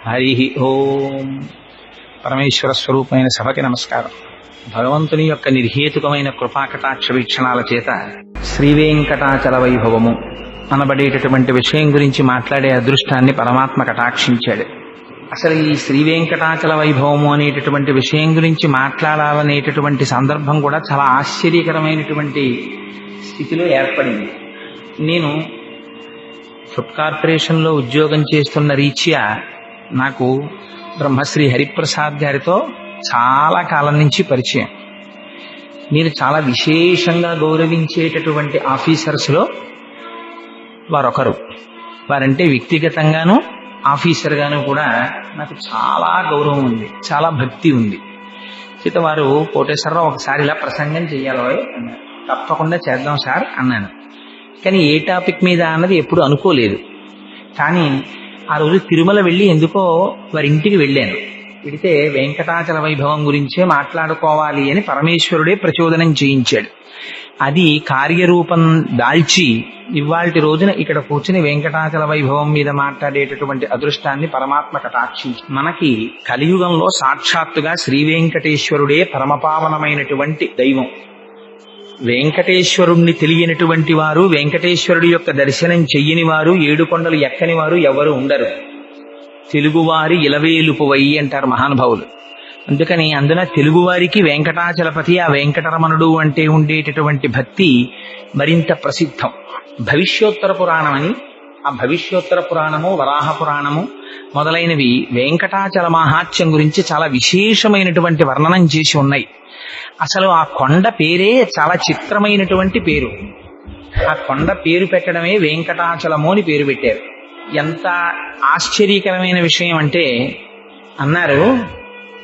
హరి ఓం. పరమేశ్వర స్వరూపమైన సభకి నమస్కారం. భగవంతుని యొక్క నిర్హేతుకమైన కృపాకటాక్ష వీక్షణాల చేత శ్రీవేంకటాచల వైభవము అనబడేటటువంటి విషయం గురించి మాట్లాడే అదృష్టాన్ని పరమాత్మ కటాక్షించాడు. అసలు ఈ శ్రీవేంకటాచల వైభవము అనేటటువంటి విషయం గురించి మాట్లాడాలనేటటువంటి సందర్భం కూడా చాలా ఆశ్చర్యకరమైనటువంటి స్థితిలో ఏర్పడింది. నేను ఫుడ్ కార్పొరేషన్లో ఉద్యోగం చేస్తున్న రీత్యా నాకు బ్రహ్మశ్రీ హరిప్రసాద్ గారితో చాలా కాలం నుంచి పరిచయం. నేను చాలా విశేషంగా గౌరవించేటటువంటి ఆఫీసర్స్లో వారొకరు. వారంటే వ్యక్తిగతంగాను ఆఫీసర్గాను కూడా నాకు చాలా గౌరవం ఉంది, చాలా భక్తి ఉంది. చేత వారు కోటేశ్వరరావు ఒకసారి ఇలా ప్రసంగం చెయ్యాలో అన్నారు. తప్పకుండా చేద్దాం సార్ అన్నాను. కానీ ఏ టాపిక్ మీద అన్నది ఎప్పుడు అనుకోలేదు. కానీ ఆ రోజు తిరుమల వెళ్ళి ఎందుకో వారి ఇంటికి వెళ్ళాను. వెళితే వెంకటాచల వైభవం గురించే మాట్లాడుకోవాలి అని పరమేశ్వరుడే ప్రచోదనం చేయించాడు. అది కార్యరూపం దాల్చి ఇవాల్టి రోజున ఇక్కడ కూర్చుని వెంకటాచల వైభవం మీద మాట్లాడేటటువంటి అదృష్టాన్ని పరమాత్మ కటాక్షించి మనకి కలియుగంలో సాక్షాత్తుగా శ్రీ వెంకటేశ్వరుడే పరమపావనమైనటువంటి దైవం. వెంకటేశ్వరుణ్ణి తెలియనటువంటి వారు, వెంకటేశ్వరుడి యొక్క దర్శనం చెయ్యని వారు, ఏడుకొండలు ఎక్కని వారు ఎవరు ఉండరు. తెలుగువారి ఇలవేలుపువై అంటారు మహానుభావులు. అందుకని అందున తెలుగువారికి వెంకటాచలపతి, ఆ వెంకటరమణుడు అంటే ఉండేటటువంటి భక్తి మరింత ప్రసిద్ధం. భవిష్యోత్తర పురాణం అని, ఆ భవిష్యోత్తర పురాణము, వరాహ పురాణము మొదలైనవి వెంకటాచల మహాత్యం గురించి చాలా విశేషమైనటువంటి వర్ణనం చేసి ఉన్నాయి. అసలు ఆ కొండ పేరే చాలా చిత్రమైనటువంటి పేరు. ఆ కొండ పేరు పెట్టడమే వెంకటాచలము అని పేరు పెట్టారు. ఎంత ఆశ్చర్యకరమైన విషయం అంటే అన్నారు,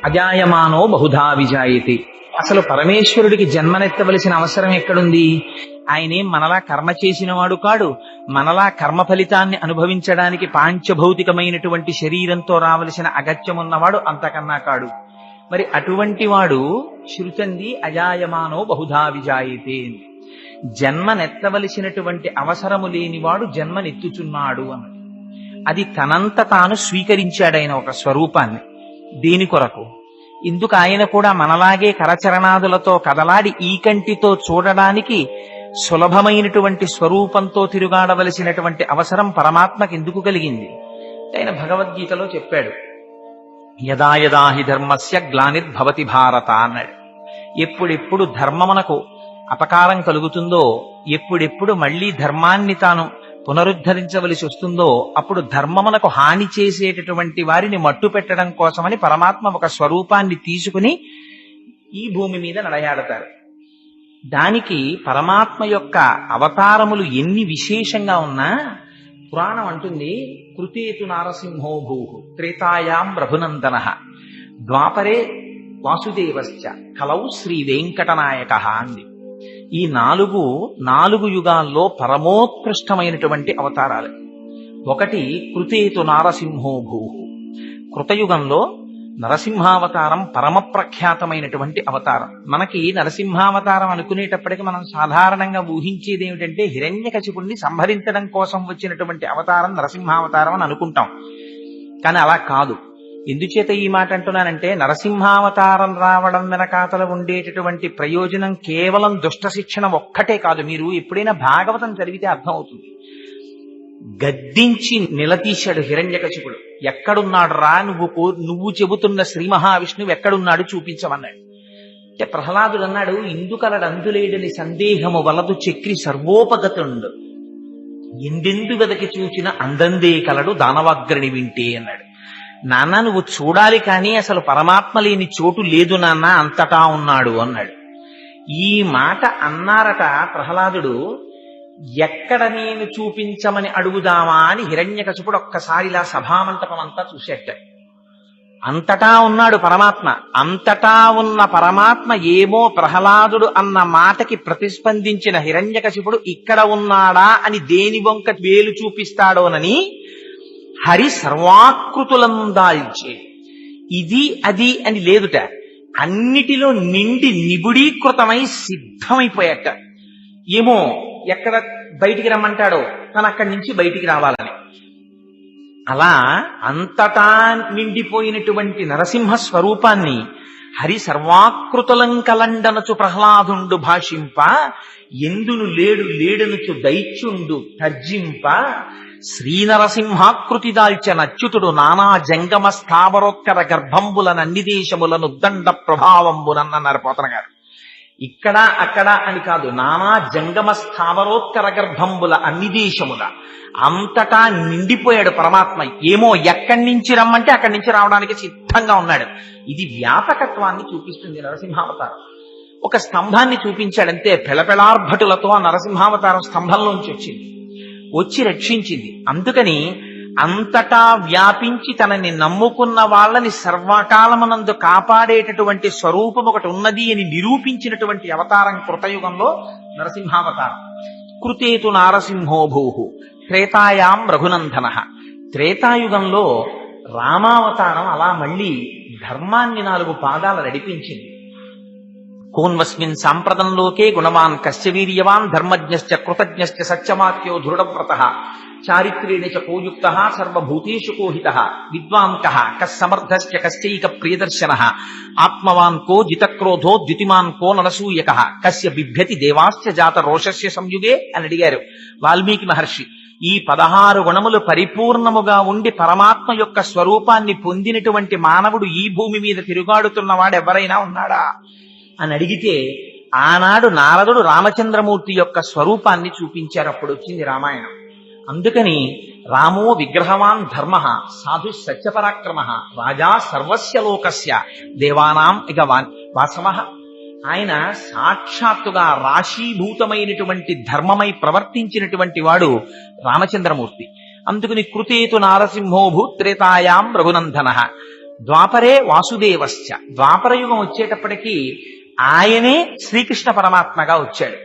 అజాయమానో బహుధా విజాయతి. అసలు పరమేశ్వరుడికి జన్మనెత్తవలసిన అవసరం ఎక్కడుంది? ఆయనేం మనలా కర్మ చేసిన వాడు కాడు. మనలా కర్మ ఫలితాన్ని అనుభవించడానికి పాంచభౌతికమైనటువంటి శరీరంతో రావలసిన అగత్యమున్నవాడు అంతకన్నా కాడు. మరి అటువంటి వాడు శృతంది అజాయమానో బహుధా విజాయతే. జన్మనెత్తవలసినటువంటి అవసరము లేనివాడు జన్మనెత్తుచున్నాడు అన్నది. అది తనంత తాను స్వీకరించాడైన ఒక స్వరూపాన్ని. దీని కొరకు ఇందుకు ఆయన కూడా మనలాగే కరచరణాదులతో కదలాడి ఈ కంటితో చూడడానికి సులభమైనటువంటి స్వరూపంతో తిరుగాడవలసినటువంటి అవసరం పరమాత్మకి ఎందుకు కలిగింది? ఆయన భగవద్గీతలో చెప్పాడు, యదా యదా హి ధర్మస్య గ్లానిర్భవతి భారత అన్నాడు. ఎప్పుడెప్పుడు ధర్మమునకు అపకారం కలుగుతుందో, ఎప్పుడెప్పుడు మళ్లీ ధర్మాన్ని తాను పునరుద్ధరించవలసి వస్తుందో, అప్పుడు ధర్మమునకు హాని చేసేటటువంటి వారిని మట్టు పెట్టడం కోసమని పరమాత్మ ఒక స్వరూపాన్ని తీసుకుని ఈ భూమి మీద నడయాడతారు. దానికి పరమాత్మ యొక్క అవతారములు ఎన్ని విశేషంగా ఉన్నా పురాణం అంటుంది, కృతేతు నారసింహో భూహు త్రేతాయాం రఘునందన ద్వాపరే వాసుదేవశ్చ కలౌ శ్రీ వెంకటనాయక అంది. ఈ నాలుగు యుగాల్లో పరమోత్కృష్టమైనటువంటి అవతారాలు. ఒకటి కృతేతు నారసింహో భూహు. కృతయుగంలో నరసింహావతారం పరమ ప్రఖ్యాతమైనటువంటి అవతారం. మనకి నరసింహావతారం అనుకునేటప్పటికీ మనం సాధారణంగా ఊహించేది ఏమిటంటే హిరణ్యకశిపుణ్ణి సంహరించడం కోసం వచ్చినటువంటి అవతారం నరసింహావతారం అని అనుకుంటాం. కానీ అలా కాదు. ఎందుచేత ఈ మాట అంటున్నానంటే, నరసింహావతారం రావడం వెనకాతల ఉండేటటువంటి ప్రయోజనం కేవలం దుష్ట శిక్షణ ఒక్కటే కాదు. మీరు ఎప్పుడైనా భాగవతం చదివితే అర్థమవుతుంది. గద్దించి నిలదీశాడు హిరణ్యకశిపుడు. ఎక్కడున్నాడు రా నువ్వు చెబుతున్న శ్రీ మహావిష్ణువు ఎక్కడున్నాడు చూపించమన్నాడు. అంటే ప్రహ్లాదుడు అన్నాడు, ఇందుకలడు అందులేడని సందేహము వలదు చక్రి సర్వోపగతుండు, ఎందెందు వెదకి చూచిన అందందే కలడు దానవాగ్రణి వింటే అన్నాడు. నాన్న నువ్వు చూడాలి, కానీ అసలు పరమాత్మ లేని చోటు లేదు నాన్న, అంతటా ఉన్నాడు అన్నాడు. ఈ మాట అన్నారట ప్రహ్లాదుడు. ఎక్కడ నేను చూపించమని అడుగుదామా అని హిరణ్యకశిపుడు ఒక్కసారి ఇలా సభామంటపం అంతా చూసేట. అంతటా ఉన్నాడు పరమాత్మ. అంతటా ఉన్న పరమాత్మ ఏమో ప్రహ్లాదుడు అన్న మాటకి ప్రతిస్పందించిన హిరణ్యకశిపుడు ఇక్కడ ఉన్నాడా అని దేని వంక వేలు చూపిస్తాడోనని హరి సర్వాకృతులందాల్చే. ఇది అది అని లేదుట, అన్నిటిలో నిండి నిబుడీకృతమై సిద్ధమైపోయాట. ఏమో ఎక్కడ బయటికి రమ్మంటాడో తను అక్కడి నుంచి బయటికి రావాలని. అలా అంతటా నిండిపోయినటువంటి నరసింహ స్వరూపాన్ని హరి సర్వాకృతులం కలండనచు ప్రహ్లాదుండు భాషింప ఎందును లేడు లేడనుచు దైత్యుండు తర్జింప శ్రీనరసింహాకృతి దాల్చిన అచ్యుతుడు నానా జంగమ స్థావరోత్కర గర్భంబుల నన్నిదేశములను దండ ప్రభావంబునన్నారు పోతన గారు. ఇక్కడ అక్కడ అని కాదు, నానా జంగమ స్థావరోత్కర గర్భంబుల అన్ని దేశముల అంతటా నిండిపోయాడు పరమాత్మ. ఏమో ఎక్కడి నుంచి రమ్మంటే అక్కడి నుంచి రావడానికి సిద్ధంగా ఉన్నాడు. ఇది వ్యాపకత్వాన్ని చూపిస్తుంది నరసింహావతారం. ఒక స్తంభాన్ని చూపించాడంతే, పెళపెళార్భటులతో ఆ నరసింహావతారం స్తంభంలోంచి వచ్చి రక్షించింది. అందుకని అంతటా వ్యాపించి తనని నమ్ముకున్న వాళ్ళని సర్వకాలమునందు కాపాడేటటువంటి స్వరూపం ఒకటి ఉన్నది అని నిరూపించినటువంటి అవతారం కృతయుగంలో నరసింహావతారం. కృతేతు నారసింహోభూహు త్రేతాయాం రఘునందన. త్రేతాయుగంలో రామావతారం అలా మళ్ళీ ధర్మాన్ని 4 పాదాలు నడిపించింది. కోన్వస్మిన్ సాంప్రదంలోకే గుణవాన్ కశ్చ వీర్యవాన్ ధర్మజ్ఞశ్చ కృతజ్ఞశ్చ సత్యవాక్యో దృఢవ్రతః చారిత్రేణ చ కోయుక్త సర్వభూతేషు కోహితః విద్వాన్ కః కస్సమర్థశ్చ కశ్చైక ప్రియదర్శనః ఆత్మవాన్ కో జితక్రోధో ద్యుతిమాన్ కో ననసూయకః కస్య బిభ్యతి దేవాశ్చ జాత రోషస్య సంయుగే అని అడిగారు వాల్మీకి మహర్షి. ఈ 16 గుణములు పరిపూర్ణముగా ఉండి పరమాత్మ యొక్క స్వరూపాన్ని పొందినటువంటి మానవుడు ఈ భూమి మీద తిరుగాడుతున్నవాడు ఎవరైనా ఉన్నాడా అని అడిగితే ఆనాడు నారదుడు రామచంద్రమూర్తి యొక్క స్వరూపాన్ని చూపించారు. అప్పుడు వచ్చింది రామాయణం. అందుకని రామో విగ్రహవాన్ ధర్మ సాధు సత్యపరాక్రమ రాజా సర్వస్య లోకస్య దేవానాం ఇక వాసవ. ఆయన సాక్షాత్తుగా రాశీభూతమైనటువంటి ధర్మమై ప్రవర్తించినటువంటి వాడు రామచంద్రమూర్తి. అందుకని కృతేతు నారసింహోభూ త్రేతాయాం రఘునందన. ద్వాపరే వాసుదేవశ్చ. ద్వాపరయుగం వచ్చేటప్పటికీ ఆయనే శ్రీకృష్ణ పరమాత్మగా వచ్చాడు.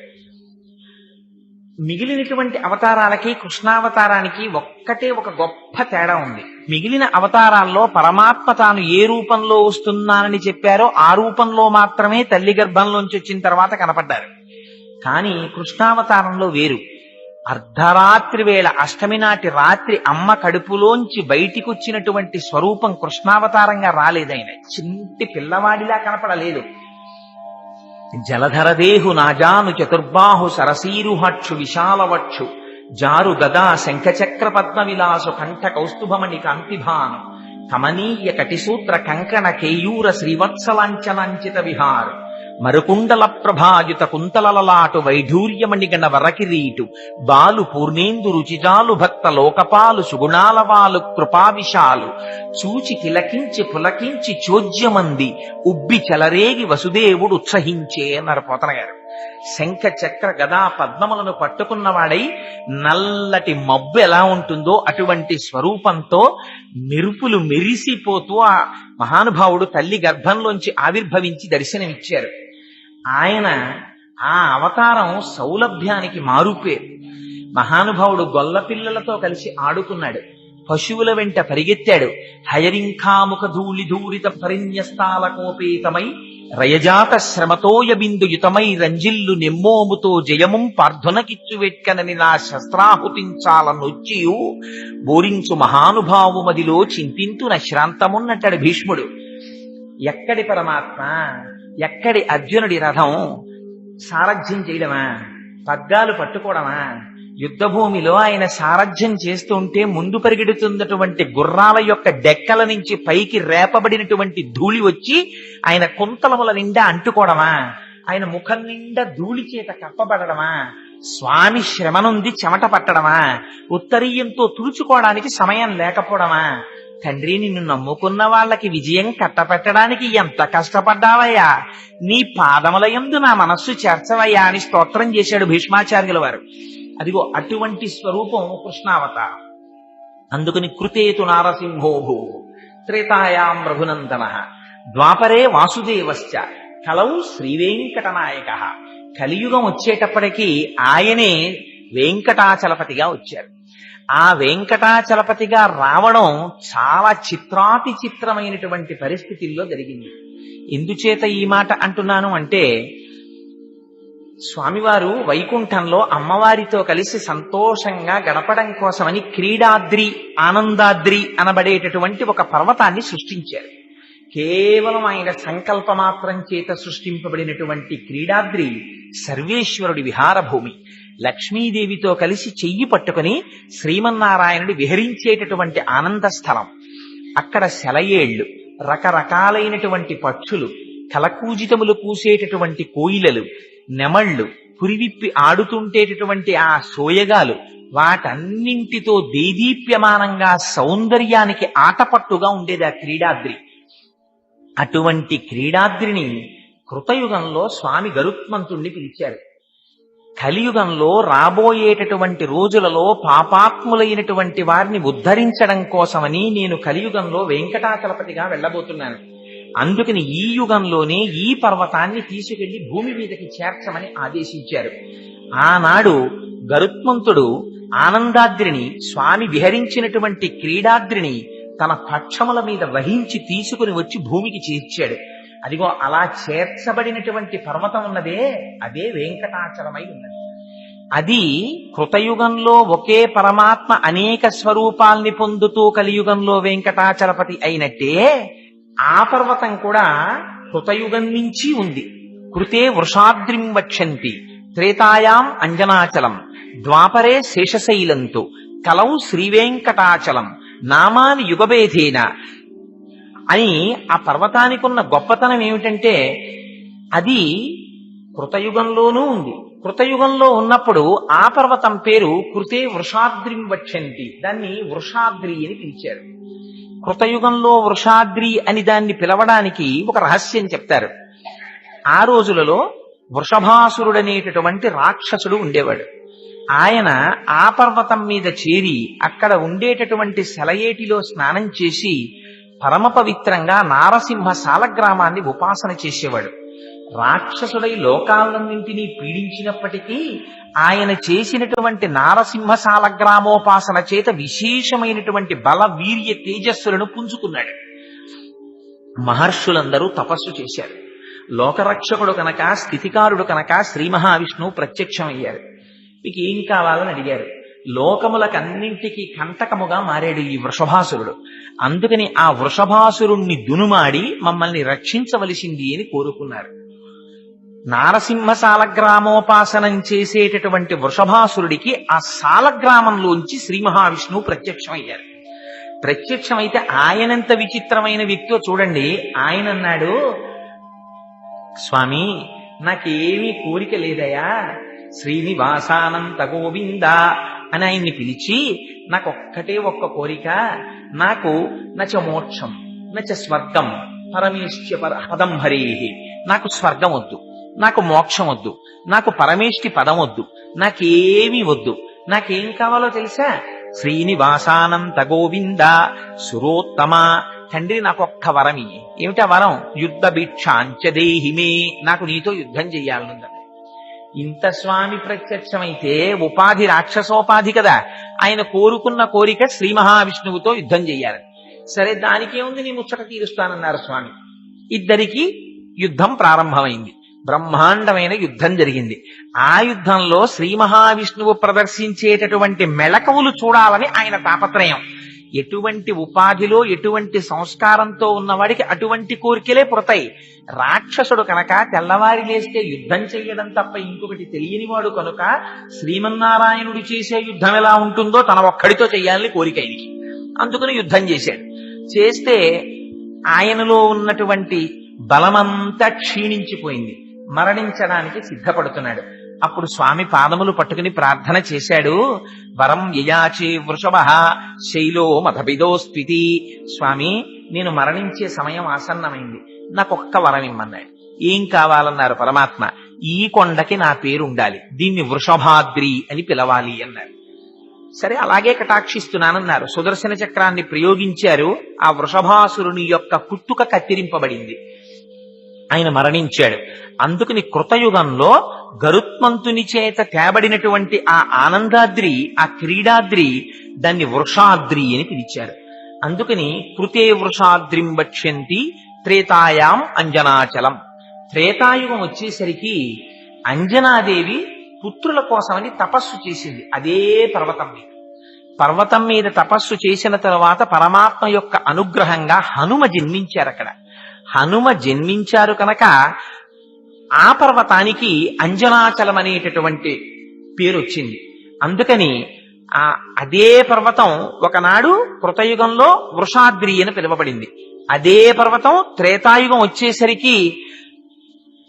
మిగిలినటువంటి అవతారాలకి కృష్ణావతారానికి ఒక్కటే ఒక గొప్ప తేడా ఉంది. మిగిలిన అవతారాల్లో పరమాత్మ తాను ఏ రూపంలో వస్తున్నానని చెప్పారో ఆ రూపంలో మాత్రమే తల్లి గర్భంలోంచి వచ్చిన తర్వాత కనపడ్డారు. కానీ కృష్ణావతారంలో వేరు. అర్ధరాత్రి వేళ అష్టమి నాటి రాత్రి అమ్మ కడుపులోంచి బయటికి వచ్చినటువంటి స్వరూపం కృష్ణావతారంగా రాలేదైన. చింటి పిల్లవాడిలా కనపడలేదు. జలధరదేహు నాజాను చతుర్బాహు సరసీరుహక్షు విశాలవక్షు జారు గదా శంఖచక్ర పద్మ విలాసు కంఠ కౌస్తుభమణి కాంతిభాను కమనీయ కటిసూత్ర కంకణ కేయూర శ్రీవత్సలాంఛనాంచిత విహారు మరుకుండల ప్రభాయుత కుంతలలాటు వైఢూర్యమణిగణ వరకిరీటు బాలు పూర్ణేందు రుచిజాలు భక్త లోకపాలు సుగుణాలవాలు కృపావిశాలు చూచి తిలకించి పులకించి చోద్యమంది ఉబ్బి చెలరేగి వసుదేవుడు ఉత్సహించే అన్నారు పోతన గారు. శంఖ చక్ర గదా పద్మములను పట్టుకున్నవాడై నల్లటి మబ్బు ఎలా ఉంటుందో అటువంటి స్వరూపంతో మెరుపులు మెరిసిపోతూ ఆ మహానుభావుడు తల్లి గర్భంలోంచి ఆవిర్భవించి దర్శనమిచ్చారు. ఆయన ఆ అవతారం సౌలభ్యానికి మారుపేరు. మహానుభావుడు గొల్ల పిల్లలతో కలిసి ఆడుకున్నాడు, పశువుల వెంట పరిగెత్తాడు. హయరింఖాముఖ ధూళి ధూరిత పరిన్యస్తాలకోపేతమై రయజాత శ్రమతోయ బిందుయుతమై రంజిల్లు నెమ్మోముతో జయముం పార్థునకిచ్చు వెట్కనని నా శస్త్రాహుతించాలనొచ్చియు బోరించు మహానుభావు మదిలో చింతింతు నశ్రాంతమున్నట్టాడు భీష్ముడు. ఎక్కడి పరమాత్మ, ఎక్కడి అర్జునుడి రథం సారథ్యం చేయడమా, పగ్గాలు పట్టుకోవడమా? యుద్ధభూమిలో ఆయన సారథ్యం చేస్తుంటే ముందు పరిగెడుతున్నటువంటి గుర్రాల యొక్క డెక్కల నుంచి పైకి రేపబడినటువంటి ధూళి వచ్చి ఆయన కుంతలముల నిండా అంటుకోవడమా? ఆయన ముఖం నిండా ధూళి చేత కప్పబడమా? స్వామి శ్రమనుంది చెమట పట్టడమా? ఉత్తరీయంతో తుడుచుకోవడానికి సమయం లేకపోవడమా? తండ్రి, నిన్ను నమ్ముకున్న వాళ్ళకి విజయం కట్టపెట్టడానికి ఎంత కష్టపడ్డావయ్యా, నీ పాదములయందు నా మనస్సు చేర్చవయ్యా అని స్తోత్రం చేశాడు భీష్మాచార్యుల వారు. అదిగో అటువంటి స్వరూపం కృష్ణావతారం. అందుకని కృతేతు నారసింహోభూ త్రేతాయాం రఘునందన ద్వాపరే వాసుదేవశ్చ కలౌ శ్రీవేంకటనాయక. కలియుగం వచ్చేటప్పటికీ ఆయనే వెంకటాచలపతిగా వచ్చారు. ఆ వెంకటాచలపతిగా రావడం చాలా చిత్రాతి చిత్రమైనటువంటి పరిస్థితుల్లో జరిగింది. ఎందుచేత ఈ మాట అంటున్నాను అంటే, స్వామివారు వైకుంఠంలో అమ్మవారితో కలిసి సంతోషంగా గడపడం కోసమని క్రీడాద్రి ఆనందాద్రి అనబడేటటువంటి ఒక పర్వతాన్ని సృష్టించారు. కేవలం ఆయన సంకల్ప మాత్రం చేత సృష్టింపబడినటువంటి క్రీడాద్రి సర్వేశ్వరుడి విహారభూమి. లక్ష్మీదేవితో కలిసి చెయ్యి పట్టుకుని శ్రీమన్నారాయణుడి విహరించేటటువంటి ఆనంద స్థలం. అక్కడ సెలయేళ్లు, రకరకాలైనటువంటి పక్షులు, కలకూజితములు కూసేటటువంటి కోయిలలు, నెమళ్ళు, పురివిప్పి ఆడుతుంటేటటువంటి ఆ సోయగాలు, వాటన్నింటితో దేదీప్యమానంగా సౌందర్యానికి ఆటపట్టుగా ఉండేది ఆ క్రీడాద్రి. అటువంటి క్రీడాద్రిని కృతయుగంలో స్వామి గరుత్మంతుణ్ణి పిలిచారు. కలియుగంలో రాబోయేటటువంటి రోజులలో పాపాత్ములైనటువంటి వారిని ఉద్ధరించడం కోసమని నేను కలియుగంలో వెంకటాచలపతిగా వెళ్ళబోతున్నాను. అందుకని ఈ యుగంలోనే ఈ పర్వతాన్ని తీసుకెళ్లి భూమి మీదకి చేర్చమని ఆదేశించారు. ఆనాడు గరుత్మంతుడు ఆనందాద్రిని, స్వామి విహరించినటువంటి క్రీడాద్రిని తన పక్షముల మీద వహించి తీసుకుని వచ్చి భూమికి చేర్చాడు. అదిగో అలా చేర్చబడినటువంటి పర్వతం ఉన్నదే, అదే వెంకటాచలమై ఉన్నది. అది కృతయుగంలో ఒకే పరమాత్మ అనేక స్వరూపాల్ని పొందుతూ కలియుగంలో వెంకటాచలపతి అయినట్టే ఆ పర్వతం కూడా కృతయుగం నుంచి ఉంది. కృతే వృషాద్రిం వక్షంతి త్రేతాయాం అంజనాచలం ద్వాపరే శేషశైలంతో కలౌ శ్రీవేంకటాచలం నామాని యుగభేదేన అని ఆ పర్వతానికి ఉన్న గొప్పతనం ఏమిటంటే అది కృతయుగంలోనూ ఉంది. కృతయుగంలో ఉన్నప్పుడు ఆ పర్వతం పేరు కృతే వృషాద్రిం వక్షంతి, దాన్ని వృషాద్రి అని పిలిచారు. కృతయుగంలో వృషాద్రి అని దాన్ని పిలవడానికి ఒక రహస్యం చెప్తారు. ఆ రోజులలో వృషభాసురుడనేటటువంటి రాక్షసుడు ఉండేవాడు. ఆయన ఆ పర్వతం మీద చేరి అక్కడ ఉండేటటువంటి సెలయేటిలో స్నానం చేసి పరమ పవిత్రంగా నారసింహ సాలగ్రామాన్ని ఉపాసన చేసేవాడు. రాక్షసుడై లోకాలన్నింటినీ పీడించినప్పటికీ ఆయన చేసినటువంటి నారసింహ సాలగ్రామోపాసన చేత విశేషమైనటువంటి బల వీర్య తేజస్సులను పుంజుకున్నాడు. మహర్షులందరూ తపస్సు చేశారు. లోకరక్షకుడు కనుక, స్థితికారుడు కనుక శ్రీ మహావిష్ణువు ప్రత్యక్షమయ్యారు. మీకు ఏం కావాలని అడిగారు. లోకములకన్నింటికీ కంటకముగా మారాడు ఈ వృషభాసురుడు. అందుకని ఆ వృషభాసురుణ్ణి దునుమాడి మమ్మల్ని రక్షించవలసింది అని కోరుకున్నారు. నారసింహ సాలగ్రామోపాసనం చేసేటటువంటి వృషభాసురుడికి ఆ సాలగ్రామంలోంచి శ్రీ మహావిష్ణువు ప్రత్యక్షమయ్యారు. ప్రత్యక్షమైతే ఆయనంత విచిత్రమైన వ్యక్తో చూడండి. ఆయన అన్నాడు, స్వామి నాకేమీ కోరిక లేదయా, శ్రీనివాసానంత గోవింద అని ఆయన్ని పిలిచి నాకొక్కటే ఒక్క కోరిక, నాకు నచ మోక్షం నచ స్వర్గం పరమేష్ట్య పదం హరేహి, నాకు స్వర్గం వద్దు, నాకు మోక్షం వద్దు, నాకు పరమేష్టి పదం వద్దు, నాకేమీ వద్దు. నాకేం కావాలో తెలుసా? శ్రీనివాసానంత గోవింద సురోత్తమ, తండ్రి నాకు ఒక్క వరం ఇయ్యి. ఏమిటా వరం? యుద్ధ భిక్షాంచదేహిమే, నాకు నీతో యుద్ధం చెయ్యాలనుంది. ఇంత స్వామి ప్రత్యక్షమైతే ఉపాధి రాక్షసోపాధి కదా. ఆయన కోరుకున్న కోరిక శ్రీ మహావిష్ణువుతో యుద్ధం చెయ్యాలని. సరే, దానికేముంది, నీ ముచ్చట తీరుస్తానన్నారు స్వామి. ఇద్దరికి యుద్ధం ప్రారంభమైంది. బ్రహ్మాండమైన యుద్ధం జరిగింది. ఆ యుద్ధంలో శ్రీ మహావిష్ణువు ప్రదర్శించేటటువంటి మెళకువలు చూడాలని ఆయన తాపత్రయం. ఎటువంటి ఉపాధిలో ఎటువంటి సంస్కారంతో ఉన్నవాడికి అటువంటి కోరికలే పుడతాయి. రాక్షసుడు కనుక తెల్లవారి లేస్తే యుద్ధం చెయ్యడం తప్ప ఇంకొకటి తెలియనివాడు కనుక శ్రీమన్నారాయణుడు చేసే యుద్ధం ఎలా ఉంటుందో తన ఒక్కడితో చెయ్యాలని కోరిక ఆయనకి. అందుకని యుద్ధం చేశాడు. చేస్తే ఆయనలో ఉన్నటువంటి బలమంతా క్షీణించిపోయింది. మరణించడానికి సిద్ధపడుతున్నాడు. అప్పుడు స్వామి పాదములు పట్టుకుని ప్రార్థన చేశాడు. వరం యయాచే వృషభ శైలో మధబిదోస్తితి, స్వామి నేను మరణించే సమయం ఆసన్నమైంది, నాకొక్క వరం ఇమ్మన్నాడు. ఏం కావాలన్నారు పరమాత్మ? ఈ కొండకి నా పేరు ఉండాలి, దీన్ని వృషభాద్రి అని పిలవాలి అన్నారు. సరే, అలాగే కటాక్షిస్తున్నానన్నారు. సుదర్శన చక్రాన్ని ప్రయోగించారు. ఆ వృషభాసురుని యొక్క కుత్తుక కత్తిరింపబడింది. ఆయన మరణించాడు. అందుకని కృతయుగంలో గరుత్మంతుని చేత తేబడినటువంటి ఆ ఆనందాద్రి, ఆ క్రీడాద్రి, దాన్ని వృషాద్రి అని పిలిచారు. అందుకని కృతే వృషాద్రిం వక్ష్యంతి త్రేతాయాం అంజనాచలం. త్రేతాయుగం వచ్చేసరికి అంజనాదేవి పుత్రుల కోసమని తపస్సు చేసింది అదే పర్వతం మీద. పర్వతం మీద తపస్సు చేసిన తరువాత పరమాత్మ యొక్క అనుగ్రహంగా హనుమ జన్మించారు అక్కడ. హనుమ జన్మించారు కనుక ఆ పర్వతానికి అంజనాచలం అనేటటువంటి పేరు వచ్చింది. అందుకని అదే పర్వతం ఒకనాడు కృతయుగంలో వృషాద్రి అని పిలువబడింది. అదే పర్వతం త్రేతాయుగం వచ్చేసరికి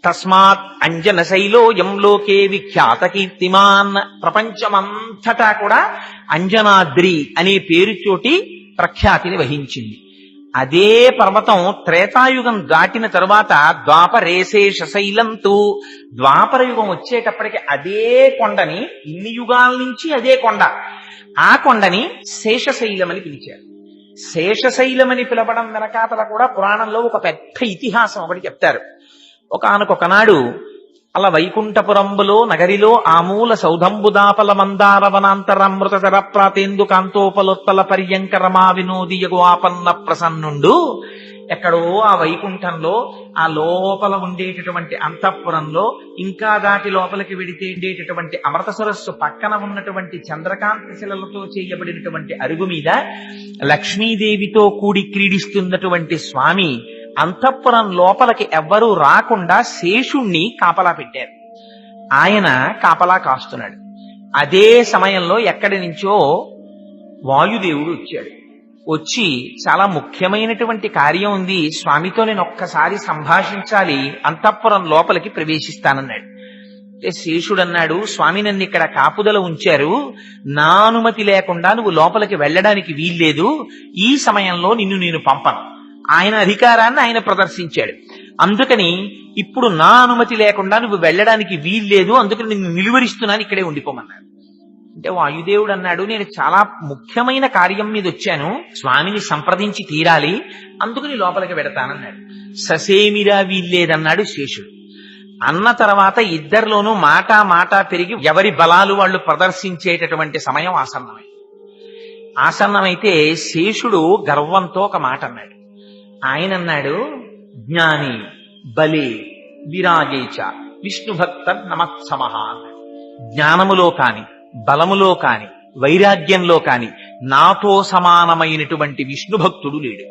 తస్మాత్ అంజన శైలోయం లోకే విఖ్యాత కీర్తిమాన్, ప్రపంచమంతటా కూడా అంజనాద్రి అనే పేరుతోటి ప్రఖ్యాతిని వహించింది. అదే పర్వతం త్రేతాయుగం దాటిన తరువాత ద్వాపరేశేష శైలంతు, ద్వాపర యుగం వచ్చేటప్పటికి అదే కొండని, ఇన్ని యుగాల నుంచి అదే కొండ, ఆ కొండని శేషశైలం అని పిలిచారు. శేషశైలమని పిలవడం వెనకాతల కూడా పురాణంలో ఒక పెద్ద ఇతిహాసం ఒకటి చెప్తారు. ఒకనొకనాడు అలా వైకుంఠపురంబులో నగరిలో ఆమూల సౌధంబుదాపల మందార వనాంతరమృత శర ప్రాతేందు కాంతోపలోత్తల పర్యంకరమా వినోదియగు ఆపన్న ప్రసన్నుండు. ఎక్కడో ఆ వైకుంఠంలో ఆ లోపల ఉండేటటువంటి అంతఃపురంలో, ఇంకా దాటి లోపలికి వెడితే ఉండేటటువంటి అమృత సరస్సు పక్కన ఉన్నటువంటి చంద్రకాంత శిలలతో చేయబడినటువంటి అరుగు మీద లక్ష్మీదేవితో కూడి క్రీడిస్తున్నటువంటి స్వామి అంతఃపురం లోపలికి ఎవ్వరూ రాకుండా శేషుణ్ణి కాపలా పెట్టారు. ఆయన కాపలా కాస్తున్నాడు. అదే సమయంలో ఎక్కడి నుంచో వాయుదేవుడు వచ్చాడు. వచ్చి చాలా ముఖ్యమైనటువంటి కార్యం ఉంది, స్వామితో నేను ఒక్కసారి సంభాషించాలి, అంతఃపురం లోపలికి ప్రవేశిస్తానన్నాడు. శేషుడు అన్నాడు, స్వామి నన్ను ఇక్కడ కాపుదల ఉంచారు, నా అనుమతి లేకుండా నువ్వు లోపలికి వెళ్ళడానికి వీల్లేదు, ఈ సమయంలో నిన్ను నేను పంపను. ఆయన అధికారాన్ని ఆయన ప్రదర్శించాడు. అందుకని ఇప్పుడు నా అనుమతి లేకుండా నువ్వు వెళ్ళడానికి వీల్లేదు, అందుకని నిన్ను నిలువరిస్తున్నాను, ఇక్కడే ఉండిపోమన్నాడు. అంటే వాయుదేవుడు అన్నాడు, నేను చాలా ముఖ్యమైన కార్యం మీద వచ్చాను, స్వామిని సంప్రదించి తీరాలి, అందుకని లోపలికి వెడతానన్నాడు. ససేమిరా వీల్లేదన్నాడు శేషుడు. అన్న తర్వాత ఇద్దరిలోనూ మాట పెరిగి ఎవరి బలాలు వాళ్ళు ప్రదర్శించేటటువంటి సమయం ఆసన్నమైతే శేషుడు గర్వంతో ఒక మాట అన్నాడు. ఆయన అన్నాడు, జ్ఞాని బలే విరాజేచ విష్ణు భక్త నమత్సమః. జ్ఞానములో కాని, బలములో కాని, వైరాగ్యంలో కాని నాతో సమానమైనటువంటి విష్ణు భక్తుడు లేడు.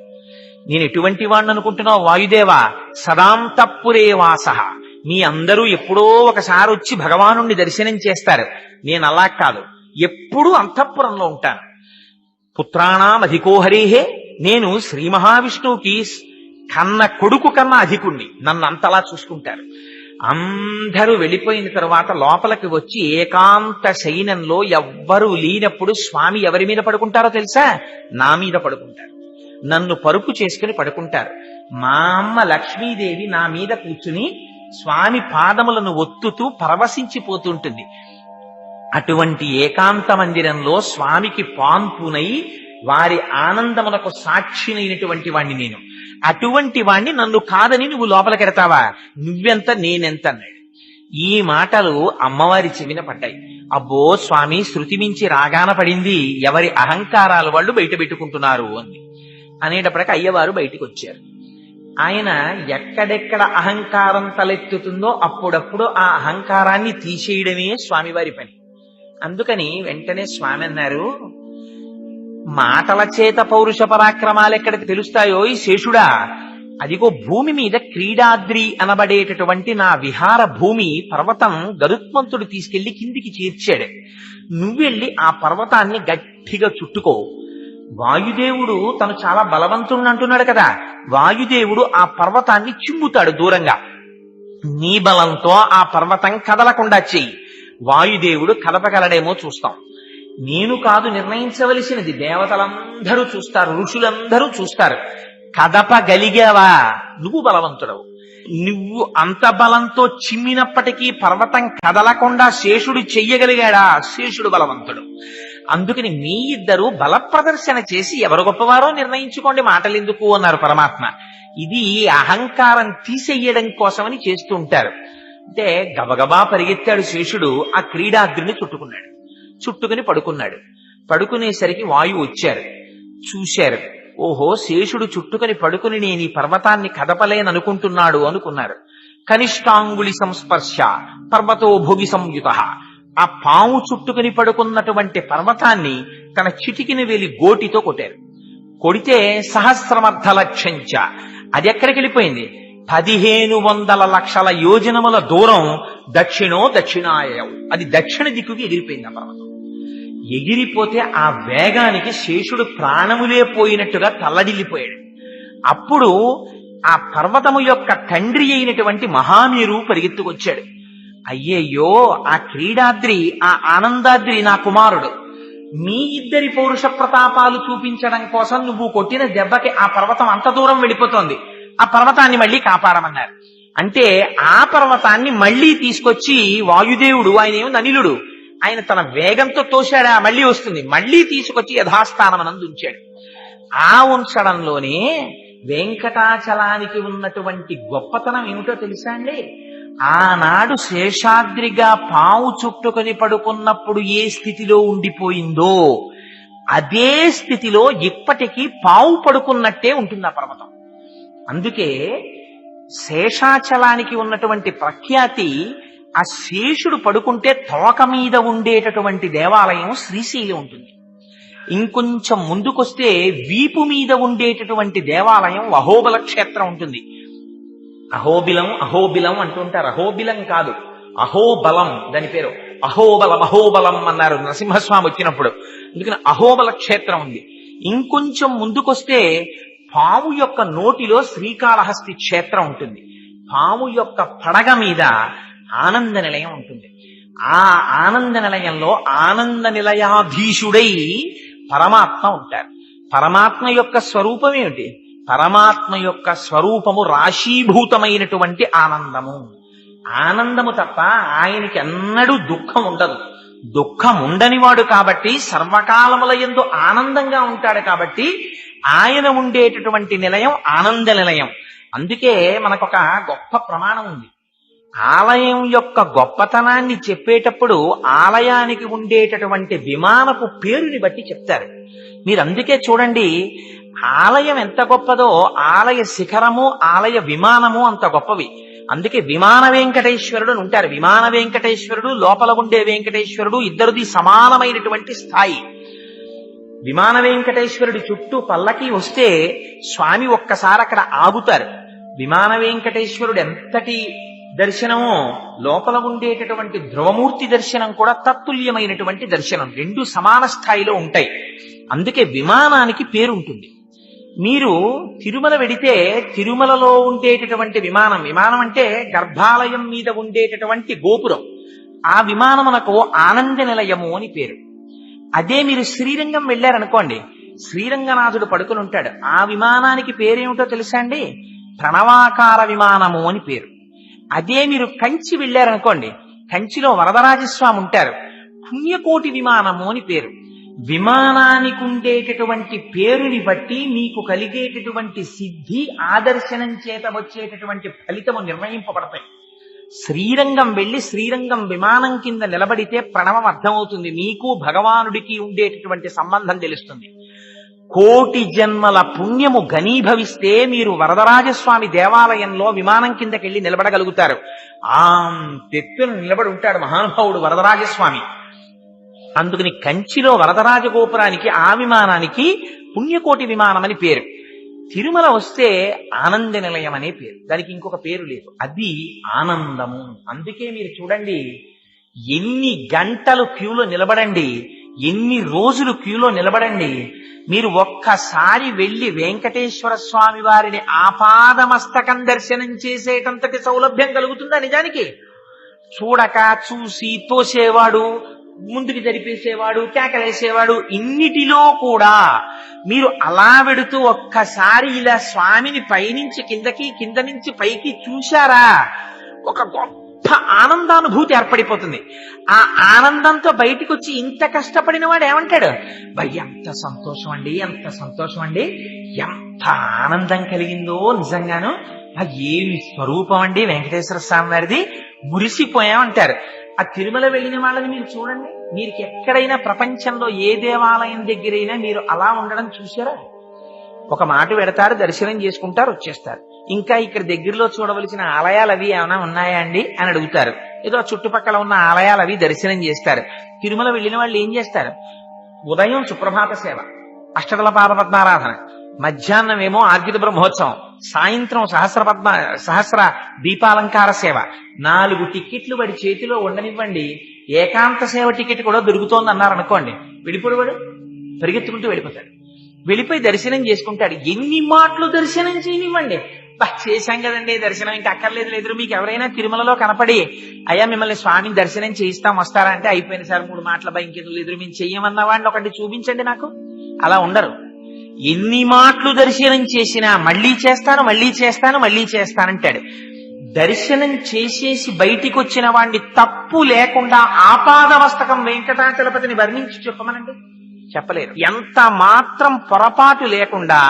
నేను ఎటువంటి వాడిని అనుకుంటున్నావు వాయుదేవా? సదాంతఃపురే వాసః. మీ అందరూ ఎప్పుడో ఒకసారి వచ్చి భగవానుణ్ణి దర్శనం చేస్తారు, నేను అలా కాదు, ఎప్పుడూ అంతఃపురంలో ఉంటాను. పుత్రాణం అధికోహరేహే, నేను శ్రీ మహావిష్ణువుకి కన్న కొడుకు కన్నా అధికుణ్ణి, నన్ను అంతలా చూసుకుంటారు. అందరూ వెళ్ళిపోయిన తర్వాత లోపలికి వచ్చి ఏకాంత శయనంలో ఎవ్వరూ లేనప్పుడు స్వామి ఎవరి మీద పడుకుంటారో తెలుసా? నా మీద పడుకుంటారు, నన్ను పరుపు చేసుకుని పడుకుంటారు. మా అమ్మ లక్ష్మీదేవి నా మీద కూర్చుని స్వామి పాదములను ఒత్తుతూ పరవశించిపోతుంటుంది. అటువంటి ఏకాంత మందిరంలో స్వామికి పాన్పునై వారి ఆనందములకు సాక్షినైనటువంటి వాణ్ణి నేను. అటువంటి వాణ్ణి నన్ను కాదని నువ్వు లోపలికెడతావా? నువ్వెంత నేనెంత అన్నాడు. ఈ మాటలు అమ్మవారి చెవిన పడ్డాయి. అబ్బో స్వామి శృతి మించి రాగాన పడింది, ఎవరి అహంకారాలు వాళ్ళు బయట పెట్టుకుంటున్నారు అంది. అనేటప్పటికీ అయ్యవారు బయటికి వచ్చారు. ఆయన ఎక్కడెక్కడ అహంకారం తలెత్తుతుందో అప్పుడప్పుడు ఆ అహంకారాన్ని తీసేయడమే స్వామివారి పని. అందుకని వెంటనే స్వామి అన్నారు, మాటల చేత పౌరుష పరాక్రమాలు ఎక్కడికి తెలుస్తాయో ఈ శేషుడా, అదిగో భూమి మీద క్రీడాద్రి అనబడేటటువంటి నా విహార భూమి పర్వతం గరుత్మంతుడు తీసుకెళ్లి కిందికి చేర్చాడు. నువ్వెళ్ళి ఆ పర్వతాన్ని గట్టిగా చుట్టుకో. వాయుదేవుడు తను చాలా బలవంతుడు అంటున్నాడు కదా, వాయుదేవుడు ఆ పర్వతాన్ని చిమ్ముతాడు దూరంగా. నీ బలంతో ఆ పర్వతం కదలకుండా చెయ్యి. వాయుదేవుడు కదపగలడేమో చూస్తాం. నేను కాదు నిర్ణయించవలసినది, దేవతలందరూ చూస్తారు, ఋషులందరూ చూస్తారు. కదపగలిగావా నువ్వు బలవంతుడవు. నువ్వు అంత బలంతో చిమ్మినప్పటికీ పర్వతం కదలకుండా శేషుడు చెయ్యగలిగాడా? శేషుడు బలవంతుడు. అందుకని మీ ఇద్దరు బల ప్రదర్శన చేసి ఎవరు గొప్పవారో నిర్ణయించుకోండి, మాటలెందుకు అన్నారు పరమాత్మ. ఇది అహంకారం తీసేయడం కోసమని చేస్తూ ఉంటారు. అంటే గబగబా పరిగెత్తాడు శేషుడు, ఆ క్రీడాద్రిని చుట్టుకున్నాడు. చుట్టుకుని పడుకున్నాడు. పడుకునేసరికి వాయువు వచ్చారు, చూశారు. ఓహో శేషుడు చుట్టుకుని పడుకుని నేను ఈ పర్వతాన్ని కదపలేననుకుంటున్నాడు అనుకున్నారు. కనిష్టాంగుళి సంస్పర్శ పర్వతో భోగి సంయుత. ఆ పాము చుట్టుకుని పడుకున్నటువంటి పర్వతాన్ని తన చిటికిన వేలి గోటితో కొట్టారు. కొడితే సహస్రమర్థ లక్ష్యంచ, అది ఎక్కడికి వెళ్ళిపోయింది? 1500 లక్షల యోజనముల దూరం దక్షిణాయనం, అది దక్షిణ దిక్కుకి ఎగిరిపోయింది ఆ పర్వతం. ఎగిరిపోతే ఆ వేగానికి శేషుడు ప్రాణములే పోయినట్టుగా తల్లడిల్లిపోయాడు. అప్పుడు ఆ పర్వతము యొక్క తండ్రి అయినటువంటి మహామేరు పరిగెత్తుకొచ్చాడు. అయ్యయ్యో, ఆ క్రీడాద్రి, ఆ ఆనందాద్రి నా కుమారుడు. మీ ఇద్దరి పౌరుష ప్రతాపాలు చూపించడం కోసం నువ్వు కొట్టిన దెబ్బకి ఆ పర్వతం అంత దూరం వెళ్ళిపోతోంది, ఆ పర్వతాన్ని మళ్ళీ కాపాడమన్నారు. అంటే ఆ పర్వతాన్ని మళ్ళీ తీసుకొచ్చి వాయుదేవుడు, ఆయన ఏమో ననిలుడు, ఆయన తన వేగంతో తోశాడా, మళ్ళీ వస్తుంది, మళ్ళీ తీసుకొచ్చి యథాస్థానమనందు ఉంచాడు. ఆ ఉంచడంలోనే వెంకటాచలానికి ఉన్నటువంటి గొప్పతనం ఏమిటో తెలుసా అండి? ఆనాడు శేషాద్రిగా పావు చుట్టుకొని పడుకున్నప్పుడు ఏ స్థితిలో ఉండిపోయిందో అదే స్థితిలో ఇప్పటికీ పావు పడుకున్నట్టే ఉంటుంది ఆ పర్వతం. అందుకే శేషాచలానికి ఉన్నటువంటి ప్రఖ్యాతి, ఆ శేషుడు పడుకుంటే తోక మీద ఉండేటటువంటి దేవాలయం శ్రీశైలం ఉంటుంది. ఇంకొంచెం ముందుకొస్తే వీపు మీద ఉండేటటువంటి దేవాలయం అహోబల క్షేత్రం ఉంటుంది. అహోబిలం అంటుంటారు. అహోబిలం కాదు, అహోబలం దాని పేరు. అహోబలం అన్నారు నరసింహస్వామి వచ్చినప్పుడు. అందుకని అహోబల క్షేత్రం ఉంది. ఇంకొంచెం ముందుకొస్తే పాము యొక్క నోటిలో శ్రీకాళహస్తి క్షేత్రం ఉంటుంది. పాము యొక్క పడగ మీద ఆనంద నిలయం ఉంటుంది. ఆ ఆనంద నిలయంలో ఆనంద నిలయాధీశుడై పరమాత్మ ఉంటారు. పరమాత్మ యొక్క స్వరూపం ఏమిటి? పరమాత్మ యొక్క స్వరూపము రాశీభూతమైనటువంటి ఆనందము. ఆనందము తప్ప ఆయనకి ఎన్నడూ దుఃఖం ఉండదు. దుఃఖం ఉండనివాడు కాబట్టి సర్వకాలముల యందు ఆనందంగా ఉంటాడు. కాబట్టి ఆయన ఉండేటటువంటి నిలయం ఆనంద నిలయం. అందుకే మనకొక గొప్ప ప్రమాణం ఉంది. ఆలయం యొక్క గొప్పతనాన్ని చెప్పేటప్పుడు ఆలయానికి ఉండేటటువంటి విమానపు పేరుని బట్టి చెప్తారు. మీరు అందుకే చూడండి, ఆలయం ఎంత గొప్పదో ఆలయ శిఖరము, ఆలయ విమానము అంత గొప్పవి. అందుకే విమాన వెంకటేశ్వరుడు అని ఉంటారు. విమాన వెంకటేశ్వరుడు, లోపల ఉండే వెంకటేశ్వరుడు ఇద్దరిది సమానమైనటువంటి స్థాయి. విమాన వెంకటేశ్వరుడి చుట్టూ పల్లకి వస్తే స్వామి ఒక్కసారి అక్కడ ఆగుతారు. విమాన వెంకటేశ్వరుడు ఎంతటి దర్శనమో లోపల ఉండేటటువంటి ధ్రువమూర్తి దర్శనం కూడా తత్తుల్యమైనటువంటి దర్శనం. రెండు సమాన స్థాయిలో ఉంటాయి. అందుకే విమానానికి పేరుంటుంది. మీరు తిరుమల వెడితే తిరుమలలో ఉండేటటువంటి విమానం, విమానం అంటే గర్భాలయం మీద ఉండేటటువంటి గోపురం, ఆ విమానమునకు ఆనంద నిలయము అని పేరు. అదే మీరు శ్రీరంగం వెళ్ళారనుకోండి, శ్రీరంగనాథుడు పడుకుని ఉంటాడు. ఆ విమానానికి పేరేమిటో తెలుసా అండి? ప్రణవాకార విమానము అని పేరు. అదే మీరు కంచి వెళ్ళారనుకోండి, కంచిలో వరదరాజస్వామి ఉంటారు, పుణ్యకోటి విమానము అని పేరు. విమానానికి ఉండేటటువంటి పేరుని బట్టి మీకు కలిగేటటువంటి సిద్ధి, ఆదర్శనం చేత వచ్చేటటువంటి ఫలితము నిర్ణయింపబడతాయి. శ్రీరంగం వెళ్ళి శ్రీరంగం విమానం కింద నిలబడితే ప్రణవం అర్థమవుతుంది. మీకు భగవానుడికి ఉండేటటువంటి సంబంధం తెలుస్తుంది. కోటి జన్మల పుణ్యము ఘనీభవిస్తే మీరు వరదరాజస్వామి దేవాలయంలో విమానం కిందకెళ్ళి నిలబడగలుగుతారు. ఆ తెత్తును నిలబడి ఉంటాడు మహానుభావుడు వరదరాజస్వామి. అందుకని కంచిలో వరదరాజ గోపురానికి, ఆ విమానానికి పుణ్యకోటి విమానం అని పేరు. తిరుమల వస్తే ఆనంద నిలయం అనే పేరు. దానికి ఇంకొక పేరు లేదు, అది ఆనందము. అందుకే మీరు చూడండి, ఎన్ని గంటలు క్యూలో నిలబడండి, ఎన్ని రోజులు క్యూలో నిలబడండి, మీరు ఒక్కసారి వెళ్లి వెంకటేశ్వర స్వామి వారిని ఆపాదమస్తకం దర్శనం చేసేటంతటి సౌలభ్యం కలుగుతుందా? నిజానికి చూడక చూసి తోసేవాడు, ముందుకు జరిపేసేవాడు, కేకలేసేవాడు, ఇన్నిటిలో కూడా మీరు అలా వెడుతూ ఒక్కసారి ఇలా స్వామిని పైనుంచి కిందకి, కింద నుంచి పైకి చూశారా, ఒక గొప్ప ఆనందానుభూతి ఏర్పడిపోతుంది. ఆ ఆనందంతో బయటికి వచ్చి ఇంత కష్టపడిన వాడు ఏమంటాడు? ఎంత సంతోషం అండి, ఎంత సంతోషం అండి, ఎంత ఆనందం కలిగిందో నిజంగాను, ఏమి స్వరూపం అండి వెంకటేశ్వర స్వామి వారిది, మురిసిపోయామంటారు. ఆ తిరుమల వెళ్ళిన వాళ్ళని మీరు చూడండి, మీరు ఎక్కడైనా ప్రపంచంలో ఏ దేవాలయం దగ్గరైనా మీరు అలా ఉండడం చూసారా? ఒక మాట పెడతారు, దర్శనం చేసుకుంటారు, వచ్చేస్తారు. ఇంకా ఇక్కడ దగ్గరలో చూడవలసిన ఆలయాలు అవి ఏమైనా ఉన్నాయా అండి అని అడుగుతారు. ఏదో చుట్టుపక్కల ఉన్న ఆలయాలు అవి దర్శనం చేస్తారు. తిరుమల వెళ్ళిన వాళ్ళు ఏం చేస్తారు? ఉదయం సుప్రభాత సేవ, అష్టదళ పాదపద్మారాధన, మధ్యాహ్నం ఏమో ఆర్జిత బ్రహ్మోత్సవం, సాయంత్రం సహస్ర దీపాలంకార సేవ. 4 టికెట్లు వాడి చేతిలో ఉండనివ్వండి, ఏకాంత సేవ టికెట్ కూడా దొరుకుతోంది అన్నారు అనుకోండి, వెళ్ళిపోడు, పరిగెత్తుకుంటూ వెళ్ళిపోతాడు. వెళ్ళిపోయి దర్శనం చేసుకుంటాడు. ఎన్ని మాటలు దర్శనం చేయనివ్వండి, చేశాం కదండి దర్శనం, ఇంకా అక్కర్లేదు లేదు. మీకు ఎవరైనా తిరుమలలో కనపడి అయ్యా మిమ్మల్ని స్వామిని దర్శనం చేయిస్తాం వస్తారా అంటే, అయిపోయింది సార్ 3 మాటల ఇంకెందుకు లేదు, మేము చెయ్యమన్న వాడిని ఒకటి చూపించండి నాకు. అలా ఉండరు. ఎన్ని మాటలు దర్శనం చేసినా మళ్ళీ చేస్తాను మళ్ళీ చేస్తాను మళ్ళీ చేస్తానంటాడు. దర్శనం చేసేసి బయటికి వచ్చిన వాడిని తప్పు లేకుండా ఆపాదమస్తకం వెంకటాచలపతిని వర్ణించి చెప్పమనండి, చెప్పలేరు. ఎంత మాత్రం పొరపాటు లేకుండా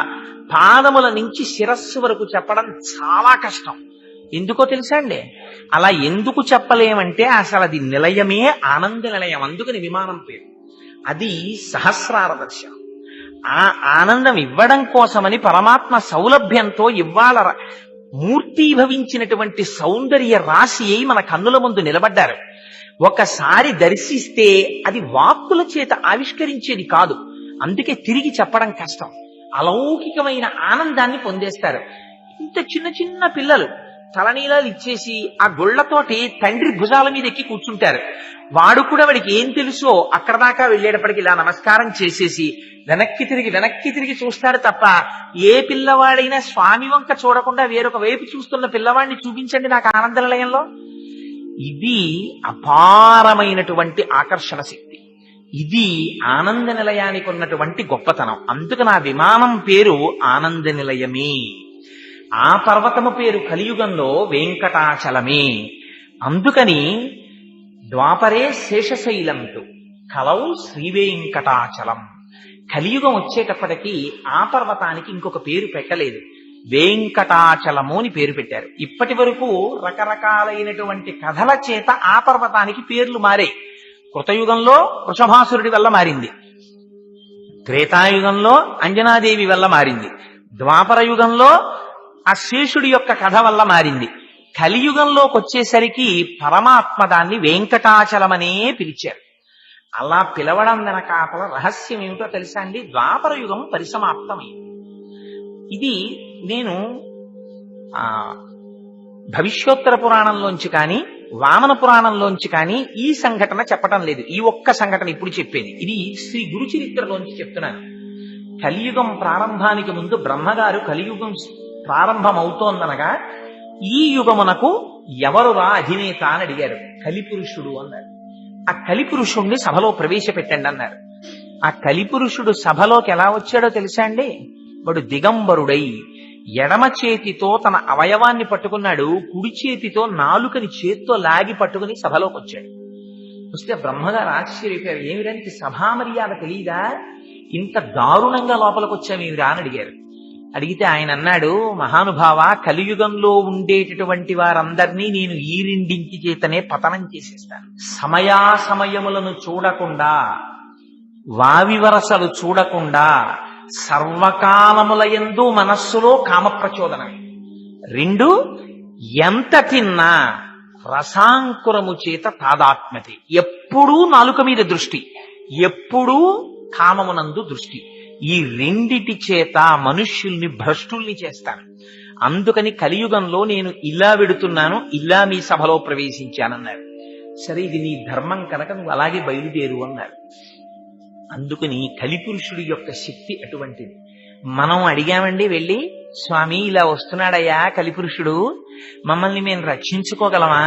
పాదముల నుంచి శిరస్సు వరకు చెప్పడం చాలా కష్టం. ఎందుకో తెలుసా అండి? అలా ఎందుకు చెప్పలేమంటే అసలు అది నిలయమే ఆనంద నిలయం, అందుకని విమానం పేరు. అది సహస్రార దర్శనం. ఆ ఆనందం ఇవ్వడం కోసమని పరమాత్మ సౌలభ్యంతో ఇవ్వాల మూర్తీభవించినటువంటి సౌందర్య రాశి అయి మన కన్నుల ముందు నిలబడ్డారు. ఒకసారి దర్శిస్తే అది వాక్కుల చేత ఆవిష్కరించేది కాదు, అందుకే తిరిగి చెప్పడం కష్టం. అలౌకికమైన ఆనందాన్ని పొందేస్తారు. ఇంత చిన్న చిన్న పిల్లలు తలనీలాలు ఇచ్చేసి ఆ గుళ్లతోటి తండ్రి భుజాల మీద ఎక్కి కూర్చుంటారు. వాడు కూడా వాడికి ఏం తెలుసో అక్కడ దాకా వెళ్ళేటప్పటికి ఇలా నమస్కారం చేసేసి వెనక్కి తిరిగి చూస్తాడు తప్ప, ఏ పిల్లవాడైనా స్వామి వంక చూడకుండా వేరొక వైపు చూస్తున్న పిల్లవాడిని చూపించండి నాకు ఆనంద నిలయంలో. ఇది అపారమైనటువంటి ఆకర్షణ శక్తి. ఇది ఆనంద నిలయానికి ఉన్నటువంటి గొప్పతనం. అందుకని ఆ విమానం పేరు ఆనంద నిలయమే. ఆ పర్వతము పేరు కలియుగంలో వెంకటాచలమే. అందుకని ద్వాపరే శేషశైలంతు కలౌ శ్రీవేంకటాచలం. కలియుగం వచ్చేటప్పటికీ ఆ పర్వతానికి ఇంకొక పేరు పెట్టలేదు, వెంకటాచలము అని పేరు పెట్టారు. ఇప్పటి వరకు రకరకాలైనటువంటి కథల చేత ఆ పర్వతానికి పేర్లు మారాయి. కృతయుగంలో వృషభాసురుడి వల్ల మారింది, త్రేతాయుగంలో అంజనాదేవి వల్ల మారింది, ద్వాపర యుగంలో ఆ శేషుడి యొక్క కథ వల్ల మారింది. కలియుగంలోకి వచ్చేసరికి పరమాత్మ దాన్ని వెంకటాచలమనే పిలిచారు. అలా పిలవడం వెనకాపల రహస్యం ఏమిటో తెలుసా అండి? ద్వాపర యుగం పరిసమాప్తమైంది. ఇది నేను భవిష్యోత్తర పురాణంలోంచి కానీ వామన పురాణంలోంచి కానీ ఈ సంఘటన చెప్పటం లేదు. ఈ ఒక్క సంఘటన ఇప్పుడు చెప్పేది. ఇది శ్రీ గురు చరిత్రలోంచి చెప్తున్నాను. కలియుగం ప్రారంభానికి ముందు బ్రహ్మగారు కలియుగం ప్రారంభమవుతోందనగా ఈ యుగమునకు ఎవరురా అధినేత అని అడిగారు. కలిపురుషుడు అన్నారు. ఆ కలిపురుషుణ్ణి సభలో ప్రవేశపెట్టండి అన్నారు. ఆ కలిపురుషుడు సభలోకి ఎలా వచ్చాడో తెలుసా అండి? వాడు దిగంబరుడై ఎడమ చేతితో తన అవయవాన్ని పట్టుకున్నాడు, కుడి చేతితో నాలుకని చేత్తో లాగి పట్టుకుని సభలోకి వచ్చాడు. వస్తే బ్రహ్మగారు ఆశ్చర్యపోయారు. ఏమిరానికి సభా మర్యాద తెలియదా? ఇంత దారుణంగా లోపలికి వచ్చామేమిరా అని అడిగారు. అడిగితే ఆయన అన్నాడు, మహానుభావ, కలియుగంలో ఉండేటటువంటి వారందరినీ నేను ఈ రెండింటి చేతనే పతనం చేసేస్తాను. సమయాసమయములను చూడకుండా, వావివరసలు చూడకుండా, సర్వకాలముల యందు మనస్సులో కామప్రచోదనం. 2, ఎంత తిన్నా రసాంకురము చేత తాదాత్మ్యత. ఎప్పుడూ నాలుక మీద దృష్టి, ఎప్పుడూ కామమునందు దృష్టి. ఈ రెండిటి చేత మనుష్యుల్ని భ్రష్టుల్ని చేస్తాను. అందుకని కలియుగంలో నేను ఇలా వెడుతున్నాను, ఇలా మీ సభలో ప్రవేశించానన్నారు. సరే, ఇది నీ ధర్మం కనుక నువ్వు అలాగే బయలుదేరు అన్నారు. అందుకని కలిపురుషుడి యొక్క శక్తి అటువంటిది. మనం అడిగామండి వెళ్ళి, స్వామి ఇలా వస్తున్నాడయ్యా కలిపురుషుడు, మమ్మల్ని మేము రక్షించుకోగలమా?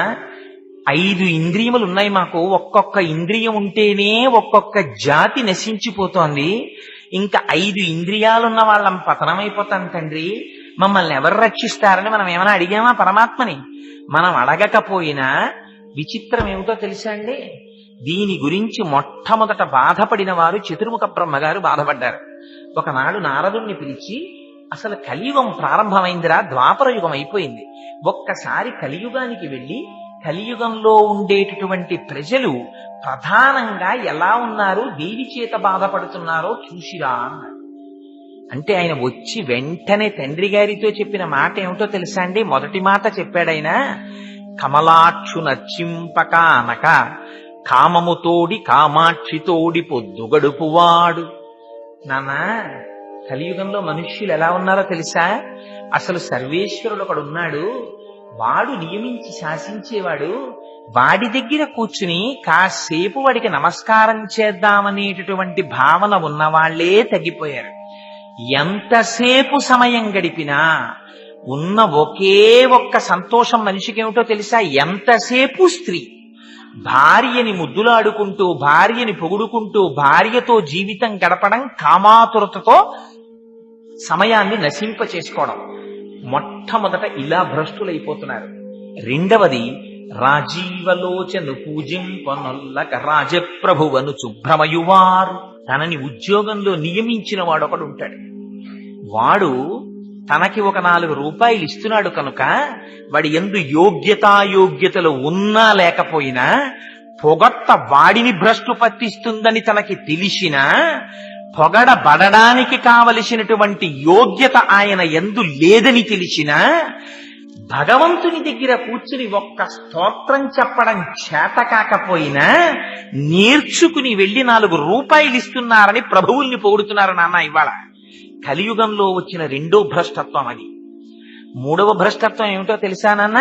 5 ఇంద్రియములు ఉన్నాయి మాకు, ఒక్కొక్క ఇంద్రియం ఉంటేనే ఒక్కొక్క జాతి నశించిపోతోంది. ఇంకా 5 ఇంద్రియాలున్న వాళ్ళం పతనమైపోతాం తండ్రి, మమ్మల్ని ఎవరు రక్షిస్తారని మనం ఏమైనా అడిగామా పరమాత్మని? మనం అడగకపోయినా విచిత్రం ఏమిటో తెలుసా అండి? దీని గురించి మొట్టమొదట బాధపడిన వారు చతుర్ముఖ బ్రహ్మగారు బాధపడ్డారు. ఒకనాడు నారదుణ్ణి పిలిచి, అసలు కలియుగం ప్రారంభమైందిరా, ద్వాపర యుగం అయిపోయింది, ఒక్కసారి కలియుగానికి వెళ్ళి కలియుగంలో ఉండేటటువంటి ప్రజలు ప్రధానంగా ఎలా ఉన్నారు, దేని చేత బాధపడుతున్నారో చూసిరా అన్నారు. అంటే ఆయన వచ్చి వెంటనే తండ్రి గారితో చెప్పిన మాట ఏమిటో తెలుసా అండి? మొదటి మాట చెప్పాడాయన, కమలాక్షు నర్చింపక అనక కామముతోడి కామాక్షితోడి పొద్దు గడుపువాడు. నాన్న, కలియుగంలో మనుష్యులు ఎలా ఉన్నారో తెలుసా? అసలు సర్వేశ్వరుడు ఒకడున్నాడు, వాడు నియమించి శాసించేవాడు. వాడి దగ్గర కూర్చుని కాసేపు వాడికి నమస్కారం చేద్దామనేటటువంటి భావన ఉన్నవాళ్లే తగ్గిపోయారు. ఎంతసేపు సమయం గడిపినా ఉన్న ఒకే ఒక్క సంతోషం మనిషికి ఏమిటో తెలుసా? ఎంతసేపు స్త్రీ. భార్యని ముద్దులాడుకుంటూ, భార్యని పొగుడుకుంటూ, భార్యతో జీవితం గడపడం, కామాతురతతో సమయాన్ని నశింప చేసుకోవడం. మొట్టమొదట ఇలా భ్రష్టులైపోతున్నారు. రెండవది, రాజీవలోచను పూజింపనొల్లక రాజప్రభువను శుభ్రమయువారు. తనని ఉద్యోగంలో నియమించిన వాడు ఒకడు ఉంటాడు. వాడు తనకి ఒక 4 రూపాయలు ఇస్తున్నాడు కనుక వాడి యందు యోగ్యతాయోగ్యతలు ఉన్నా లేకపోయినా పొగట్ట వాడిని భ్రష్టు పట్టిస్తుందని తనకి తెలిసినా, పొగడబడడానికి కావలసినటువంటి యోగ్యత ఆయన యందు లేదని తెలిసినా, భగవంతుని దగ్గర కూర్చుని ఒక్క స్తోత్రం చెప్పడం చేత కాకపోయినా నేర్చుకుని వెళ్లి 4 రూపాయలు ఇస్తున్నారని ప్రభువుల్ని పొగుడుతున్నారు. నాన్న, ఇవాళ కలియుగంలో వచ్చిన రెండో భ్రష్టత్వం అది. మూడవ భ్రష్టత్వం ఏమిటో తెలుసా నాన్న?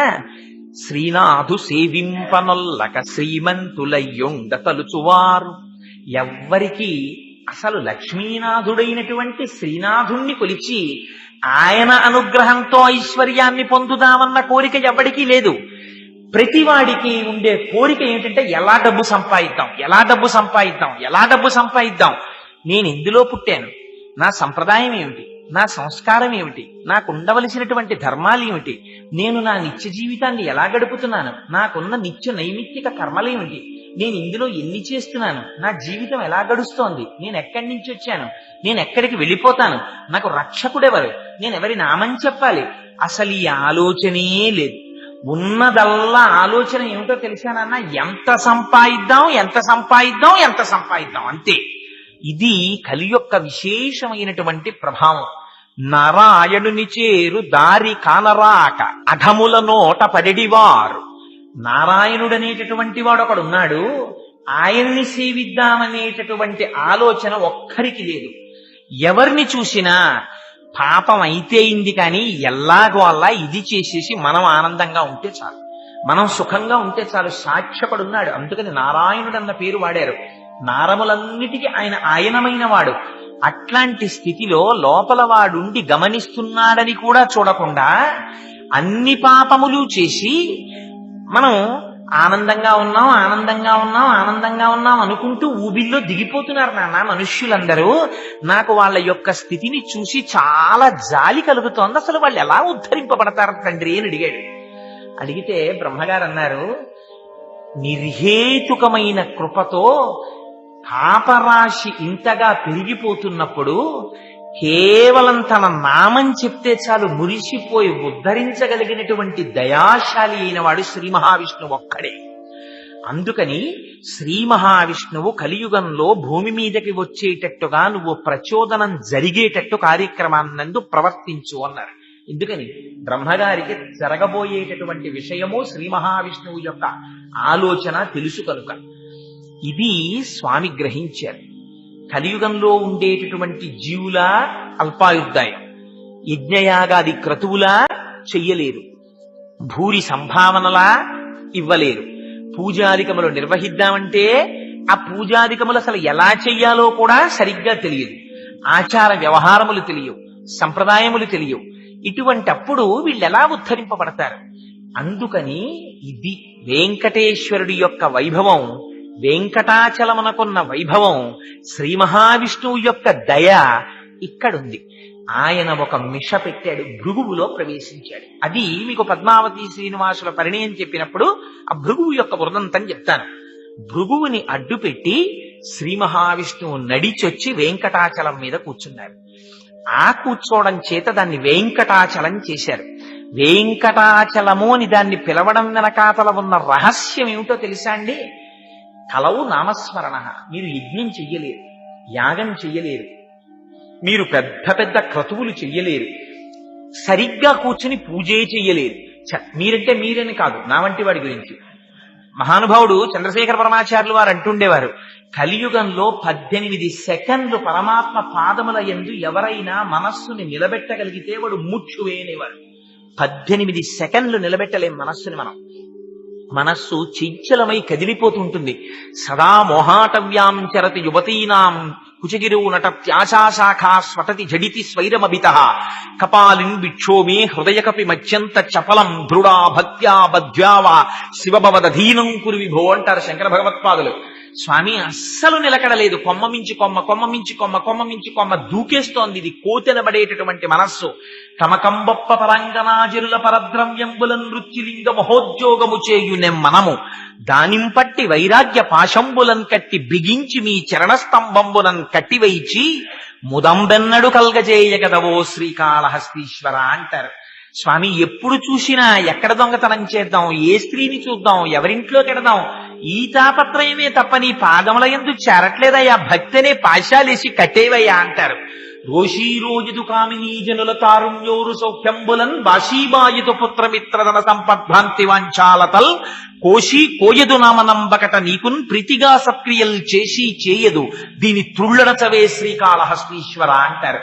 శ్రీనాథు సేవింపనొల్లక శ్రీమంతులయ్యుండ తలుచువారు. ఎవ్వరికి అసలు లక్ష్మీనాథుడైనటువంటి శ్రీనాథుణ్ణి కొలిచి ఆయన అనుగ్రహంతో ఐశ్వర్యాన్ని పొందుదామన్న కోరిక ఎవ్వడికి లేదు. ప్రతివాడికి ఉండే కోరిక ఏంటంటే ఎలా డబ్బు సంపాదిద్దాం, ఎలా డబ్బు సంపాదిద్దాం, ఎలా డబ్బు సంపాదిద్దాం. నేను ఎందులో పుట్టాను, నా సంప్రదాయం ఏమిటి, నా సంస్కారం ఏమిటి, నాకు ఉండవలసినటువంటి ధర్మాలు ఏమిటి, నేను నా నిత్య జీవితాన్ని ఎలా గడుపుతున్నాను, నాకున్న నిత్య నైమిత్తిక కర్మలేమిటి, నేను ఇందులో ఎన్ని చేస్తున్నాను, నా జీవితం ఎలా గడుస్తోంది, నేను ఎక్కడి నుంచి వచ్చాను, నేను ఎక్కడికి వెళ్ళిపోతాను, నాకు రక్షకుడెవరు, నేను ఎవరి నామని చెప్పాలి, అసలు ఈ ఆలోచనే లేదు. ఉన్నదల్లా ఆలోచన ఏమిటో తెలిసానన్నా, ఎంత సంపాదిద్దాం, ఎంత సంపాదిద్దాం, ఎంత సంపాదిద్దాం, అంతే. ఇది కలి యొక్క విశేషమైనటువంటి ప్రభావం. నారాయణుని చేరు దారి కానరాక అధముల నోట పడెడివారు. నారాయణుడనేటటువంటి వాడు ఒకడున్నాడు, ఆయన్ని సేవిద్దామనేటటువంటి ఆలోచన ఒక్కరికి లేదు. ఎవరిని చూసినా పాపం అయితే అయింది కానీ ఎల్లాగో అలా ఇది చేసేసి మనం ఆనందంగా ఉంటే చాలు, మనం సుఖంగా ఉంటే చాలు. సాక్షకుడున్నాడు, అందుకని నారాయణుడు అన్న పేరు వాడారు. నారములన్నిటికీ ఆయన ఆయనమైన వాడు. అట్లాంటి స్థితిలో లోపల వాడుండి గమనిస్తున్నాడని కూడా చూడకుండా అన్ని పాపములు చేసి మనం ఆనందంగా ఉన్నాం, ఆనందంగా ఉన్నాం, ఆనందంగా ఉన్నాం అనుకుంటూ ఊబిల్లో దిగిపోతున్నారు నాన్న మనుష్యులందరూ. నాకు వాళ్ళ యొక్క స్థితిని చూసి చాలా జాలి కలుగుతోంది. అసలు వాళ్ళు ఎలా ఉద్ధరింపబడతారు తండ్రి అని అడిగాడు. అడిగితే బ్రహ్మగారు అన్నారు, నిర్హేతుకమైన కృపతో పాపరాశి ఇంతగా పెరిగిపోతున్నప్పుడు కేవలం తన నామం చెప్తే చాలు మురిసిపోయి ఉద్ధరించగలిగినటువంటి దయాశాలి అయిన వాడు శ్రీ మహావిష్ణువు ఒక్కడే. అందుకని శ్రీ మహావిష్ణువు కలియుగంలో భూమి మీదకి వచ్చేటట్టుగా నువ్వు ప్రచోదనం జరిగేటట్టు కార్యక్రమాన్నందు ప్రవర్తించు అన్నారు. ఎందుకని? బ్రహ్మగారికి జరగబోయేటటువంటి విషయము శ్రీ మహావిష్ణువు యొక్క ఆలోచన తెలుసు కనుక. ఇది స్వామి గ్రహించారు. కలియుగంలో ఉండేటటువంటి జీవుల అల్పాయుర్దాయం, యజ్ఞయాగాది క్రతువులా చెయ్యలేరు, భూరి సంభావనలా ఇవ్వలేరు. పూజాదికములు నిర్వహిద్దామంటే ఆ పూజాదికములు అసలు ఎలా చెయ్యాలో కూడా సరిగ్గా తెలియదు, ఆచార వ్యవహారములు తెలియవు, సంప్రదాయములు తెలియవు. ఇటువంటప్పుడు వీళ్ళెలా ఉద్ధరింపబడతారు? అందుకని ఇది వెంకటేశ్వరుడి యొక్క వైభవం, వెంకటాచలమునకున్న వైభవం, శ్రీ మహావిష్ణువు యొక్క దయ ఇక్కడుంది. ఆయన ఒక మిష పెట్టాడు, భృగువులో ప్రవేశించాడు. అది మీకు పద్మావతి శ్రీనివాసుల పరిణయం చెప్పినప్పుడు ఆ భృగువు యొక్క వృదంతం చెప్తాను. భృగువుని అడ్డుపెట్టి శ్రీ మహావిష్ణువు నడిచొచ్చి వెంకటాచలం మీద కూర్చున్నారు. ఆ కూర్చోవడం చేత దాన్ని వెంకటాచలం చేశారు. వెంకటాచలము అని దాన్ని పిలవడం వెనకాతల ఉన్న రహస్యం ఏమిటో తెలుసా అండి? కలవు నామస్మరణ. మీరు యజ్ఞం చెయ్యలేరు, యాగం చెయ్యలేరు, మీరు పెద్ద పెద్ద క్రతువులు చెయ్యలేరు, సరిగ్గా కూర్చుని పూజే చెయ్యలేరు. మీరంటే మీరని కాదు, నా వంటి వాడి గురించి మహానుభావుడు చంద్రశేఖర పరమాచార్యులు వారు అంటుండేవారు, కలియుగంలో 18 సెకండ్లు పరమాత్మ పాదముల యందు ఎవరైనా మనస్సుని నిలబెట్టగలిగితే వాడు ముచ్చువే అనేవారు. 18 సెకండ్లు నిలబెట్టలేం మనస్సుని మనం. మనస్సు చంచలమై కదిలిపోతుంటుంది. సదా మోహాటవ్యాం చరతి యువతీనాం కుచగిరో నటత్యాశాఖా స్వటతి జడితి స్వైరమభిత కపాలిన్ విక్షోమే హృదయకపి మధ్యంత చపలం దృఢా భక్త్యా బద్ధ్యావా శివభవదధీనం కురు విభో అంటారు శంకర భగవత్పాదులు. స్వామి అస్సలు నిలకడలేదు, కొమ్మ మించి కొమ్మ, కొమ్మ మించి కొమ్మ, కొమ్మ మించి కొమ్మ దూకేస్తోంది. ఇది కోతెనబడేటటువంటి మనస్సు. తమకంబొప్ప పరంగనాజరుల పరద్రవ్యంబుల నృత్యులింగ మహోద్యోగము చేయునెం మనము దానింపట్టి వైరాగ్య పాశంబులన్ కట్టి బిగించి మీ చరణస్తంభంబులన్ కట్టివైచి ముదంబెన్నడు కల్గజేయగదవో శ్రీకాళహస్తీశ్వర అంటారు. స్వామి ఎప్పుడు చూసినా ఎక్కడ దొంగతనం చేద్దాం, ఏ స్త్రీని చూద్దాం, ఎవరింట్లోకి ఎడదాం, ఈ తాపత్రయమే తప్ప నీ పాదముల యందు చేరట్లేదయ్యా, భక్తనే పాశాలేసి కట్టేవయ్యా అంటారు. రోషీరోజుదు కామినీ జనుల తారుణ్యోరు సౌఖ్యంబులన్ బాషీబాయుతు పుత్రమిత్రదన సంపద్భ్రాంతి వాంఛాలతల్ కోశీ కోయదు నామనంబకట నీకున్ ప్రీతిగా సత్క్రియలు చేసి చేయదు దీని త్రుళ్ళడచవే శ్రీకాళహస్తీశ్వర అంటారు.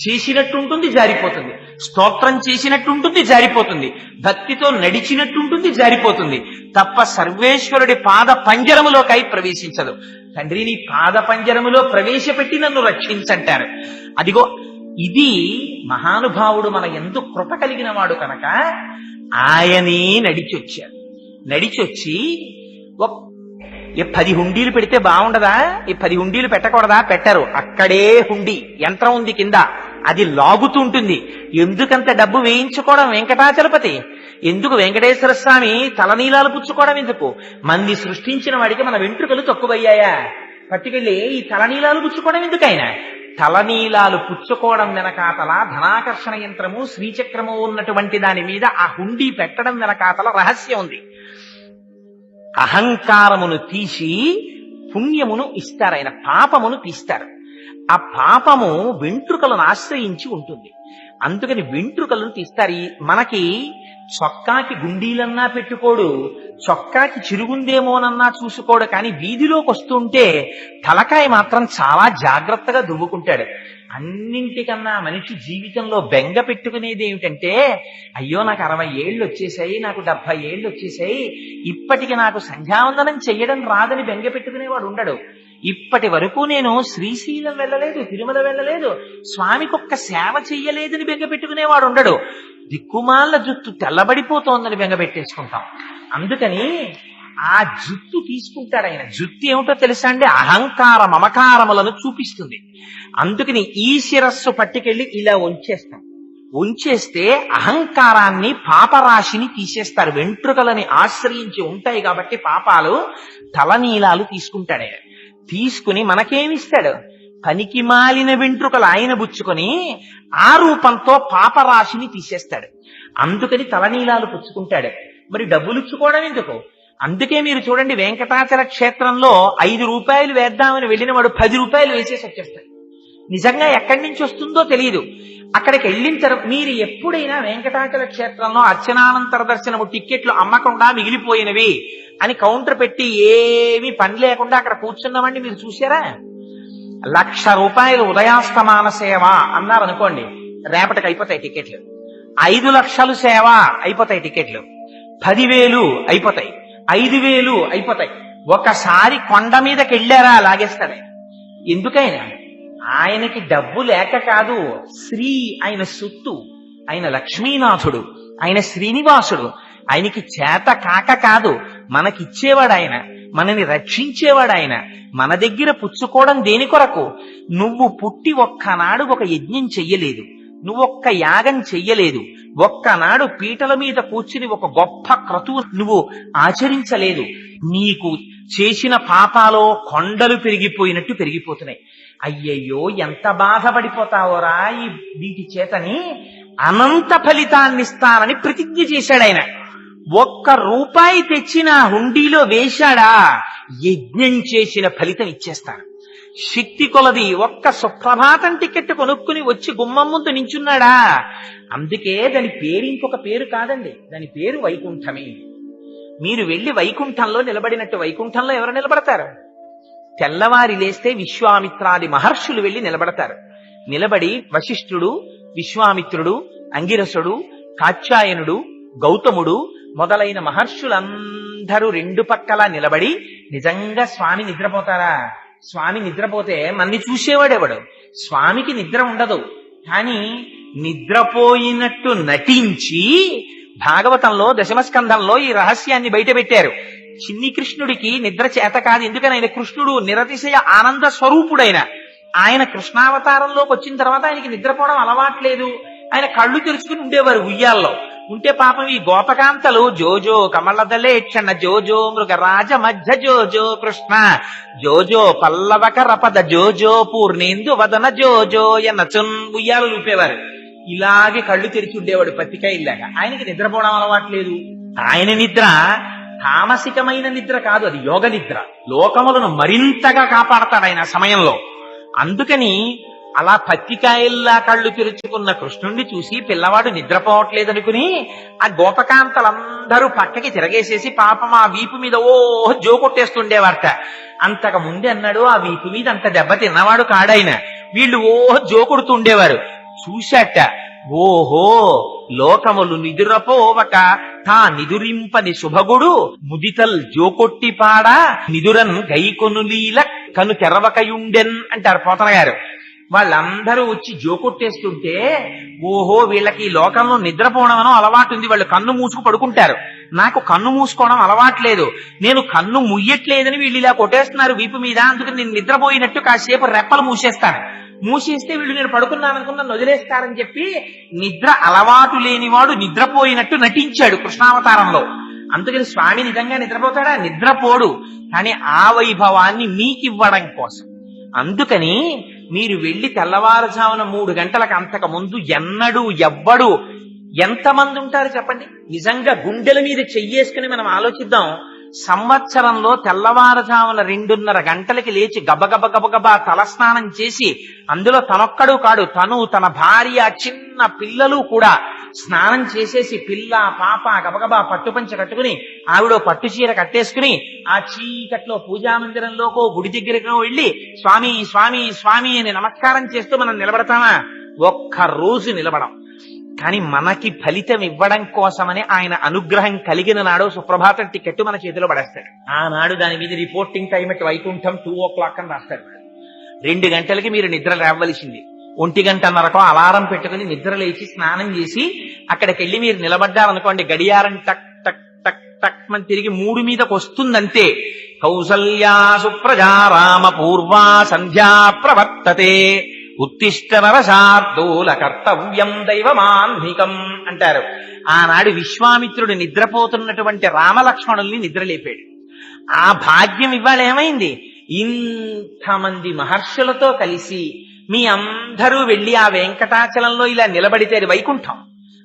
చేసినట్టుంటుంది, జారిపోతుంది. స్తోత్రం చేసినట్టుంటుంది, జారిపోతుంది. భక్తితో నడిచినట్టుంటుంది, జారిపోతుంది. తప్ప సర్వేశ్వరుడి పాద పంజరములోకై ప్రవేశించదు. తండ్రి నీ పాద పంజరములో ప్రవేశపెట్టి నన్ను రక్షించంటారు. అదిగో ఇది మహానుభావుడు మన ఎందు కృప కలిగిన వాడు కనుక ఆయనే నడిచొచ్చారు. నడిచొచ్చి 10 హుండీలు పెడితే బాగుండదా? ఈ 10 హుండీలు పెట్టకూడదా? పెట్టరు. అక్కడే హుండీ యంత్రం ఉంది కింద, అది లాగుతుంటుంది. ఎందుకంత డబ్బు వేయించుకోవడం వెంకటాచలపతి? ఎందుకు వెంకటేశ్వర స్వామి తలనీలాలు పుచ్చుకోవడం ఎందుకు? మంది సృష్టించిన వాడికి మన వెంట్రుకలు తక్కువయ్యాయా? పట్టుకెళ్ళి ఈ తలనీలాలు పుచ్చుకోవడం ఎందుకు? ఆయన తలనీలాలు పుచ్చుకోవడం వెనకాతల ధనాకర్షణ యంత్రము శ్రీచక్రము ఉన్నటువంటి దాని మీద ఆ హుండీ పెట్టడం వెనకాతల రహస్యం ఉంది. అహంకారమును తీసి పుణ్యమును ఇస్తారు ఆయన, పాపమును తీస్తారు. ఆ పాపము వెంట్రుకలను ఆశ్రయించి ఉంటుంది, అందుకని వెంట్రుకలను తీస్తారు. మనకి చొక్కాకి గుండీలన్నా పెట్టుకోడు, చొక్కాకి చిరుగుందేమోనన్నా చూసుకోడు, కానీ వీధిలోకి వస్తుంటే తలకాయ మాత్రం చాలా జాగ్రత్తగా దువ్వుకుంటాడు. అన్నింటికన్నా మనిషి జీవితంలో బెంగ పెట్టుకునేది ఏమిటంటే, అయ్యో నాకు 60 ఏళ్ళు వచ్చేసాయి, నాకు 70 ఏళ్ళు వచ్చేసాయి, ఇప్పటికి నాకు సంధ్యావందనం చెయ్యడం రాదని బెంగ పెట్టుకునేవాడు ఉండడు. ఇప్పటి వరకు నేను శ్రీశైలం వెళ్ళలేదు, తిరుమల వెళ్ళలేదు, స్వామికి ఒక్క సేవ చెయ్యలేదని బెంగ పెట్టుకునేవాడు ఉండడు. దిక్కుమాల జుత్తు తెల్లబడిపోతోందని బెంగ పెట్టేసుకుంటాం. అందుకని ఆ జుత్తు తీసుకుంటాడు ఆయన. జుత్తు ఏమిటో తెలుసా అండి? అహంకార మమకారములను చూపిస్తుంది. అందుకని ఈ శిరస్సు పట్టుకెళ్ళి ఇలా ఉంచేస్తాం. ఉంచేస్తే అహంకారాన్ని పాపరాశిని తీసేస్తారు. వెంట్రుకలని ఆశ్రయించి ఉంటాయి కాబట్టి పాపాలు, తలనీలాలు తీసుకుంటాడు ఆయన. తీసుకుని మనకేమిస్తాడు? పనికి మాలిన వెంట్రుకలు ఆయన బుచ్చుకొని ఆ రూపంతో పాపరాశిని తీసేస్తాడు. అందుకని తలనీలాలు పుచ్చుకుంటాడు. మరి డబ్బులు ఇచ్చుకోవడం ఎందుకు? అందుకే మీరు చూడండి, వెంకటాచల క్షేత్రంలో 5 రూపాయలు వేద్దామని వెళ్ళిన వాడు 10 రూపాయలు వేసేసి వచ్చేస్తాడు. నిజంగా ఎక్కడి నుంచి వస్తుందో తెలియదు. అక్కడికి వెళ్ళిన తర్వాత మీరు ఎప్పుడైనా వెంకటాచల క్షేత్రంలో అర్చనానంతర దర్శనము టిక్కెట్లు అమ్మకుండా మిగిలిపోయినవి అని కౌంటర్ పెట్టి ఏమీ పని లేకుండా అక్కడ కూర్చున్నామండి మీరు చూసారా? 1,00,000 రూపాయలు ఉదయాస్తమాన సేవ అన్నారు అనుకోండి, రేపటికి అయిపోతాయి టికెట్లు. 5 లక్షలు సేవ అయిపోతాయి టికెట్లు. 10,000 అయిపోతాయి, 5,000 అయిపోతాయి. ఒకసారి కొండ మీదకి వెళ్ళారా లాగేస్తాడు. ఎందుకైనా ఆయనకి డబ్బు లేక కాదు, శ్రీ ఆయన సొత్తు, ఆయన లక్ష్మీనాథుడు, ఆయన శ్రీనివాసుడు. ఆయనకి చేత కాక కాదు, మనకిచ్చేవాడు ఆయన, మనని రక్షించేవాడు ఆయన. మన దగ్గర పుచ్చుకోవడం దేని కొరకు? నువ్వు పుట్టి ఒక్కనాడు ఒక యజ్ఞం చెయ్యలేదు, నువ్వొక్క యాగం చెయ్యలేదు, ఒక్కనాడు పీటల మీద కూర్చుని ఒక గొప్ప క్రతువు నువ్వు ఆచరించలేదు. నీకు చేసిన పాపాలో కొండలు పెరిగిపోయినట్టు పెరిగిపోతున్నాయి. అయ్యయ్యో ఎంత బాధపడిపోతావోరా ఈ వీటి చేతని అనంత ఫలితాన్ని ఇస్తానని ప్రతిజ్ఞ చేశాడు ఆయన. 1 రూపాయి తెచ్చిన హుండీలో వేశాడా, యజ్ఞం చేసిన ఫలితం ఇచ్చేస్తాను. శక్తి కొలది ఒక్క సుప్రభాతం టికెట్ కొనుక్కుని వచ్చి గుమ్మం ముందు నించున్నాడా. అందుకే దాని పేరు ఇంకొక పేరు కాదండి, దాని పేరు వైకుంఠమే. మీరు వెళ్లి వైకుంఠంలో నిలబడినట్టు వైకుంఠంలో ఎవరు నిలబడతారు? తెల్లవారి లేస్తే విశ్వామిత్రాది మహర్షులు వెళ్లి నిలబడతారు. నిలబడి వశిష్ఠుడు, విశ్వామిత్రుడు, అంగిరసుడు, కాత్యాయనుడు, గౌతముడు మొదలైన మహర్షులందరూ రెండు పక్కలా నిలబడి, నిజంగా స్వామి నిద్రపోతారా? స్వామి నిద్రపోతే మన్ని చూసేవాడెవడు? స్వామికి నిద్ర ఉండదు. కానీ నిద్రపోయినట్టు నటించి భాగవతంలో దశమస్కంధంలో ఈ రహస్యాన్ని బయటపెట్టారు. చిన్ని కృష్ణుడికి నిద్ర చేత కాదు. ఎందుకని? ఆయన కృష్ణుడు నిరతిశయ ఆనంద స్వరూపుడైన ఆయన కృష్ణావతారంలోకి వచ్చిన తర్వాత ఆయనకి నిద్రపోవడం అలవాట్లేదు. ఆయన కళ్ళు తెరుచుకుని ఉండేవారు ఉయ్యాల్లో. ఉంటే పాపం ఈ గోపకాంతలు జోజో కమలదలేక్షణ జోజో మృగరాజ మధ్య జోజో కృష్ణ జోజో పల్లవక రపద జోజో పూర్ణేందు వదన జోజో ఎన్న చున్ ఉయ్యాలు లూపేవారు. ఇలాగే కళ్ళు తెరిచి ఉండేవాడు పత్తికాయల్లాగా. ఆయనకి నిద్రపోవడం అలవాట్లేదు. ఆయన నిద్ర తామసికమైన నిద్ర కాదు, అది యోగ నిద్ర. లోకములను మరింతగా కాపాడతాడు ఆయన సమయంలో. అందుకని అలా పత్తికాయల్లా కళ్ళు తెరుచుకున్న కృష్ణుణ్ణి చూసి పిల్లవాడు నిద్రపోవట్లేదనుకుని ఆ గోపకాంతలందరూ పక్కకి తిరగేసేసి పాపం ఆ వీపు మీద జోకొట్టేస్తుండేవారట. అంతకు ముందే అన్నాడు, ఆ వీపు మీద అంత దెబ్బ తిన్నవాడు కాడాయన. వీళ్ళు జోకొడుతుండేవారు. చూశాట, ఓహో లోకములు నిదురపోవక తా నిదురింపని శుభగుడు ముదితల్ జోకొట్టిపాడా నిదురన్ గైకొనులీల కను తెరవకయుండెన్ అంటారు పోతన గారు. వాళ్ళందరూ వచ్చి జోకొట్టేస్తుంటే, ఓహో వీళ్ళకి ఈ లోకంలో నిద్రపోవడం అలవాటు ఉంది, వాళ్ళు కన్ను మూసుకు పడుకుంటారు. నాకు కన్ను మూసుకోవడం అలవాట్లేదు, నేను కన్ను ముయ్యట్లేదని వీళ్ళు ఇలా కొట్టేస్తున్నారు వీపు మీద, అందుకని నేను నిద్రపోయినట్టు కాసేపు రెప్పలు మూసేస్తాను. మూసేస్తే వీళ్ళు నేను పడుకున్నాననుకుని నన్ను వదిలేస్తారని చెప్పి నిద్ర అలవాటు లేనివాడు నిద్రపోయినట్టు నటించాడు కృష్ణావతారంలో. అందుకని స్వామి నిజంగా నిద్రపోతాడా? నిద్రపోడు. కానీ ఆ వైభవాన్ని మీకివ్వడం కోసం. అందుకని మీరు వెళ్లి తెల్లవారుజామున 3 గంటలకు అంతకు ముందు ఎన్నడూ ఎవ్వడు ఎంతమంది ఉంటారు చెప్పండి? నిజంగా గుండెల మీద చెయ్యేసుకుని మనం ఆలోచిద్దాం. సంవత్సరంలో తెల్లవారుజామున 2:30 గంటలకి లేచి గబగబా తలస్నానం చేసి, అందులో తనొక్కడు కాడు, తను తన భార్య చిన్న పిల్లలు కూడా స్నానం చేసేసి పిల్ల పాప గబగబా పట్టుపంచ కట్టుకుని ఆవిడ పట్టు చీర కట్టేసుకుని ఆ చీకట్లో పూజామందిరంలోకో గుడి దగ్గరకో వెళ్లి స్వామి స్వామి స్వామి అని నమస్కారం చేస్తూ మనం నిలబడతామా? ఒక్క రోజు నిలబడం. కానీ మనకి ఫలితం ఇవ్వడం కోసమని ఆయన అనుగ్రహం కలిగిన నాడు సుప్రభాతం టికెట్ మన చేతిలో పడేస్తాడు. ఆనాడు దాని మీద reporting time at Vaikuntham 2 o'clock అని రాస్తాడు. 2 గంటలకి మీరు నిద్ర లేవలసింది. 1 గంటన్నరకు అలారం పెట్టుకుని నిద్ర లేచి స్నానం చేసి అక్కడికి వెళ్ళి మీరు నిలబడ్డారనుకోండి, గడియారం టక్ టక్ టక్ టక్ అని తిరిగి 3 మీదకి వస్తుందంతే. కౌసల్యా సుప్రజా రామ పూర్వా సంధ్యా ప్రవర్తతే ఉత్తిష్ట నరశార్దూల కర్తవ్యం దైవమాన్నికం అంటారు. ఆనాడు విశ్వామిత్రుడు నిద్రపోతున్నటువంటి రామలక్ష్మణుల్ని నిద్రలేపాడు. ఆ భాగ్యం ఇవాళ ఏమైంది? ఇంతమంది మహర్షులతో కలిసి మీ అందరూ వెళ్లి ఆ వెంకటాచలంలో ఇలా నిలబడితే అది వైకుంఠం.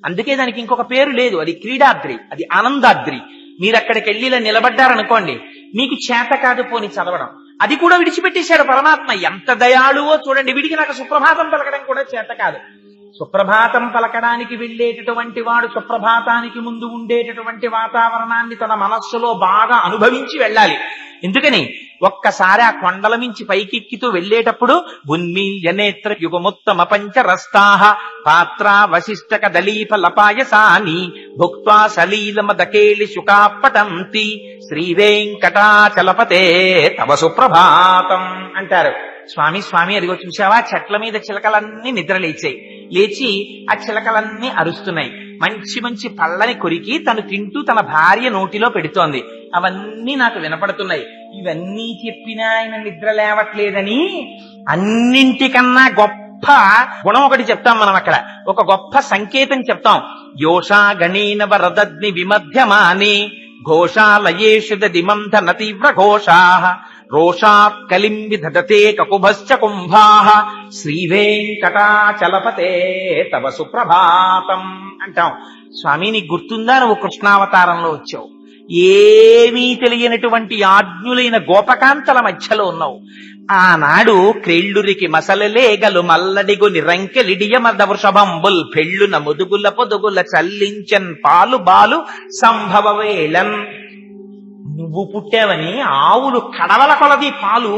అందుకే దానికి ఇంకొక పేరు లేదు. అది క్రీడాద్రి, అది ఆనందాద్రి. మీరు అక్కడికి వెళ్ళి ఇలా నిలబడ్డారనుకోండి, మీకు చేత కాదు పోని చదవడం, అది కూడా విడిచిపెట్టేశాడు పరమాత్మ. ఎంత దయాళువో చూడండి. వీడికి నాకు సుప్రభాతం పలకడం కూడా చేత కాదు. సుప్రభాతం పలకడానికి వెళ్ళేటటువంటి వాడు సుప్రభాతానికి ముందు ఉండేటటువంటి వాతావరణాన్ని తన మనస్సులో బాగా అనుభవించి వెళ్ళాలి. ఎందుకని? ఒక్కసారి ఆ కొండల మించి పైకెక్కితూ వెళ్లేటప్పుడు ఉన్మీల్య నేత్ర యుగముత్తమ పంచరస్తాహ పాత్ర వశిష్టక దళీప లపాయసాని భుక్త్వా సలీలమదకేళి శుకాపటంతి శ్రీ వెంకటాచలపతే తవ సుప్రభాతం అంటారు. స్వామి స్వామి అదిగో చూసావా, చెట్ల మీద చిలకలన్నీ నిద్రలేచాయి. లేచి ఆ చిలకలన్నీ అరుస్తున్నాయి. మంచి మంచి పళ్ళని కొరికి తను తింటూ తన భార్య నోటిలో పెడుతోంది. అవన్నీ నాకు వినపడుతున్నాయి. ఇవన్నీ చెప్పినా ఆయన నిద్ర లేవట్లేదని అన్నింటికన్నా గొప్ప గుణం ఒకటి చెప్తాం మనం అక్కడ. ఒక గొప్ప సంకేతం చెప్తాం. యోషా గణేన వరదగ్ని విమధ్యమాని ఘోషాలయేషు దిమంధన తీవ్ర ఘోషా రోషాత్ కలిం విధతే కకుభశ్చ కుంభాః శ్రీ వెంకటాచలపతే తవ సుప్రభాతం అంటాం. స్వామి నీకు గుర్తుందా, నువ్వు కృష్ణావతారంలో వచ్చావు, ఏమీ తెలియనటువంటి ఆజ్ఞులైన గోపకాంతల మధ్యలో ఉన్నావు. ఆనాడు క్రేళ్ళురికి మసలలేగలు మల్లడిగుని రంకెలిడియ మద వృషభంబుల్ పెళ్ళున ముదుగుల పొదుగుల చల్లించన్ పాలు బాలు సంభవ వేళన్. నువ్వు పుట్టావని ఆవులు కడవల కొలది పాలు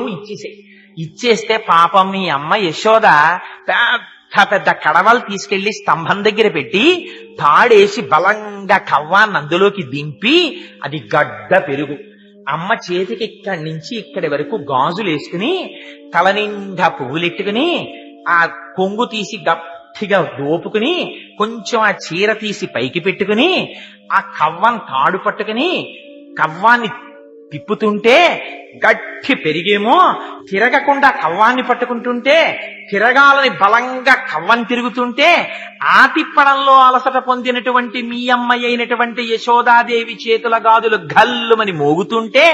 ఇచ్చేస్తే పాపం మీ అమ్మ యశోద పెద్ద పెద్ద కడవలు తీసుకెళ్లి స్తంభం దగ్గర పెట్టి తాడేసి బలంగా కవ్వాన్ని అందులోకి దింపి అది గడ్డ పెరుగు అమ్మ చేతికి ఇక్కడి నుంచి ఇక్కడి వరకు గాజులు వేసుకుని తల నిండా పువ్వులెట్టుకుని ఆ కొంగు తీసి గట్టిగా దోపుకుని కొంచెం ఆ చీర తీసి పైకి పెట్టుకుని ఆ కవ్వాన్ని తాడు పట్టుకుని కవ్వాన్ని తిప్పుతుంటే గట్టి పెరిగేమో తిరగకుండా కవ్వాన్ని పట్టుకుంటుంటే తిరగాలని బలంగా కవ్వం తిరుగుతుంటే ఆ తిప్పడంలో అలసట పొందినటువంటి మీ అమ్మ అయినటువంటి యశోదాదేవి చేతుల గాజులు గల్లుమని మోగుతుంటే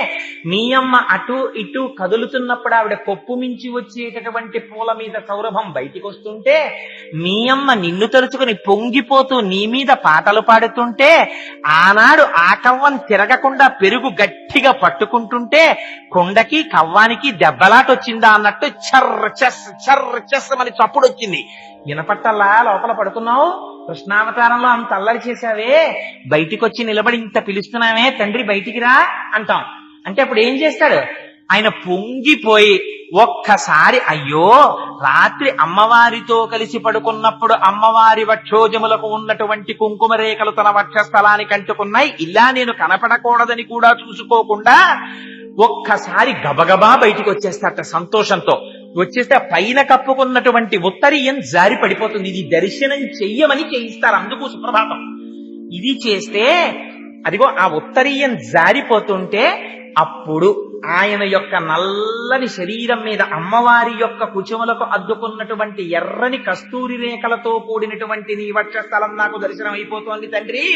మీ అమ్మ అటు ఇటు కదులుతున్నప్పుడు ఆవిడ కొప్పు మించి వచ్చేటటువంటి పూల మీద సౌరభం బయటికి వస్తుంటే మీ అమ్మ నిన్ను తలుచుకుని పొంగిపోతూ నీ మీద పాటలు పాడుతుంటే ఆనాడు ఆ కవ్వం తిరగకుండా పెరుగు గట్టిగా పట్టుకుంటుంటే కొండకి కవ్వానికి దెబ్బలాటొచ్చిందా అన్నట్టు చర్ర చెస్ అని చప్పుడు వచ్చింది. వినపట్టల్లా లోపల పడుకున్నావు, కృష్ణావతారంలో అంత అల్లరి చేశావే, బయటికి వచ్చి నిలబడి ఇంత పిలుస్తున్నావే తండ్రి బయటికి రా అంటాం. అంటే అప్పుడు ఏం చేస్తాడు ఆయన? పొంగిపోయి ఒక్కసారి అయ్యో రాత్రి అమ్మవారితో కలిసి పడుకున్నప్పుడు అమ్మవారి వక్షోజములకు ఉన్నటువంటి కుంకుమ రేఖలు తన వక్షస్థలానికి అంటుకున్నాయి, ఇలా నేను కనపడకూడదని కూడా చూసుకోకుండా ఒక్కసారి గబగబా బయటికి వచ్చేస్తాట సంతోషంతో. వచ్చేస్తే పైన కప్పుకున్నటువంటి ఉత్తరీయం జారి పడిపోతుంది. ఇది దర్శనం చెయ్యమని చేయిస్తారు, అందుకు సుప్రభాతం. ఇది చేస్తే అదిగో ఆ ఉత్తరీయం జారిపోతుంటే అప్పుడు ఆయన యొక్క నల్లని శరీరం మీద అమ్మవారి యొక్క కుచములకు అద్దుకున్నటువంటి ఎర్రని కస్తూరి రేఖలతో కూడినటువంటి నీ వక్షస్థలం నాకు దర్శనం అయిపోతోంది తండ్రి,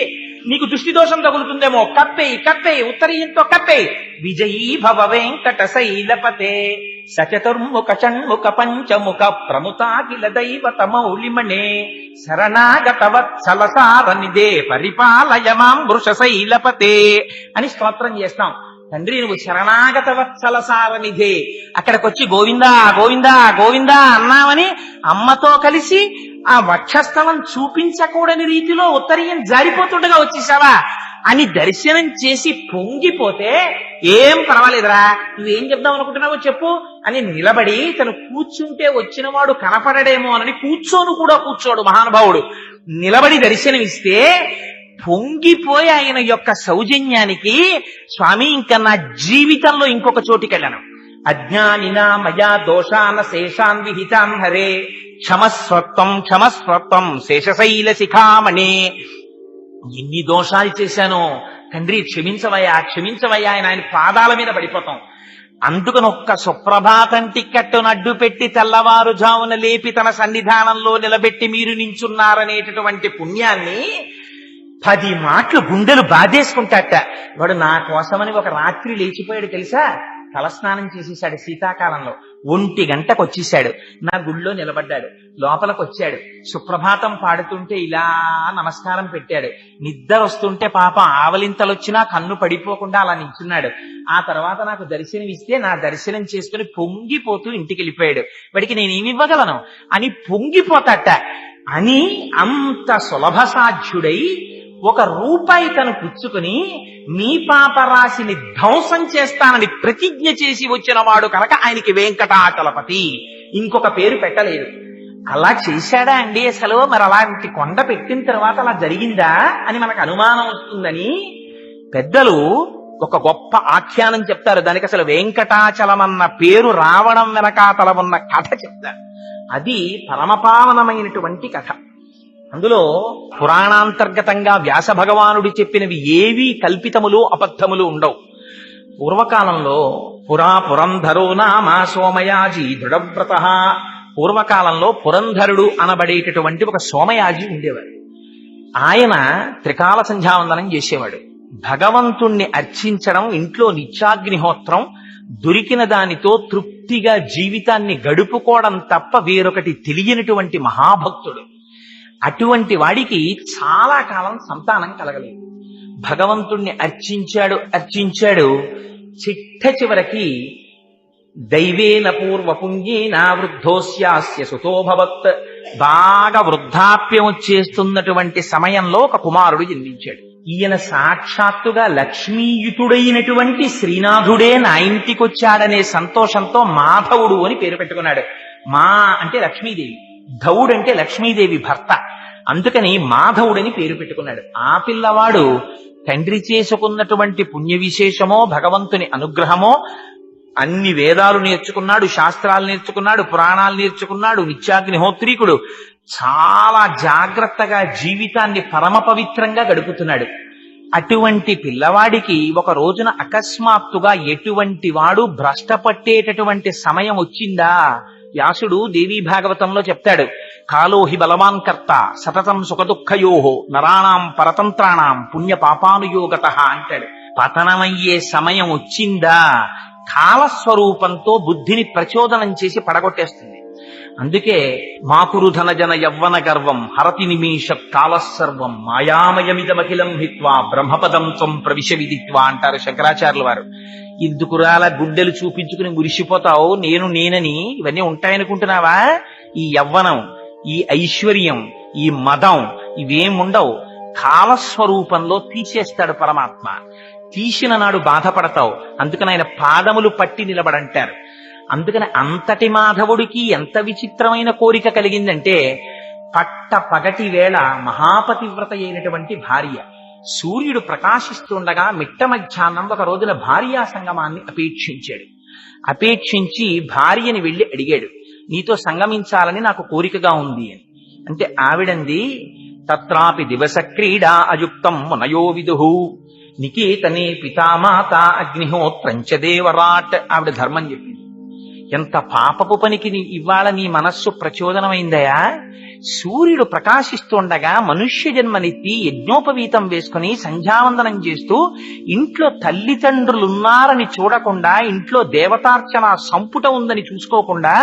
నీకు దృష్టి దోషం తగులుతుందేమో, కప్పేయి ఉత్తరీయంతో కప్పేయి. విజయీ భవ వెంకట శైలపతే సచతుర్ముఖ షణ్ముఖ పంచముఖ ప్రముతాఖిల దైవత మౌళిమణే శరణాగత వత్సలసారనిదే పరిపాలయ మాం వృష శైలపతే అని స్తోత్రం చేస్తాం. తండ్రి నువ్వు శరణాగత వత్సలసారనిధే, అక్కడికొచ్చి గోవిందా గోవిందా గోవిందా అన్నామని అమ్మతో కలిసి ఆ వక్షస్థలం చూపించకూడని రీతిలో ఉత్తరీయం జారిపోతుండగా వచ్చేసావా అని దర్శనం చేసి పొంగిపోతే ఏం పర్వాలేదురా, నువ్వేం చెప్దాం అనుకుంటున్నావో చెప్పు అని నిలబడి తను కూర్చుంటే వచ్చిన వాడు కనపడడేమో అని కూర్చోను కూడా కూర్చోడు మహానుభావుడు, నిలబడి దర్శనమిస్తే పొంగిపోయి ఆయన యొక్క సౌజన్యానికి స్వామి ఇంకా నా జీవితంలో ఇంకొక చోటికెళ్ళాను. అజ్ఞానినా మయా దోషాన శేషాన్ విహితాన్ హరే క్షమస్వత్వం శేషశైల శిఖామణే. ఎన్ని దోషాలు చేశానో తండ్రి క్షమించవయ్యా అని ఆయన పాదాల మీద పడిపోతాం. అందుకని ఒక్క సుప్రభాతం టిక్కెట్టును అడ్డు పెట్టి తెల్లవారుజామున లేపి తన సన్నిధానంలో నిలబెట్టి మీరు నించున్నారనేటటువంటి పుణ్యాన్ని 10 మాటలు గుండెలు బాధేసుకుంటాట. వాడు నా కోసమని ఒక రాత్రి లేచిపోయాడు తెలుసా, తలస్నానం చేసేసాడు శీతాకాలంలో, 1 గంటకు వచ్చేసాడు, నా గుళ్ళో నిలబడ్డాడు, లోపలికి వచ్చాడు, సుప్రభాతం పాడుతుంటే ఇలా నమస్కారం పెట్టాడు, నిద్ర వస్తుంటే పాపం ఆవలింతలొచ్చినా కన్ను పడిపోకుండా అలా నించున్నాడు. ఆ తర్వాత నాకు దర్శనం ఇస్తే నా దర్శనం చేసుకుని పొంగిపోతూ ఇంటికి వెళ్ళిపోయాడు. వాడికి నేనేమివ్వగలను అని పొంగిపోతాట అని అంత సులభ సాధ్యుడై 1 రూపాయి తను పుచ్చుకుని మీ పాపరాశిని ధ్వంసం చేస్తానని ప్రతిజ్ఞ చేసి వచ్చిన వాడు కనుక ఆయనకి వెంకటాచలపతి, ఇంకొక పేరు పెట్టలేదు. అలా చేశాడా అండి అసలు? మరి అలాంటి కొండ పెట్టిన తర్వాత అలా జరిగిందా అని మనకు అనుమానం వస్తుందని పెద్దలు ఒక గొప్ప ఆఖ్యానం చెప్తారు. దానికి అసలు వెంకటాచలం అన్న పేరు రావడం వెనకాతల ఉన్న కథ చెప్తారు. అది పరమపావనమైనటువంటి కథ. అందులో పురాణాంతర్గతంగా వ్యాస భగవానుడు చెప్పినవి ఏవీ కల్పితములు అబద్ధములు ఉండవు. పూర్వకాలంలో పురంధరో నామ సోమయాజీ దృఢవ్రత, పూర్వకాలంలో పురంధరుడు అనబడేటటువంటి ఒక సోమయాజి ఉండేవాడు. ఆయన త్రికాల సంధ్యావందనం చేసేవాడు. భగవంతుణ్ణి అర్చించడం, ఇంట్లో నిత్యాగ్నిహోత్రం, దొరికిన దానితో తృప్తిగా జీవితాన్ని గడుపుకోవడం తప్ప వేరొకటి తెలియనటువంటి మహాభక్తుడు. అటువంటి వాడికి చాలా కాలం సంతానం కలగలేదు. భగవంతుణ్ణి అర్చించాడు. చిట్ట చివరికి దైవేన పూర్వ పుణ్యేన వృద్ధోస్యాస్య సుతోభవత్, బాగా వృద్ధాప్యం వచ్చేస్తున్నటువంటి సమయంలో ఒక కుమారుడు జన్మించాడు. ఈయన సాక్షాత్తుగా లక్ష్మీయుతుడైనటువంటి శ్రీనాథుడే నా ఇంటికి వచ్చాడనే సంతోషంతో మాధవుడు అని పేరు పెట్టుకున్నాడు. మా అంటే లక్ష్మీదేవి, ధవుడు అంటే లక్ష్మీదేవి భర్త, అందుకని మాధవుడని పేరు పెట్టుకున్నాడు. ఆ పిల్లవాడు తండ్రి చేసుకున్నటువంటి పుణ్య విశేషమో భగవంతుని అనుగ్రహమో, అన్ని వేదాలు నేర్చుకున్నాడు, శాస్త్రాలు నేర్చుకున్నాడు, పురాణాలు నేర్చుకున్నాడు, నిత్యాగ్నిహోత్రీకుడు, చాలా జాగ్రత్తగా జీవితాన్ని పరమ పవిత్రంగా గడుపుతున్నాడు. అటువంటి పిల్లవాడికి ఒక రోజున అకస్మాత్తుగా ఎటువంటి వాడు భ్రష్టపట్టేటటువంటి సమయం వచ్చిందా? వ్యాసుడు దేవీ భాగవతంలో చెప్తాడు, కాలోహి బలవాన్ కర్త సతతం సుఖదుఃఖయోహో నరాణాం పరతంత్రాణం పుణ్య పాపానుయోగత అంటాడు. పతనమయ్యే సమయం వచ్చిందా కాలస్వరూపంతో బుద్ధిని ప్రచోదనం చేసి పడగొట్టేస్తుంది. అందుకే మాకురు ధనజన యవ్వన గర్వం హరతి నిమీష కాలసర్వం మాయామయమిదమఖిలం హిత్వా బ్రహ్మపదం త్వం ప్రవిశ విదిత్వా అంటారు శంకరాచార్యుల వారు. ఇందుకురాల గుడ్డెలు చూపించుకుని మురిసిపోతావు నేనని ఇవన్నీ ఉంటాయనుకుంటున్నావా? ఈ యవ్వనం, ఈ ఐశ్వర్యం, ఈ మదం ఇవేముండవు. కాలస్వరూపంలో తీసేస్తాడు పరమాత్మ. తీసిన నాడు బాధపడతావు. అందుకని ఆయన పాదములు పట్టి నిలబడంటారు. అందుకని అంతటి మాధవుడికి ఎంత విచిత్రమైన కోరిక కలిగిందంటే, పట్ట పగటి వేళ మహాపతివ్రత అయినటువంటి భార్య, సూర్యుడు ప్రకాశిస్తుండగా మిట్ట మధ్యాహ్నం ఒక రోజున భార్యా సంగమాన్ని అపేక్షించి భార్యని వెళ్లి అడిగాడు, నీతో సంగమించాలని నాకు కోరికగా ఉంది అని. అంటే ఆవిడంది, తత్రాపి దివస క్రీడా అయుక్తం మునయో విదుహు నికేతనే పితామాత అగ్నిహోత్రంచ దేవరాట్. ఆవిడ ధర్మం చెప్పింది. ఎంత పాపపు పనికి ఇవాళ నీ మనస్సు ప్రచోదనమైందయా? సూర్యుడు ప్రకాశిస్తుండగా మనుష్య జన్మనెత్తి యజ్ఞోపవీతం వేసుకుని సంధ్యావందనం చేస్తూ ఇంట్లో తల్లిదండ్రులున్నారని చూడకుండా, ఇంట్లో దేవతార్చన సంపుట ఉందని చూసుకోకుండా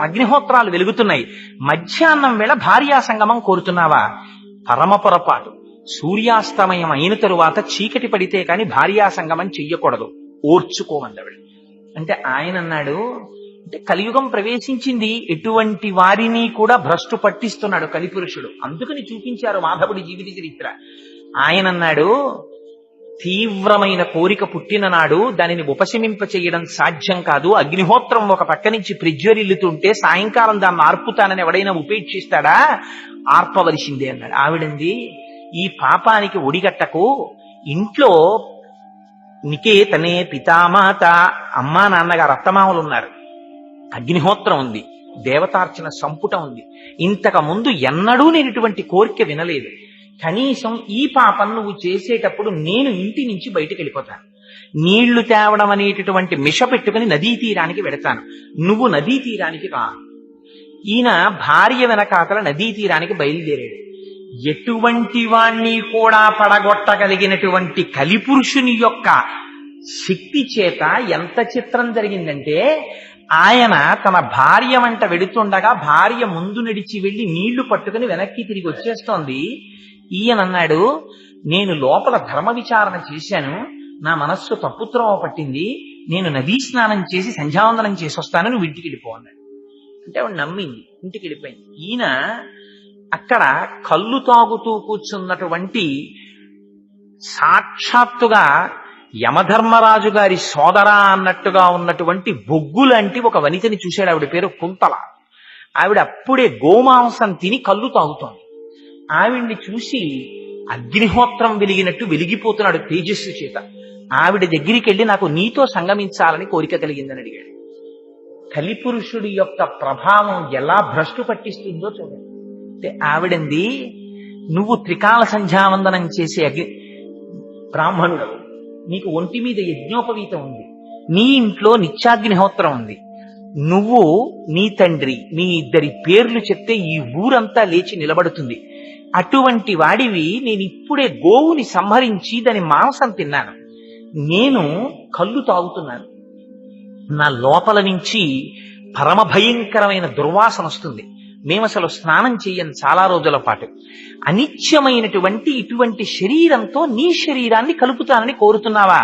అగ్నిహోత్రాలు వెలుగుతున్నాయి, మధ్యాహ్నం వేళ భార్యా సంగమం కోరుతున్నావా? పరమ పొరపాటు. సూర్యాస్తమయం అయిన తరువాత చీకటి పడితే కాని భార్యా సంగమం చెయ్యకూడదు, ఓర్చుకోమందవిడ. అంటే ఆయన అన్నాడు, అంటే కలియుగం ప్రవేశించింది, ఎటువంటి వారిని కూడా భ్రష్టు పట్టిస్తున్నాడు కలిపురుషుడు, అందుకని చూపించారు మాధవుడి జీవిత చరిత్ర. ఆయన అన్నాడు, తీవ్రమైన కోరిక పుట్టిన నాడు దానిని ఉపశమింప చేయడం సాధ్యం కాదు. అగ్నిహోత్రం ఒక పక్క నుంచి ప్రజ్వరిల్లుతుంటే సాయంకాలం దాన్ని ఆర్పుతానని ఎవడైనా ఉపేక్షిస్తాడా? ఆర్పవలసిందే అన్నాడు. ఆవిడంది, ఈ పాపానికి ఒడిగట్టకు, ఇంట్లో నికేతనే పితామాత, అమ్మా నాన్నగారు అత్తమామలు ఉన్నారు, అగ్నిహోత్రం ఉంది, దేవతార్చన సంపుటం ఉంది. ఇంతకు ముందు ఎన్నడూ నేను ఇటువంటి కోరిక వినలేదు. కనీసం ఈ పాపం నువ్వు చేసేటప్పుడు నేను ఇంటి నుంచి బయటకు వెళ్ళిపోతాను, నీళ్లు తేవడం అనేటటువంటి మిష పెట్టుకుని నదీ తీరానికి వెడతాను, నువ్వు నదీ తీరానికి రా. ఈయన భార్య వెనకాతల నదీ తీరానికి బయలుదేరాడు. ఎటువంటి వాణ్ణి కూడా పడగొట్టగలిగినటువంటి కలిపురుషుని యొక్క శక్తి చేత ఎంత చిత్రం జరిగిందంటే, ఆయన తన భార్య వెంట వెడుతుండగా భార్య ముందు నడిచి వెళ్లి నీళ్లు పట్టుకుని వెనక్కి తిరిగి వచ్చేస్తోంది. ఈయనన్నాడు, నేను లోపల ధర్మ విచారణ చేశాను, నా మనస్సు తప్పుత్రోవ పట్టింది, నేను నదీ స్నానం చేసి సంధ్యావందనం చేసి వస్తాను, నువ్వు ఇంటికి వెళ్ళిపో అన్నాడు. అంటే ఆవిడ నమ్మింది, ఇంటికి వెళ్ళిపోయింది. ఈయన అక్కడ కళ్ళు తాగుతూ కూర్చున్నటువంటి సాక్షాత్తుగా యమధర్మరాజు గారి సోదర అన్నట్టుగా ఉన్నటువంటి బొగ్గు లాంటి ఒక వనితని చూశాడు. ఆవిడ పేరు కుంతల. ఆవిడ అప్పుడే గోమాంసం తిని కళ్ళు తాగుతోంది. ఆవిడ్ని చూసి అగ్నిహోత్రం వెలిగినట్టు వెలిగిపోతున్నాడు తేజస్సు చేత. ఆవిడ దగ్గరికి వెళ్ళి, నాకు నీతో సంగమించాలని కోరిక కలిగిందని అడిగాడు. కలిపురుషుడి యొక్క ప్రభావం ఎలా భ్రష్టు పట్టిస్తుందో చూడండి. అంటే ఆవిడంది, నువ్వు త్రికాల సంధ్యావందనం చేసే బ్రాహ్మణుడు, నీకు ఒంటి మీద యజ్ఞోపవీతం ఉంది, నీ ఇంట్లో నిత్యాగ్నిహోత్రం ఉంది, నువ్వు నీ తండ్రి నీ ఇద్దరి పేర్లు చెప్తే ఈ ఊరంతా లేచి నిలబడుతుంది. అటువంటి వాడివి నేను ఇప్పుడే గోవుని సంహరించి దాని మాంసం తిన్నాను, నేను కళ్ళు తాగుతున్నాను, నా లోపల నుంచి పరమ భయంకరమైన దుర్వాసన వస్తుంది, మేము అసలు స్నానం చెయ్యం చాలా రోజుల పాటు. అనిత్యమైనటువంటి ఇటువంటి శరీరంతో నీ శరీరాన్ని కలుపుతానని కోరుతున్నావా?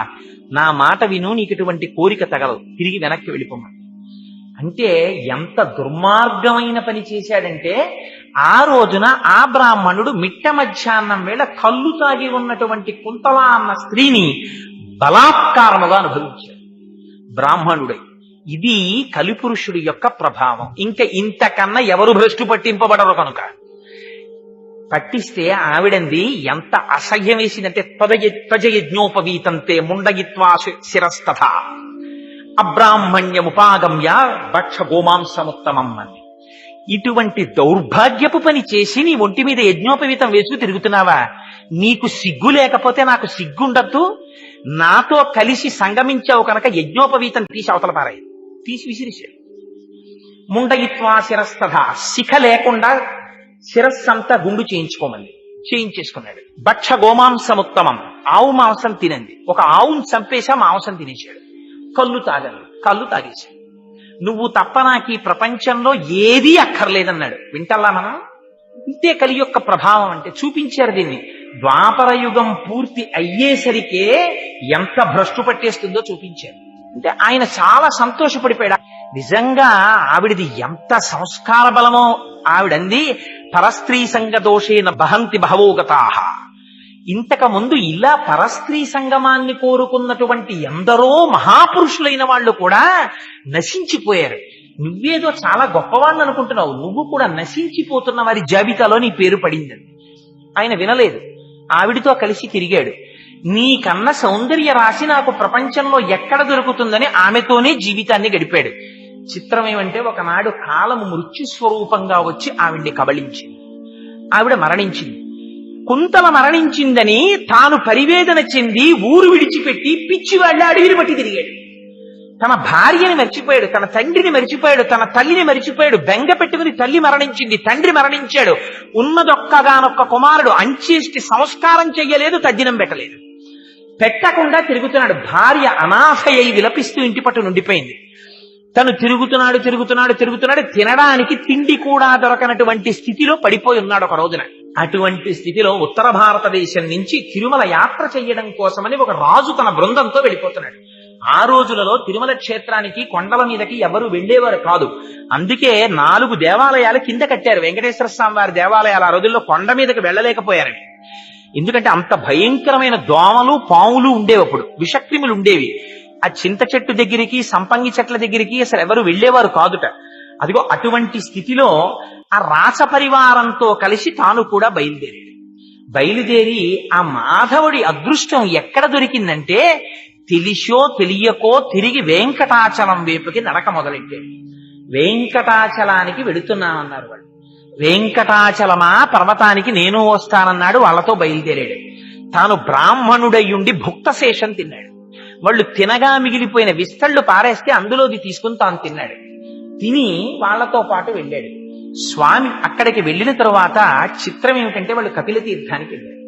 నా మాట విను, నీకు ఇటువంటి కోరిక తగలదు, తిరిగి వెనక్కి వెళ్ళిపోమని. అంటే ఎంత దుర్మార్గమైన పని చేశాడంటే, ఆ రోజున ఆ బ్రాహ్మణుడు మిట్ట మధ్యాహ్నం వేళ కళ్ళు తాగి ఉన్నటువంటి కుంతలా అన్న స్త్రీని బలాత్కారముగా అనుభవించాడు బ్రాహ్మణుడై. ఇది కలిపురుషుడి యొక్క ప్రభావం. ఇంకా ఇంతకన్నా ఎవరు భ్రష్టు పట్టింపబడరు కనుక. పట్టిస్తే ఆవిడంది ఎంత అసహ్యం వేసిందంటే, త్వజయజ్ఞోపవీతంతే ముండగిత్వా శిరస్తథ అబ్రాహ్మణ్యముపాగమ్య భక్ష గోమాంసముత్తమం అని. ఇటువంటి దౌర్భాగ్యపు పని చేసి నీ ఒంటి మీద యజ్ఞోపవీతం వేసుకు తిరుగుతున్నావా? నీకు సిగ్గు లేకపోతే నాకు సిగ్గుండద్దు? నాతో కలిసి సంగమించావు కనుక యజ్ఞోపవీతం తీసి అవతల పారాయి, తీసి విసిరిశాడు. ముండగిత్వా శిరస్తథ, శిఖ లేకుండా శిరస్సంతా గుండు చేయించేసుకున్నాడు. భక్ష గోమాంసముత్తమం, ఆవు మాంసం తినండి. ఒక ఆవును చంపేశా, మాంసం తినేశాడు. కళ్ళు తాగేశాడు. నువ్వు తప్ప నాకు ఈ ప్రపంచంలో ఏదీ అక్కర్లేదన్నాడు. వింటల్లా మనం? ఇంతే కలి యొక్క ప్రభావం అంటే. చూపించారు దీన్ని. ద్వాపర యుగం పూర్తి అయ్యేసరికే ఎంత భ్రష్టు పట్టేస్తుందో చూపించారు. అంటే ఆయన చాలా సంతోషపడిపోయాడు. నిజంగా ఆవిడిది ఎంత సంస్కార బలమో. ఆవిడంది, పరస్త్రీ సంగ దోషేన బహంతి బహవోగతాః. ఇంతకు ముందు ఇలా పరస్త్రీ సంగమాన్ని కోరుకున్నటువంటి ఎందరో మహాపురుషులైన వాళ్ళు కూడా నశించిపోయారు. నువ్వేదో చాలా గొప్పవాణ్ణి అనుకుంటున్నావు, నువ్వు కూడా నశించిపోతున్న వారి జాబితాలో నీ పేరు పడిందని. ఆయన వినలేదు, ఆవిడితో కలిసి తిరిగాడు. నీకన్న సౌందర్య రాశి నాకు ప్రపంచంలో ఎక్కడ దొరుకుతుందని ఆమెతోనే జీవితాన్ని గడిపాడు. చిత్రం ఏమంటే, ఒకనాడు కాలము మృత్యు స్వరూపంగా వచ్చి ఆవిడ్ని కబళించింది. ఆవిడ మరణించింది. కుంతల మరణించిందని తాను పరివేదన చెంది ఊరు విడిచిపెట్టి పిచ్చివాళ్ళ అడవిని బట్టి తిరిగాడు. తన భార్యని మర్చిపోయాడు, తన తండ్రిని మర్చిపోయాడు, తన తల్లిని మర్చిపోయాడు. బెంగ పెట్టుకుని తల్లి మరణించింది, తండ్రి మరణించాడు. ఉన్నదొక్కగానొక్క కుమారుడు, అంచేష్టి సంస్కారం చెయ్యలేదు, తద్దినం పెట్టలేదు. పెట్టకుండా తిరుగుతున్నాడు. భార్య అనాథయ్యి విలపిస్తూ ఇంటి పట్టు నుండిపోయింది. తను తిరుగుతున్నాడు. తినడానికి తిండి కూడా దొరకనటువంటి స్థితిలో పడిపోయి ఉన్నాడు ఒక రోజున. అటువంటి స్థితిలో ఉత్తర భారతదేశం నుంచి తిరుమల యాత్ర చెయ్యడం కోసమని ఒక రాజు తన బృందంతో వెళ్ళిపోతున్నాడు. ఆ రోజులలో తిరుమల క్షేత్రానికి కొండల మీదకి ఎవరు వెళ్లేవారు కాదు. అందుకే 4 దేవాలయాలు కింద కట్టారు. వెంకటేశ్వర స్వామి వారి దేవాలయాలు ఆ రోజుల్లో కొండ మీదకి వెళ్ళలేకపోయారని. ఎందుకంటే అంత భయంకరమైన దోమలు, పాములు ఉండేవి. అప్పుడు విషక్రిములు ఉండేవి. ఆ చింత చెట్టు దగ్గరికి, సంపంగి చెట్ల దగ్గరికి అసలు ఎవరు వెళ్లేవారు కాదుట. అదిగో అటువంటి స్థితిలో ఆ రాస పరివారంతో కలిసి తాను కూడా బయలుదేరి ఆ మాధవుడి అదృష్టం ఎక్కడ దొరికిందంటే, తెలిసో తెలియకో తిరిగి వెంకటాచలం వైపుకి నడక మొదలెట్టాడు. వెంకటాచలానికి వెడుతున్నామన్నారు వాళ్ళు. వెంకటాచలమా పర్వతానికి నేను వస్తానన్నాడు. వాళ్ళతో బయలుదేరాడు. తాను బ్రాహ్మణుడయ్యుండి భుక్తశేషం తిన్నాడు. వాళ్ళు తినగా మిగిలిపోయిన విస్తళ్ళు పారేస్తే అందులోది తీసుకుని తాను తిన్నాడు. తిని వాళ్లతో పాటు వెళ్ళాడు. స్వామి అక్కడికి వెళ్ళిన తరువాత చిత్రం ఏమిటంటే, వాళ్ళు కపిలతీర్థానికి వెళ్ళారు.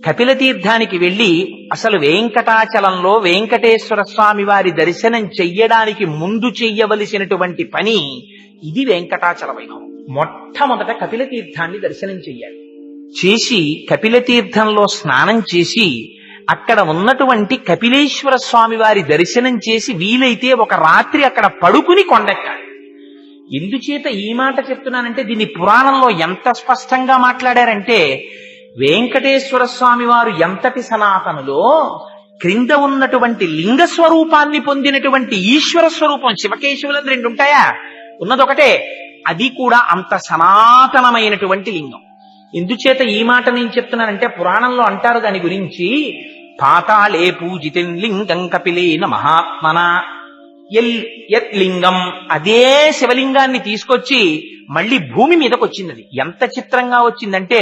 కపిలతీర్థానికి వెళ్లి అసలు వెంకటాచలంలో వెంకటేశ్వర స్వామి వారి దర్శనం చెయ్యడానికి ముందు చెయ్యవలసినటువంటి పని ఇది. వెంకటాచల వైభవం మొట్టమొదట కపిలతీర్థాన్ని దర్శనం చెయ్యాలి. చేసి కపిలతీర్థంలో స్నానం చేసి అక్కడ ఉన్నటువంటి కపిలేశ్వర స్వామి వారి దర్శనం చేసి వీలైతే ఒక రాత్రి అక్కడ పడుకుని కొండెక్కాలి. ఎందుచేత ఈ మాట చెప్తున్నానంటే, దీన్ని పురాణంలో ఎంత స్పష్టంగా మాట్లాడారంటే, వెంకటేశ్వర స్వామి వారు ఎంతటి సనాతనులో క్రింద ఉన్నటువంటి లింగ స్వరూపాన్ని పొందినటువంటి ఈశ్వర స్వరూపం, శివకేశవులను 2 ఉంటాయా? ఉన్నదొకటే. అది కూడా అంత సనాతనమైనటువంటి లింగం. ఎందుచేత ఈ మాట నేను చెప్తున్నానంటే, పురాణంలో అంటారు దాని గురించి, పాతాళే పూజితం లింగం కపిలేన మహాత్మన యత్ లింగం. అదే శివలింగాన్ని తీసుకొచ్చి మళ్ళీ భూమి మీదకి వచ్చింది. అది ఎంత చిత్రంగా వచ్చిందంటే,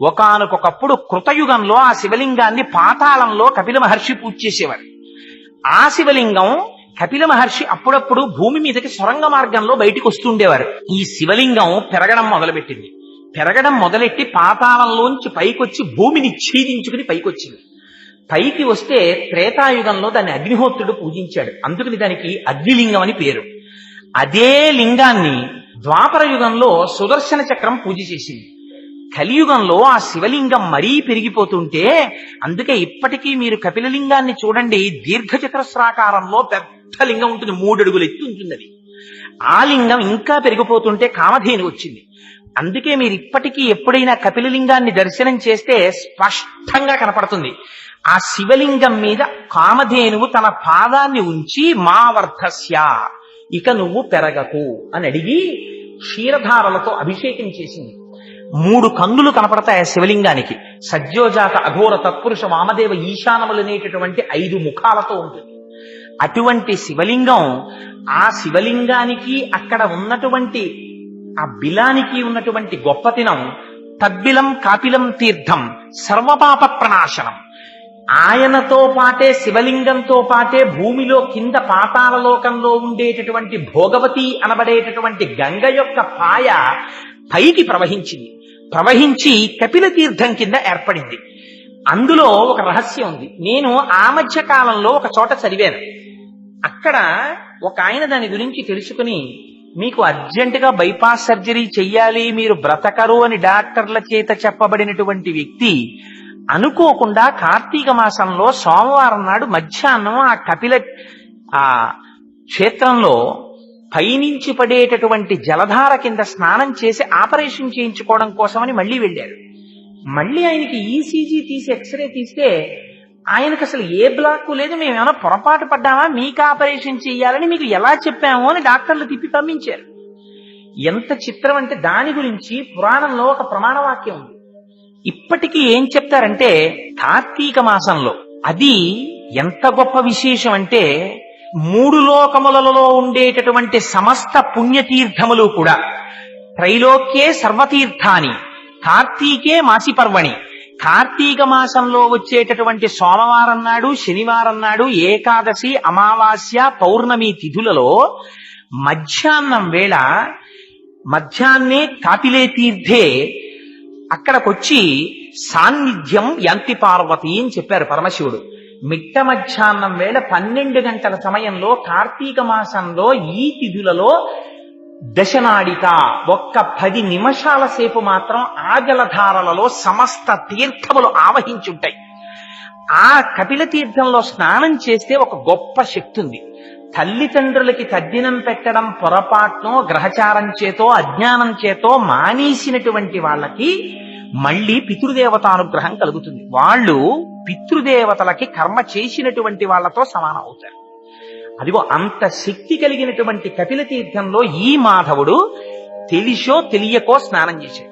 ఒకానొకప్పుడు కృతయుగంలో ఆ శివలింగాన్ని పాతాళంలో కపిల మహర్షి పూజ చేసేవారు. ఆ శివలింగం కపిల మహర్షి అప్పుడప్పుడు భూమి మీదకి సొరంగ మార్గంలో బయటికి వస్తుండేవారు. ఈ శివలింగం పెరగడం మొదలుపెట్టింది. పెరగడం మొదలెట్టి పాతాళంలోంచి పైకొచ్చి భూమిని ఛేదించుకుని పైకొచ్చింది. పైకి వస్తే త్రేతాయుగంలో దాన్ని అగ్నిహోత్రుడు పూజించాడు. అందుకని దానికి అగ్నిలింగం అని పేరు. అదే లింగాన్ని ద్వాపర యుగంలో సుదర్శన చక్రం పూజ చేసింది. కలియుగంలో ఆ శివలింగం మరీ పెరిగిపోతుంటే, అందుకే ఇప్పటికీ మీరు కపిలలింగాన్ని చూడండి, దీర్ఘచతురస్రాకారంలో పెద్ద లింగం ఉంటుంది, 3 అడుగులు ఎత్తు ఉంటుంది అది. ఆ లింగం ఇంకా పెరిగిపోతుంటే కామధేను వచ్చింది. అందుకే మీరు ఇప్పటికీ ఎప్పుడైనా కపిలలింగాన్ని దర్శనం చేస్తే స్పష్టంగా కనపడుతుంది. ఆ శివలింగం మీద కామధేనువు తన పాదాన్ని ఉంచి మా వర్ధస్య, ఇక నువ్వు పెరగకు అని అడిగి క్షీరధారలతో అభిషేకం చేసింది. 3 కన్నులు కనపడతాయి ఆ శివలింగానికి. సజ్జోజాత అఘోర తత్పురుష వామదేవ ఈశానములనేటటువంటి 5 ముఖాలతో ఉంటుంది. అటువంటి శివలింగం, ఆ శివలింగానికి అక్కడ ఉన్నటువంటి ఆ బిలానికి ఉన్నటువంటి గొప్పతనం, తద్బిలం కాపిలం తీర్థం సర్వపాప ప్రణాశనం. ఆయనతో పాటే, శివలింగంతో పాటే భూమిలో కింద పాతాళ లోకంలో ఉండేటటువంటి భోగవతి అనబడేటటువంటి గంగ యొక్క పాయ పైకి ప్రవహించి కపిల తీర్థం కింద ఏర్పడింది. అందులో ఒక రహస్యం ఉంది. నేను ఆ మధ్య కాలంలో ఒక చోట చదివాను. అక్కడ ఒక ఆయన దాని గురించి తెలుసుకుని, మీకు అర్జెంటుగా బైపాస్ సర్జరీ చెయ్యాలి, మీరు బ్రతకరు అని డాక్టర్ల చేత చెప్పబడినటువంటి వ్యక్తి అనుకోకుండా కార్తీక మాసంలో సోమవారం నాడు మధ్యాహ్నం ఆ కపిల ఆ క్షేత్రంలో పైనుంచి పడేటటువంటి జలధార కింద స్నానం చేసి ఆపరేషన్ చేయించుకోవడం కోసమని మళ్ళీ వెళ్ళారు. మళ్ళీ ఆయనకి ఈసీజీ తీసి ఎక్స్రే తీస్తే ఆయనకు అసలు ఏ బ్లాక్ లేదు. మేము ఏమైనా పొరపాటు పడ్డామా, మీకు ఆపరేషన్ చేయాలని మీకు ఎలా చెప్పాము అని డాక్టర్లు తిప్పి పంపించారు. ఎంత చిత్రం అంటే, దాని గురించి పురాణంలో ఒక ప్రమాణవాక్యం ఉంది. ఇప్పటికీ ఏం చెప్తారంటే, కార్తీక మాసంలో అది ఎంత గొప్ప విశేషం అంటే, 3 లోకములలో ఉండేటటువంటి సమస్త పుణ్యతీర్థములు కూడా, త్రైలోక్యే సర్వతీర్థాని కార్తీకే మాసి పర్వణి, కార్తీక మాసంలో వచ్చేటటువంటి సోమవారం నాడు, శనివారం నాడు, ఏకాదశి, అమావాస్య, పౌర్ణమి తిథులలో మధ్యాహ్నం వేళ, మధ్యాహ్నే కాపిలే తీర్థే అక్కడికొచ్చి సాన్నిధ్యం యాంతి పార్వతి అని చెప్పారు పరమశివుడు. మిట్ట మధ్యాహ్నం వేళ 12 గంటల సమయంలో కార్తీక మాసంలో ఈ తిథులలో దశనాడిక, ఒక్క 10 నిమిషాల సేపు మాత్రం ఆ జలధారలలో సమస్త తీర్థములు ఆవహించుంటాయి. ఆ కపిల తీర్థంలో స్నానం చేస్తే ఒక గొప్ప శక్తి ఉంది. తల్లిదండ్రులకి తద్దినం పెట్టడం పొరపాటునో, గ్రహచారం చేతో, అజ్ఞానం చేతో మానేసినటువంటి వాళ్ళకి మళ్ళీ పితృదేవతానుగ్రహం కలుగుతుంది. వాళ్ళు పితృదేవతలకి కర్మ చేసినటువంటి వాళ్లతో సమానం అవుతారు. అదిగో అంత శక్తి కలిగినటువంటి కపిల తీర్థంలో ఈ మాధవుడు తెలిసో తెలియకో స్నానం చేశాడు.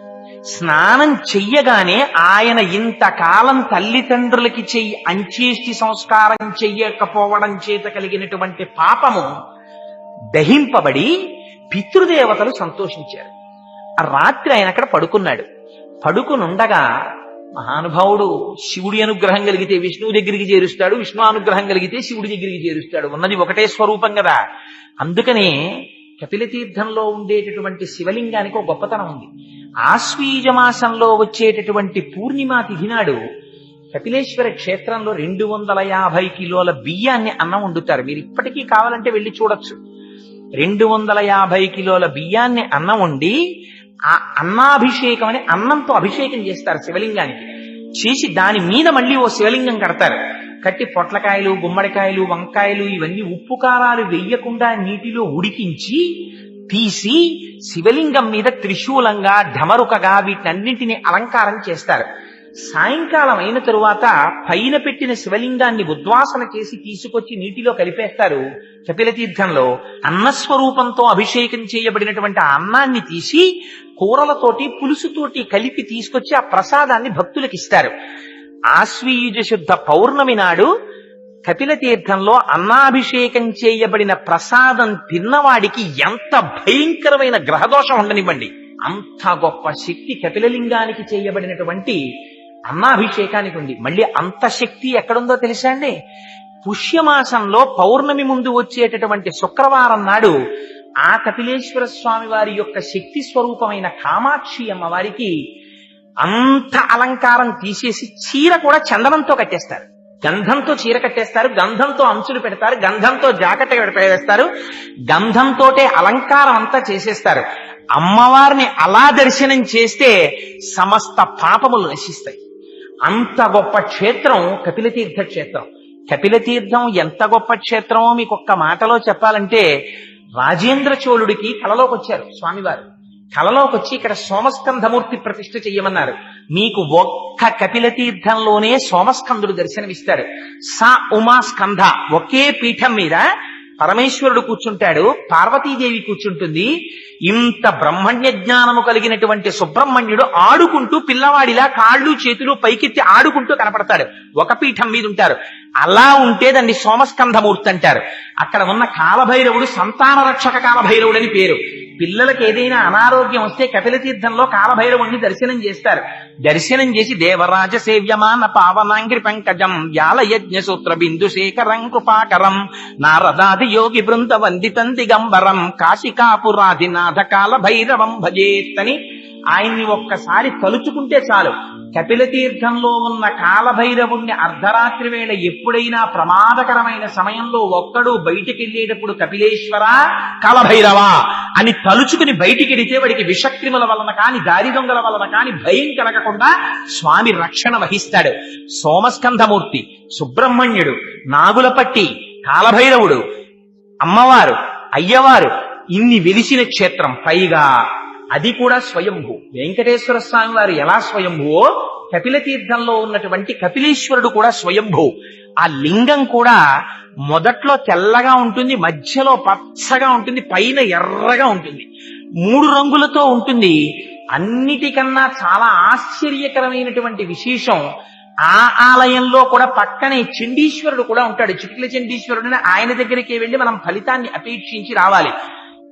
స్నానం చెయ్యగానే ఆయన ఇంతకాలం తల్లిదండ్రులకి అంచేష్టి సంస్కారం చెయ్యకపోవడం చేత కలిగినటువంటి పాపము దహింపబడి పితృదేవతలు సంతోషించారు. ఆ రాత్రి ఆయన అక్కడ పడుకున్నాడు. పడుకునుండగా మహానుభావుడు శివుడి అనుగ్రహం కలిగితే విష్ణువు దగ్గరికి చేరుస్తాడు, విష్ణు అనుగ్రహం కలిగితే శివుడి దగ్గరికి చేరుస్తాడు. ఉన్నది ఒకటే స్వరూపం కదా. అందుకనే కపిల తీర్థంలో ఉండేటటువంటి శివలింగానికి ఒక గొప్పతనం ఉంది. ఆశ్వీజ మాసంలో వచ్చేటటువంటి పూర్ణిమా తిథి నాడు కపిలేశ్వర క్షేత్రంలో 250 కిలోల బియ్యాన్ని అన్నం వండుతారు. మీరు ఇప్పటికీ కావాలంటే వెళ్ళి చూడొచ్చు. 250 కిలోల బియ్యాన్ని అన్నం వండి ఆ అన్నాభిషేకం అని అన్నంతో అభిషేకం చేస్తారు శివలింగానికి. చేసి దాని మీద మళ్ళీ ఓ శివలింగం కడతారు. కట్టి పొట్లకాయలు, గుమ్మడికాయలు, వంకాయలు ఇవన్నీ ఉప్పు కారాలు వెయ్యకుండా నీటిలో ఉడికించి తీసి శివలింగం మీద త్రిశూలంగా, ఢమరుకగా వీటన్నింటినీ అలంకారం చేస్తారు. సాయంకాలం అయిన తరువాత పైన పెట్టిన శివలింగాన్ని ఉద్వాసన చేసి తీసుకొచ్చి నీటిలో కలిపేస్తారు. కపిల తీర్థంలో అన్నస్వరూపంతో అభిషేకం చేయబడినటువంటి ఆ అన్నాన్ని తీసి కూరలతోటి, పులుసుతోటి కలిపి తీసుకొచ్చి ఆ ప్రసాదాన్ని భక్తులకు ఇస్తారు. ఆశ్వీయుజ శుద్ధ పౌర్ణమి నాడు కపిల తీర్థంలో అన్నాభిషేకం చేయబడిన ప్రసాదం తిన్నవాడికి ఎంత భయంకరమైన గ్రహదోషం ఉండనివ్వండి, అంత గొప్ప శక్తి కపిలలింగానికి చేయబడినటువంటి అన్నాభిషేకానికి ఉంది. మళ్ళీ అంత శక్తి ఎక్కడుందో తెలుసా అండి? పుష్యమాసంలో పౌర్ణమి ముందు వచ్చేటటువంటి శుక్రవారం నాడు ఆ కపిలేశ్వర స్వామి వారి యొక్క శక్తి స్వరూపమైన కామాక్షి అమ్మవారికి అంత అలంకారం తీసేసి చీర కూడా చందనంతో కట్టేస్తారు. గంధంతో చీర కట్టేస్తారు, గంధంతో అంచులు పెడతారు, గంధంతో జాకెట్ వేస్తారు, గంధంతోటే అలంకారం అంతా చేసేస్తారు. అమ్మవారిని అలా దర్శనం చేస్తే సమస్త పాపములు నశిస్తాయి. అంత గొప్ప క్షేత్రం కపిలతీర్థ క్షేత్రం. కపిలతీర్థం ఎంత గొప్ప క్షేత్రమో మీకు ఒక్క మాటలో చెప్పాలంటే, రాజేంద్ర చోళుడికి కలలోకి వచ్చారు స్వామివారు. కలలోకి వచ్చి ఇక్కడ సోమస్కంధమూర్తి ప్రతిష్ఠ చెయ్యమన్నారు. మీకు ఒక్క కపిలతీర్థంలోనే సోమస్కందుడు దర్శనమిస్తాడు. సా ఉమా స్కంధ ఒకే పీఠం మీద పరమేశ్వరుడు కూర్చుంటాడు, పార్వతీదేవి కూర్చుంటుంది. ఇంత బ్రహ్మణ్య జ్ఞానము కలిగినటువంటి సుబ్రహ్మణ్యుడు ఆడుకుంటూ పిల్లవాడిలా కాళ్ళు చేతులు పైకెత్తి ఆడుకుంటూ కనపడతాడు. ఒక పీఠం మీద ఉంటారు. అలా ఉంటే దాన్ని సోమస్కంధమూర్తి అంటారు. అక్కడ ఉన్న కాలభైరవుడు సంతాన రక్షక కాలభైరవుడు అని పేరు. పిల్లలకి ఏదైనా అనారోగ్యం వస్తే కపిలతీర్థంలో కాలభైరవుణ్ణి దర్శనం చేస్తారు. దర్శనం చేసి దేవరాజ సేవ్యమాన పావనాంగ్రి పంకజం వ్యాల యజ్ఞ సూత్ర బిందు శేఖరం కృపాకరం నారదాది యోగి బృంద వందితం దిగంబరం కాశికాపురాధినాథ కాలభైరవం భజేత్తని ఆయన్ని ఒక్కసారి తలుచుకుంటే చాలు. కపిలతీర్థంలో ఉన్న కాలభైరవుణ్ణి అర్ధరాత్రి వేళ ఎప్పుడైనా ప్రమాదకరమైన సమయంలో ఒక్కడు బయటికి వెళ్ళేటప్పుడు కపిలేశ్వర కాలభైరవ అని తలుచుకుని బయటికి వెడితే వాడికి విషక్రిముల వలన కాని దారి దొంగల వలన కాని భయం కలగకుండా స్వామి రక్షణ వహిస్తాడు. సోమస్కంధమూర్తి, సుబ్రహ్మణ్యుడు, నాగులపట్టి, కాలభైరవుడు, అమ్మవారు, అయ్యవారు ఇన్ని వెలిసిన క్షేత్రం. పైగా అది కూడా స్వయంభూ. వెంకటేశ్వర స్వామి వారు ఎలా స్వయంభువో కపిలతీర్థంలో ఉన్నటువంటి కపిలేశ్వరుడు కూడా స్వయంభూ. ఆ లింగం కూడా మొదట్లో తెల్లగా ఉంటుంది, మధ్యలో పచ్చగా ఉంటుంది, పైన ఎర్రగా ఉంటుంది, 3 రంగులతో ఉంటుంది. అన్నిటికన్నా చాలా ఆశ్చర్యకరమైనటువంటి విశేషం, ఆ ఆలయంలో కూడా పక్కనే చండీశ్వరుడు కూడా ఉంటాడు. చిట్ల చండీశ్వరుడిని ఆయన దగ్గరికి వెళ్ళి మనం ఫలితాన్ని అపేక్షించి రావాలి.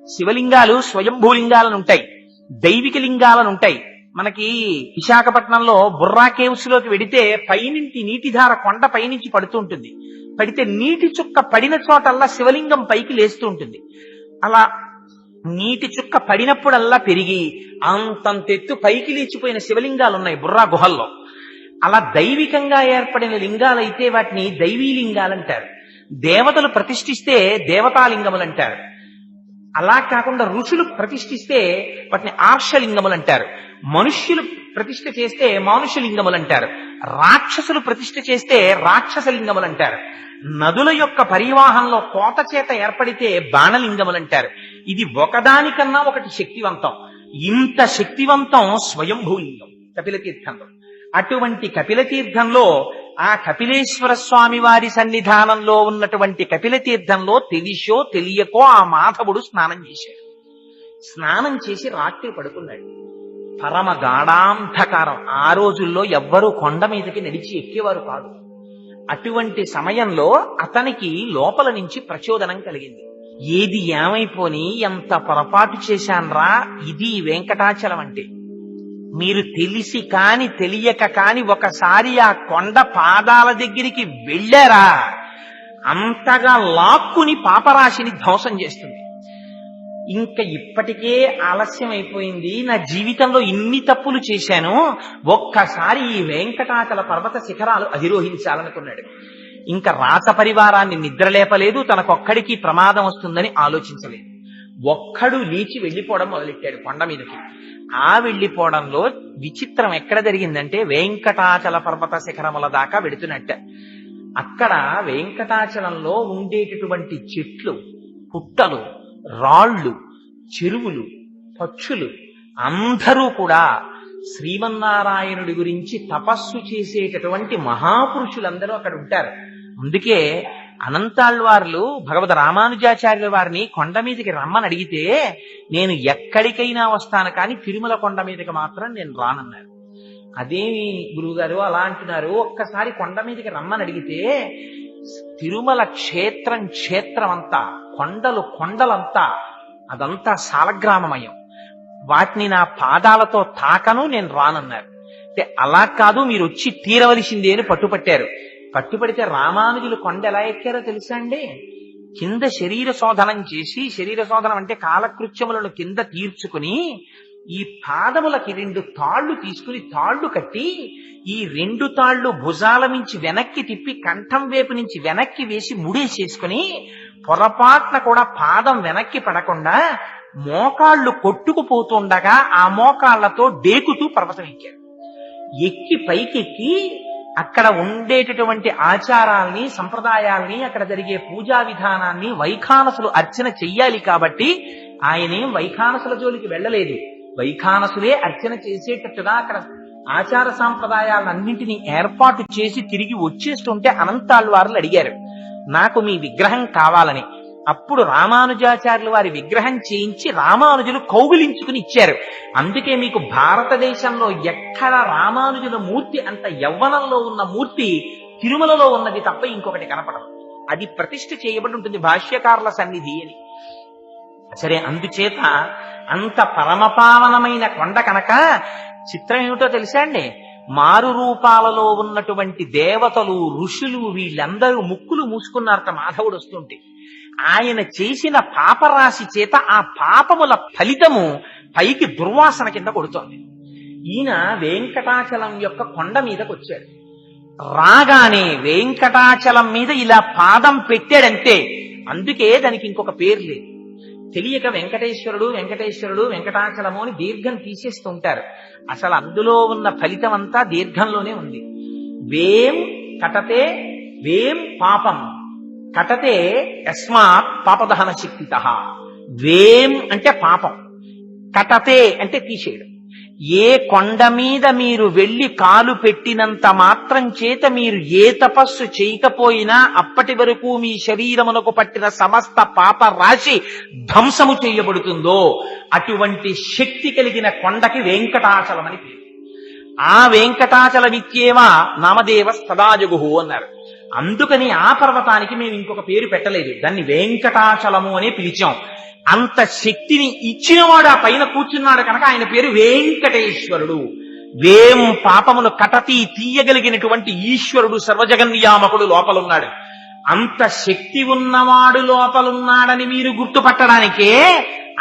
శివలింగాలు స్వయంభూలింగాలను ఉంటాయి, దైవిక లింగాలను ఉంటాయి. మనకి విశాఖపట్నంలో బుర్రా కేవ్స్ లోకి వెడితే పైనుంచి నీటిధార కొండ పైనుంచి పడుతూ ఉంటుంది. పడితే నీటి చుక్క పడిన చోటల్లా శివలింగం పైకి లేస్తూ ఉంటుంది. అలా నీటి చుక్క పడినప్పుడల్లా పెరిగి అంతంతెత్తు పైకి లేచిపోయిన శివలింగాలు ఉన్నాయి బుర్రా గుహల్లో. అలా దైవికంగా ఏర్పడిన లింగాలైతే వాటిని దైవీ లింగాలంటారు. దేవతలు ప్రతిష్ఠిస్తే దేవతాలింగములు అంటారు. అలా కాకుండా ఋషులు ప్రతిష్ఠిస్తే వాటిని ఆర్షలింగములు అంటారు. మనుష్యులు ప్రతిష్ఠ చేస్తే మానుషలింగములు అంటారు. రాక్షసులు ప్రతిష్ఠ చేస్తే రాక్షసలింగములు అంటారు. నదుల యొక్క పరివాహంలో కోత చేత ఏర్పడితే బాణలింగములు అంటారు. ఇది ఒకదానికన్నా ఒకటి శక్తివంతం. ఇంత శక్తివంతం స్వయంభూలింగం కపిలతీర్థంలో. అటువంటి కపిలతీర్థంలో ఆ కపిలేశ్వర స్వామి వారి సన్నిధానంలో ఉన్నటువంటి కపిలతీర్థంలో తెలిసో తెలియకో ఆ మాధవుడు స్నానం చేశాడు. స్నానం చేసి రాత్రి పడుకున్నాడు. పరమ గాఢాంధకారం. ఆ రోజుల్లో ఎవ్వరూ కొండ మీదకి నడిచి ఎక్కేవారు కాదు. అటువంటి సమయంలో అతనికి లోపల నుంచి ప్రచోదనం కలిగింది. ఏది ఏమైపోని ఎంత పొరపాటు చేశాన్రా, ఇది వెంకటాచలం అంటే. మీరు తెలిసి కాని తెలియక కాని ఒకసారి ఆ కొండ పాదాల దగ్గరికి వెళ్ళారా, అంతగా లాక్కుని పాపరాశిని ధ్వంసం చేస్తుంది. ఇంకా ఇప్పటికే ఆలస్యం అయిపోయింది, నా జీవితంలో ఇన్ని తప్పులు చేశాను, ఒక్కసారి ఈ వెంకటాచల పర్వత శిఖరాలు అధిరోహించాలనుకున్నాడు. ఇంకా రాత పరివారాన్ని నిద్రలేపలేదు, తనకొక్కడికి ప్రమాదం వస్తుందని ఆలోచించలేదు. ఒక్కడు లేచి వెళ్లిపోవడం మొదలెట్టాడు కొండ మీదకి. ఆ వెళ్లిపోవడంలో విచిత్రం ఎక్కడ జరిగిందంటే, వెంకటాచల పర్వత శిఖరముల దాకా వెడుతున్నట్ట. అక్కడ వెంకటాచలంలో ఉండేటటువంటి చెట్లు, పుట్టలు, రాళ్ళు, చెరువులు, పక్షులు అందరూ కూడా శ్రీమన్నారాయణుడి గురించి తపస్సు చేసేటటువంటి మహాపురుషులందరూ అక్కడ ఉంటారు. అందుకే అనంతాళ్వార్లు భగవద్ రామానుజాచార్యుల వారిని కొండ మీదకి రమ్మని అడిగితే, నేను ఎక్కడికైనా వస్తాను కానీ తిరుమల కొండ మీదకి మాత్రం నేను రానన్నారు. అదేమి గురువుగారు అలా అంటున్నారు, ఒక్కసారి కొండ మీదకి రమ్మని అడిగితే, తిరుమల క్షేత్రం అంతా, కొండలు కొండలంతా, అదంతా సాలగ్రామమయం, వాటిని నా పాదాలతో తాకను, నేను రానన్నారు. అంటే అలా కాదు, మీరు వచ్చి తీరవలసిందే అని పట్టుపట్టారు. పట్టుపడితే రామానుజులు కొండ ఎలా ఎక్కారో తెలుసా అండి? కింద శరీర శోధనం చేసి, శరీర శోధనం అంటే కాలకృత్యములను కింద తీర్చుకుని, ఈ పాదములకి 2 తాళ్లు తీసుకుని తాళ్లు కట్టి, ఈ 2 తాళ్లు భుజాల నుంచి వెనక్కి తిప్పి కంఠం వైపు నుంచి వెనక్కి వేసి ముడేసేసుకుని, పొరపాటున కూడా పాదం వెనక్కి పడకుండా మోకాళ్ళు కొట్టుకుపోతుండగా ఆ మోకాళ్లతో డేకుతూ పర్వతం ఎక్కారు. ఎక్కి పైకెక్కి అక్కడ ఉండేటటువంటి ఆచారాల్ని, సంప్రదాయాల్ని, అక్కడ జరిగే పూజా విధానాన్ని వైఖానసులు అర్చన చెయ్యాలి కాబట్టి ఆయనేం వైఖానసుల జోలికి వెళ్ళలేదు. వైఖానసులే అర్చన చేసేటట్టుగా అక్కడ ఆచార సాంప్రదాయాలన్నింటినీ ఏర్పాటు చేసి తిరిగి వచ్చేస్తుంటే అనంతాళ్వార్లు అడిగారు, నాకు మీ విగ్రహం కావాలని. అప్పుడు రామానుజాచార్యులు వారి విగ్రహం చేయించి రామానుజులు కౌగిలించుకుని ఇచ్చారు. అందుకే మీకు భారతదేశంలో ఎక్కడ రామానుజుల మూర్తి అంత యవ్వనంలో ఉన్న మూర్తి తిరుమలలో ఉన్నది తప్ప ఇంకొకటి కనపడదు. అది ప్రతిష్ఠ చేయబడి ఉంటుంది భాష్యకారుల సన్నిధి అని. సరే, అందుచేత అంత పరమపావనమైన కొండ కనుక చిత్రం ఏమిటో తెలుసా అండి, మారు రూపాలలో ఉన్నటువంటి దేవతలు, ఋషులు వీళ్ళందరూ ముక్కులు మూసుకున్నారట మాధవుడు వస్తుంటే. ఆయన చేసిన పాపరాశి చేత ఆ పాపముల ఫలితము పైకి దుర్వాసన కింద కొడుతోంది. ఈయన వెంకటాచలం యొక్క కొండ మీదకి వచ్చాడు. రాగానే వెంకటాచలం మీద ఇలా పాదం పెట్టాడంతే. అందుకే దానికి ఇంకొక పేరు లేదు. తెలియక వెంకటేశ్వరుడు వెంకటేశ్వరుడు వెంకటాచలము అని దీర్ఘం తీసేస్తూ ఉంటారు. అసలు అందులో ఉన్న ఫలితం అంతా దీర్ఘంలోనే ఉంది. వేం కటతే, వేం పాపం కటతే యస్మాత్ పాపదహన శక్తిత. వేం అంటే పాపం, కటతే అంటే తీసేయడం. ఏ కొండ మీద మీరు వెళ్లి కాలు పెట్టినంత మాత్రం చేత మీరు ఏ తపస్సు చేయకపోయినా అప్పటి వరకు మీ శరీరమునకు పట్టిన సమస్త పాప రాశి ధ్వంసము చేయబడుతుందో అటువంటి శక్తి కలిగిన కొండకి వెంకటాచలం అని పేరు. ఆ వెంకటాచలమిత్యేవా నామదేవ సదాజగుహు అన్నారు. అందుకని ఆ పర్వతానికి మేము ఇంకొక పేరు పెట్టలేదు, దాన్ని వెంకటాచలము అనే పిలిచాం. అంత శక్తిని ఇచ్చినవాడు ఆ పైన కూర్చున్నాడు కనుక ఆయన పేరు వెంకటేశ్వరుడు. వేం పాపమును కటతి తీయగలిగినటువంటి ఈశ్వరుడు, సర్వజగన్నియామకుడు లోపలున్నాడు. అంత శక్తి ఉన్నవాడు లోపలున్నాడని మీరు గుర్తుపట్టడానికే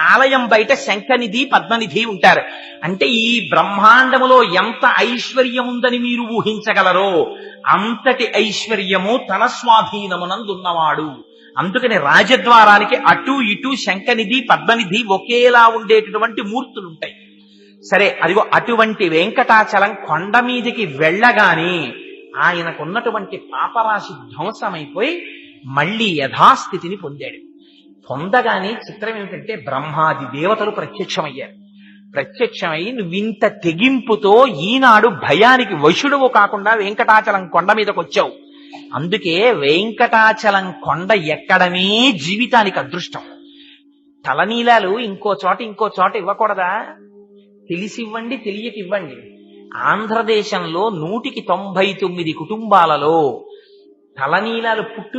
ఆలయం బయట శంఖనిధి, పద్మనిధి ఉంటారు. అంటే ఈ బ్రహ్మాండములో ఎంత ఐశ్వర్యం ఉందని మీరు ఊహించగలరో అంతటి ఐశ్వర్యము తన స్వాధీనమునందున్నవాడు. అందుకని రాజద్వారానికి అటు ఇటు శంఖనిధి, పద్మనిధి ఒకేలా ఉండేటటువంటి మూర్తులుంటాయి. సరే, అదిగో అటువంటి వెంకటాచలం కొండ మీదికి వెళ్ళగానే ఆయనకున్నటువంటి పాపరాశి ధ్వంసమైపోయి మళ్లీ యథాస్థితిని పొందాడు. పొందగానే చిత్రం ఏమిటంటే బ్రహ్మాది దేవతలు ప్రత్యక్షమయ్యారు. ప్రత్యక్షమై నువ్వింత తెగింపుతో ఈనాడు భయానికి వశుడువు కాకుండా వెంకటాచలం కొండ మీదకి వచ్చావు. అందుకే వెంకటాచలం కొండ ఎక్కడమే జీవితానికి అదృష్టం. తలనీలాలు ఇంకో చోట ఇవ్వకూడదా? తెలిసివ్వండి, తెలియక ఇవ్వండి. ఆంధ్రదేశంలో 199 కుటుంబాలలో తలనీలాలు పుట్టు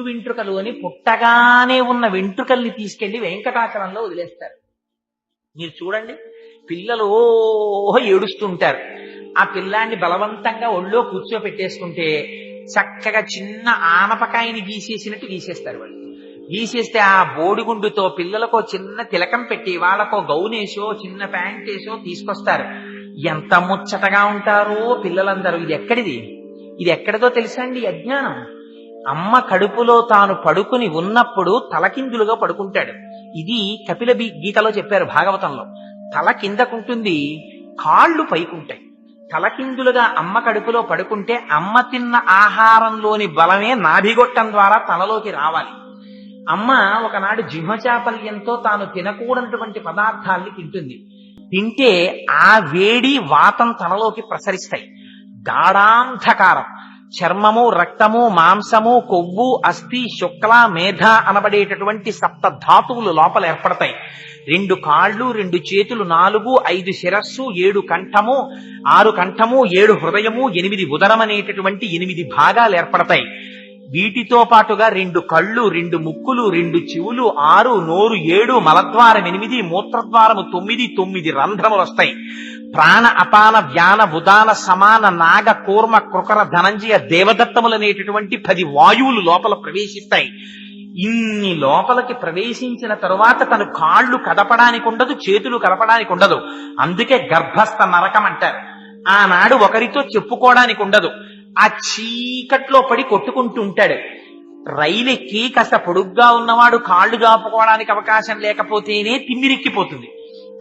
వెంట్రుకలు అని పుట్టగానే ఉన్న వెంట్రుకల్ని తీసుకెళ్లి వెంకటాచలంలో వదిలేస్తారు. మీరు చూడండి, పిల్లలు ఏడుస్తుంటారు. ఆ పిల్లాన్ని బలవంతంగా ఒళ్ళో కూర్చోపెట్టేసుకుంటే చక్కగా చిన్న ఆనపకాయని గీసేసినట్టు గీసేస్తారు వాళ్ళు. గీసేస్తే ఆ బోడిగుండుతో పిల్లలకో చిన్న తిలకం పెట్టి వాళ్ళకో గౌనేసో చిన్న ప్యాంటేసో తీసుకొస్తారు. ఎంత ముచ్చటగా ఉంటారో పిల్లలందరూ. ఇది ఎక్కడిదో తెలుసా అండి? అజ్ఞానం. అమ్మ కడుపులో తాను పడుకుని ఉన్నప్పుడు తలకిందులుగా పడుకుంటాడు. ఇది కపిల గీతలో చెప్పారు భాగవతంలో. తల కిందకుంటుంది, కాళ్ళు పైకుంటాయి. తలకిందులుగా అమ్మ కడుపులో పడుకుంటే అమ్మ తిన్న ఆహారంలోని బలమే నాభిగొట్టం ద్వారా తనలోకి రావాలి. అమ్మ ఒకనాడు జిహ్వచాపల్యంతో తాను తినకూడనటువంటి పదార్థాల్ని తింటుంది. తింటే ఆ వేడి వాతం తనలోకి ప్రసరిస్తాయి. గాఢాంధకారం, చర్మము, రక్తము, మాంసము, కొవ్వు, అస్థి, శుక్ల, మేధ అనబడేటటువంటి 7 ధాతువులు లోపల ఏర్పడతాయి. 2 కాళ్ళు, 2 చేతులు, 4, 5 శిరస్సు, 7 కంఠము, 6 కంఠము, 7 హృదయము, 8 ఉదరం అనేటటువంటి 8 భాగాలు ఏర్పడతాయి. వీటితో పాటుగా 2 కళ్ళు, 2 ముక్కులు, 2 చెవులు, 6 నోరు, 7 మలద్వారం, 8 మూత్రద్వారము, 9 రంధ్రములు వస్తాయి. ప్రాణ, అపాన, వ్యాన, ఉదాన, సమాన, నాగ, కూర్మ, కృకర, ధనంజయ, దేవదత్తములనేటటువంటి 10 వాయువులు లోపల ప్రవేశిస్తాయి. ఇన్ని లోపలికి ప్రవేశించిన తరువాత తను కాళ్ళు కదపడానికి ఉండదు, చేతులు కదపడానికి ఉండదు. అందుకే గర్భస్థ నరకం అంటారు. ఆనాడు ఒకరితో చెప్పుకోవడానికి ఉండదు. ఆ చీకట్లో పడి కొట్టుకుంటూ ఉంటాడు. రైలు ఎక్కి కాస్త పొడుగ్గా ఉన్నవాడు కాళ్ళు జాపుకోవడానికి అవకాశం లేకపోతేనే తిమ్మిరెక్కిపోతుంది.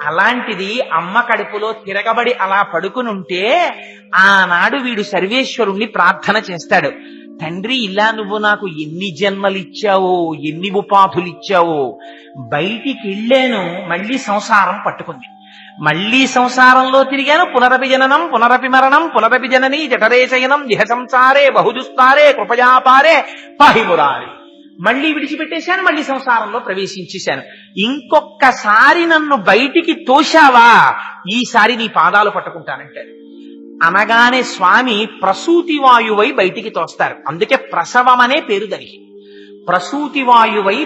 అలాంటిది అమ్మ కడుపులో తిరగబడి అలా పడుకునుంటే ఆనాడు వీడు సర్వేశ్వరుణ్ణి ప్రార్థన చేస్తాడు. తండ్రి, ఇలా నువ్వు నాకు ఎన్ని జన్మలిచ్చావో, ఎన్ని ఉపాధులిచ్చావో, బయటికి వెళ్ళాను, మళ్ళీ సంసారం పట్టుకుంది, మళ్ళీ సంసారంలో తిరిగాను, పునరపి జననం పునరపి మరణం పునరపి జనని జఠరేశయనం దిహ సంసారే బహుదుస్తారే కృపయాపారే పాహిమురారి. మళ్ళీ విడిచిపెట్టేశాను, మళ్ళీ సంసారంలో ప్రవేశించేశాను. ఇంకొక్కసారి నన్ను బయటికి తోశావా, ఈసారి నీ పాదాలు పట్టుకుంటానంటాడు. అనగానే స్వామి ప్రసూతి వాయువై బయటికి తోస్తారు. అందుకే ప్రసవం అనే పేరు దానికి. ప్రసూతి వాయువై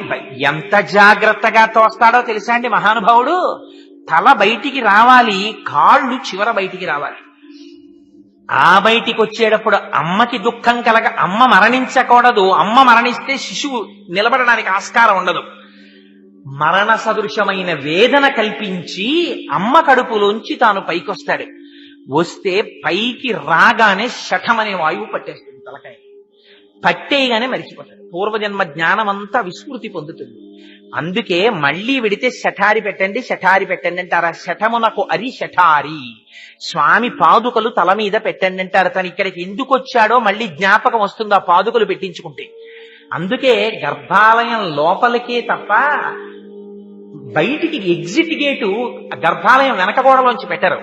ఎంత జాగ్రత్తగా తోస్తాడో తెలుసా అండి మహానుభావుడు. తల బయటికి రావాలి, కాళ్ళు చివర బయటికి రావాలి. ఆ బయటికి వచ్చేటప్పుడు అమ్మకి దుఃఖం కలగ, అమ్మ మరణించకూడదు. అమ్మ మరణిస్తే శిశువు నిలబడడానికి ఆస్కారం ఉండదు. మరణ సదృశమైన వేదన కల్పించి అమ్మ కడుపులోంచి తాను పైకొస్తాడు. వస్తే పైకి రాగానే శఠమనే వాయువు పట్టేస్తుంది తలకాయ. పట్టేయగానే మరిచిపోతాడు. పూర్వజన్మ జ్ఞానం అంతా విస్మృతి పొందుతుంది. అందుకే మళ్ళీ విడితే శఠారి పెట్టండి, శఠారి పెట్టండి అంటారు. శఠమునకు అరి శఠారి, స్వామి పాదుకలు తల మీద పెట్టండి అంటారు. తను ఇక్కడికి ఎందుకు వచ్చాడో మళ్ళీ జ్ఞాపకం వస్తుంది ఆ పాదుకలు పెట్టించుకుంటే. అందుకే గర్భాలయం లోపలికే తప్ప బయటికి ఎగ్జిట్ గేటు గర్భాలయం వెనక గోడలోంచి పెట్టరు.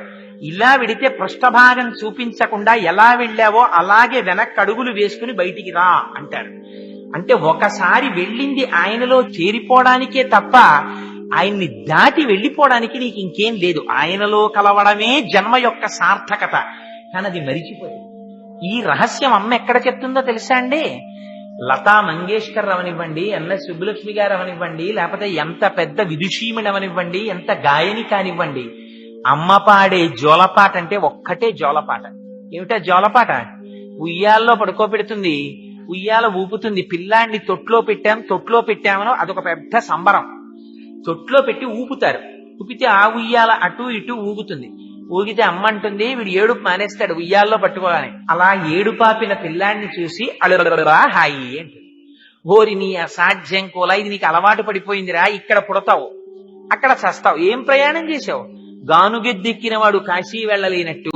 ఇలా విడితే పృష్ఠభాగం చూపించకుండా ఎలా వెళ్ళావో అలాగే వెనక్కి అడుగులు వేసుకుని బయటికి రా అంటారు. అంటే ఒకసారి వెళ్ళింది ఆయనలో చేరిపోవడానికే తప్ప ఆయన్ని దాటి వెళ్ళిపోవడానికి నీకు ఇంకేం లేదు. ఆయనలో కలవడమే జన్మ యొక్క సార్థకత. కానీ అది మరిచిపోయింది. ఈ రహస్యం అమ్మ ఎక్కడ చెప్తుందో తెలుసా అండి? లతా మంగేష్కర్ అవనివ్వండి, ఎన్ఎస్ సుబ్బులక్ష్మి గారు అవనివ్వండి, లేకపోతే ఎంత పెద్ద విదుషీమణి అవనివ్వండి, ఎంత గాయని కానివ్వండి, అమ్మ పాడే జోలపాట అంటే ఒక్కటే జోలపాట. ఏమిటా జోలపాట? ఉయ్యాల్లో పడుకోబెడుతుంది, ఉయ్యాల ఊపుతుంది. పిల్లాన్ని తొట్లో పెట్టామనో అదొక పెద్ద సంబరం. తొట్లో పెట్టి ఊపుతారు. ఊపితే ఆ ఉయ్యాల అటు ఇటు ఊగుతుంది. ఊగితే అమ్మ అంటుంది, వీడు ఏడుపు మానేస్తాడు ఉయ్యాల్లో పట్టుకోవాలని. అలా ఏడుపాపిన పిల్లాన్ని చూసి అడురా హాయి అంటుంది. ఓరి నీ అసాధ్యం కోలా, ఇది నీకు అలవాటు పడిపోయిందిరా. ఇక్కడ పుడతావు, అక్కడ చస్తావు. ఏం ప్రయాణం చేశావు? గానుగెద్దెక్కిన వాడు కాశీ వెళ్ళలేనట్టు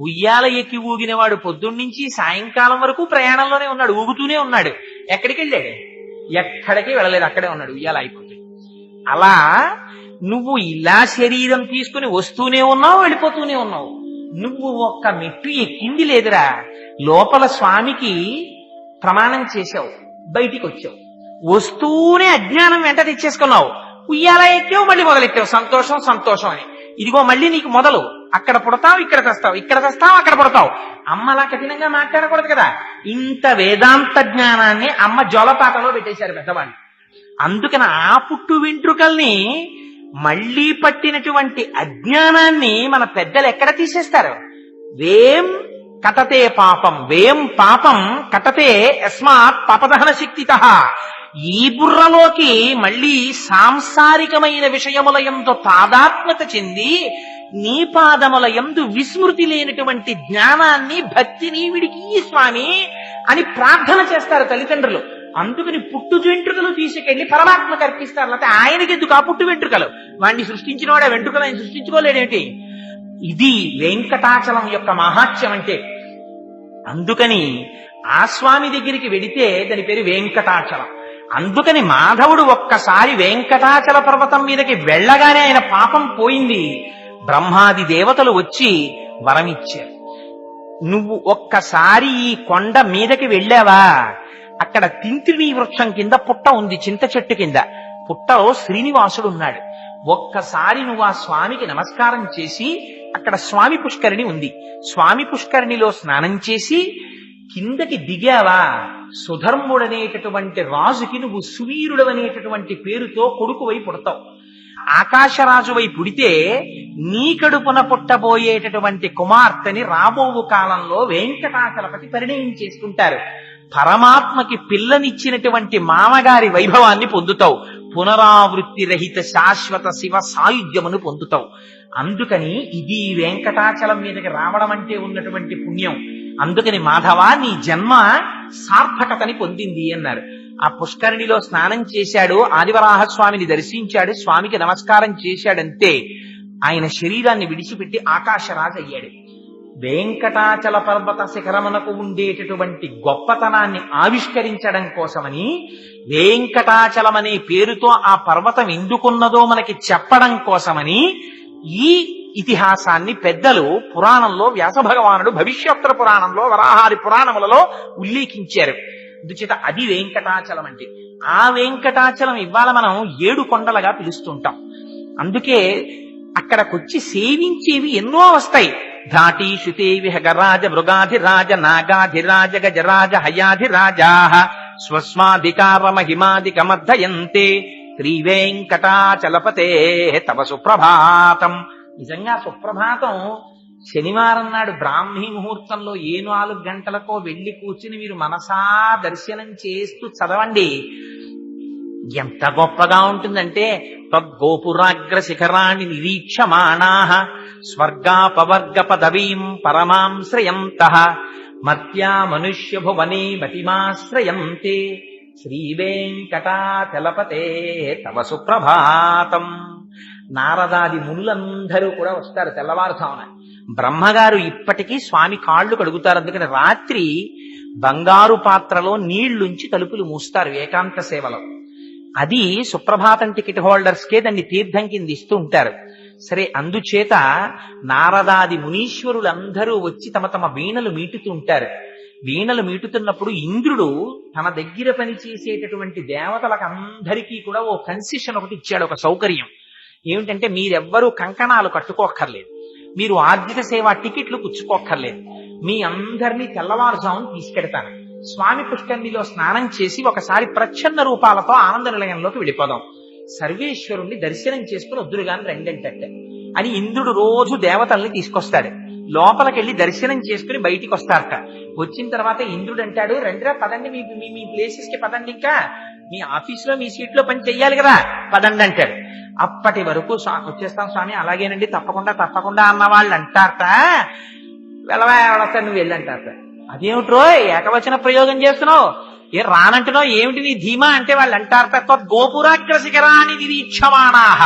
ఉయ్యాల ఎక్కి ఊగినవాడు పొద్దున్నుంచి సాయంకాలం వరకు ప్రయాణంలోనే ఉన్నాడు, ఊగుతూనే ఉన్నాడు. ఎక్కడికి వెళ్ళాడు? ఎక్కడికి వెళ్ళలేదు, అక్కడే ఉన్నాడు. ఉయ్యాల అయిపోతుంది. అలా నువ్వు ఇలా శరీరం తీసుకుని వస్తూనే ఉన్నావు, వెళ్ళిపోతూనే ఉన్నావు. నువ్వు ఒక్క మెట్టు ఎక్కింది లేదురా. లోపల స్వామికి ప్రమాణం చేశావు, బయటికి వచ్చావు, వస్తూనే అజ్ఞానం వెంట తెచ్చేసుకున్నావు. ఉయ్యాల ఎక్కావు, మళ్ళీ మొదలెట్టావు. సంతోషం సంతోషం అని. ఇదిగో మళ్ళీ నీకు మొదలు. అక్కడ పుడతావు, ఇక్కడ తెస్తావు, ఇక్కడ తెస్తావు, అక్కడ పుడతావు. అమ్మ అలా కఠినంగా మాట్లాడకూడదు కదా. ఇంత వేదాంత జ్ఞానాన్ని అమ్మ జోలపాటలో పెట్టేశారు పెద్దవాళ్ళు. అందుకని ఆ పుట్టు వెంట్రుకల్ని మళ్ళీ పట్టినటువంటి అజ్ఞానాన్ని మన పెద్దలు ఎక్కడ తీసేస్తారు? వేం కటతే పాపం, వేం పాపం కటతే యస్మాత్ పాపదహన శక్తితః. ఈ బుర్రలోకి మళ్ళీ సాంసారికమైన విషయముల యందు తాదాత్మ్యత చెంది నీ పాదముల యందు విస్మృతి లేనటువంటి జ్ఞానాన్ని, భక్తిని విడికి స్వామి అని ప్రార్థన చేస్తారు తల్లిదండ్రులు. అందుకని పుట్టు వెంట్రుకలు తీసుకెళ్లి పరమాత్మకు అర్పిస్తారు. లేకపోతే ఆయనకి ఎందుకు ఆ పుట్టు వెంట్రుకలు? వాడిని సృష్టించిన వాడు ఆ వెంట్రుకలు ఆయన సృష్టించుకోలేడేంటి? ఇది వెంకటాచలం యొక్క మహాత్యం అంటే. అందుకని ఆ స్వామి దగ్గరికి వెడితే దాని పేరు వెంకటాచలం. అందుకని మాధవుడు ఒక్కసారి వెంకటాచల పర్వతం మీదకి వెళ్ళగానే ఆయన పాపం పోయింది. బ్రహ్మాది దేవతలు వచ్చి వరమిచ్చారు. నువ్వు ఒక్కసారి ఈ కొండ మీదకి వెళ్ళావా, అక్కడ తింత్రిణీ వృక్షం కింద పుట్ట ఉంది, చింత చెట్టు కింద. పుట్టలో శ్రీనివాసుడు ఉన్నాడు. ఒక్కసారి నువ్వు ఆ స్వామికి నమస్కారం చేసి, అక్కడ స్వామి పుష్కరిణి ఉంది, స్వామి పుష్కరిణిలో స్నానం చేసి కిందకి దిగావా, సుధర్ముడనేటటువంటి రాజుకి నువ్వు సువీరుడు అనేటటువంటి పేరుతో కొడుకువై పుడతావు. ఆకాశరాజువై పుడితే నీ కడుపున పుట్టబోయేటటువంటి కుమార్తెని రాబోవు కాలంలో వెంకటాచలపతి పరిణయం చేసుకుంటారు. పరమాత్మకి పిల్లనిచ్చినటువంటి మామగారి వైభవాన్ని పొందుతావు. పునరావృత్తి రహిత శాశ్వత శివ సాయుధ్యమును పొందుతావు. అందుకని ఇది వెంకటాచలం మీదకి రావడం అంటే ఉన్నటువంటి పుణ్యం. అందుకని మాధవ నీ జన్మ సార్థకతని పొందింది అన్నారు. ఆ పుష్కరిణిలో స్నానం చేశాడు, ఆదివరాహస్వామిని దర్శించాడు, స్వామికి నమస్కారం చేశాడంతే ఆయన శరీరాన్ని విడిచిపెట్టి ఆకాశరాజు అయ్యాడు. వెంకటాచల పర్వత శిఖరమునకు ఉండేటటువంటి గొప్పతనాన్ని ఆవిష్కరించడం కోసమని, వెంకటాచలం అనే పేరుతో ఆ పర్వతం ఎందుకున్నదో మనకి చెప్పడం కోసమని ఈ ఇతిహాసాన్ని పెద్దలు పురాణంలో వ్యాస భగవానుడు భవిష్యోత్తర పురాణంలో వరాహాది పురాణములలో ఉల్లేఖించారు. అందుచేత అది వెంకటాచలం అంటే. ఆ వెంకటాచలం ఇవాళ మనం 7 కొండలుగా పిలుస్తుంటాం. అందుకే అక్కడకొచ్చి సేవించేవి ఎన్నో వస్తాయి. ధాటి శృతే విహగరాజ మృగాధిరాజ నాగాధిరాజ గజరాజ హయాధిరాజా స్వస్మాధికార మహిమాధికమర్థయంతే శ్రీ వెంకటాచలపతే తవ సుప్రభాతం. నిజంగా సుప్రభాతం శనివారం నాడు బ్రాహ్మీ ముహూర్తంలో 4 గంటలకో వెళ్లి కూర్చుని మీరు మనసా దర్శనం చేస్తూ చదవండి. ఎంత గొప్పగా ఉంటుందంటే, తద్గోపురాగ్ర శిఖరాన్ని నిరీక్షమాణా స్వర్గాపవర్గ పదవీం పరమాం శ్రయంతః మర్త్యా మనుష్య భువనే మతిమాశ్రయంతే శ్రీ వెంకటాచలపతే తవ సుప్రభాతం. నారదాది మునులందరూ కూడా వస్తారు తెల్లవారుజామున. బ్రహ్మగారు ఇప్పటికీ స్వామి కాళ్ళు కడుగుతారు. అందుకని రాత్రి బంగారు పాత్రలో నీళ్లుంచి తలుపులు మూస్తారు ఏకాంత సేవలో. అది సుప్రభాతం టికెట్ హోల్డర్స్ కే దాన్ని తీర్థం కింద ఇస్తూ ఉంటారు. సరే, అందుచేత నారదాది మునీశ్వరులందరూ వచ్చి తమ తమ వీణలు మీటుతూ ఉంటారు. వీణలు మీటుతున్నప్పుడు ఇంద్రుడు తన దగ్గర పనిచేసేటటువంటి దేవతలకు అందరికీ కూడా ఓ కన్సెషన్ ఒకటి ఇచ్చాడు, ఒక సౌకర్యం. ఏమిటంటే, మీరెవ్వరూ కంకణాలు కట్టుకోక్కర్లేదు, మీరు ఆర్జిత సేవ టికెట్లు పుచ్చుకోక్కర్లేదు, మీ అందరినీ తెల్లవారుజామున తీసుకెడతాను. స్వామి పుష్కరిణిలో స్నానం చేసి ఒకసారి ప్రచ్ఛన్న రూపాలతో ఆనంద నిలయంలోకి వెళ్ళిపోదాం, సర్వేశ్వరుణ్ణి దర్శనం చేసుకుని వద్దురుగాని రెండంటే అని ఇంద్రుడు రోజు దేవతల్ని తీసుకొస్తాడు. లోపలికెళ్ళి దర్శనం చేసుకుని బయటికి వస్తారట. వచ్చిన తర్వాత ఇంద్రుడు అంటాడు, రండిరా పదండి, మీ ప్లేసెస్ కి పదండి, ఇంకా మీ ఆఫీసులో మీ సీట్లో పని చెయ్యాలి కదా, పదండి అంటాడు. అప్పటి వరకు వచ్చేస్తాం స్వామి, అలాగేనండి, తప్పకుండా తప్పకుండా అన్న వాళ్ళు అంటారట. వెళ్ళవా నువ్వు వెళ్ళంటారట. అదేమిట్రో ఏకవచన ప్రయోగం చేస్తున్నావు, ఏ రానంటున్నావు, ఏమిటి నీ ధీమా అంటే వాళ్ళు అంటారట, గోపురాగ్ర శిఖరాన్ని నిరీక్షమాణాహ.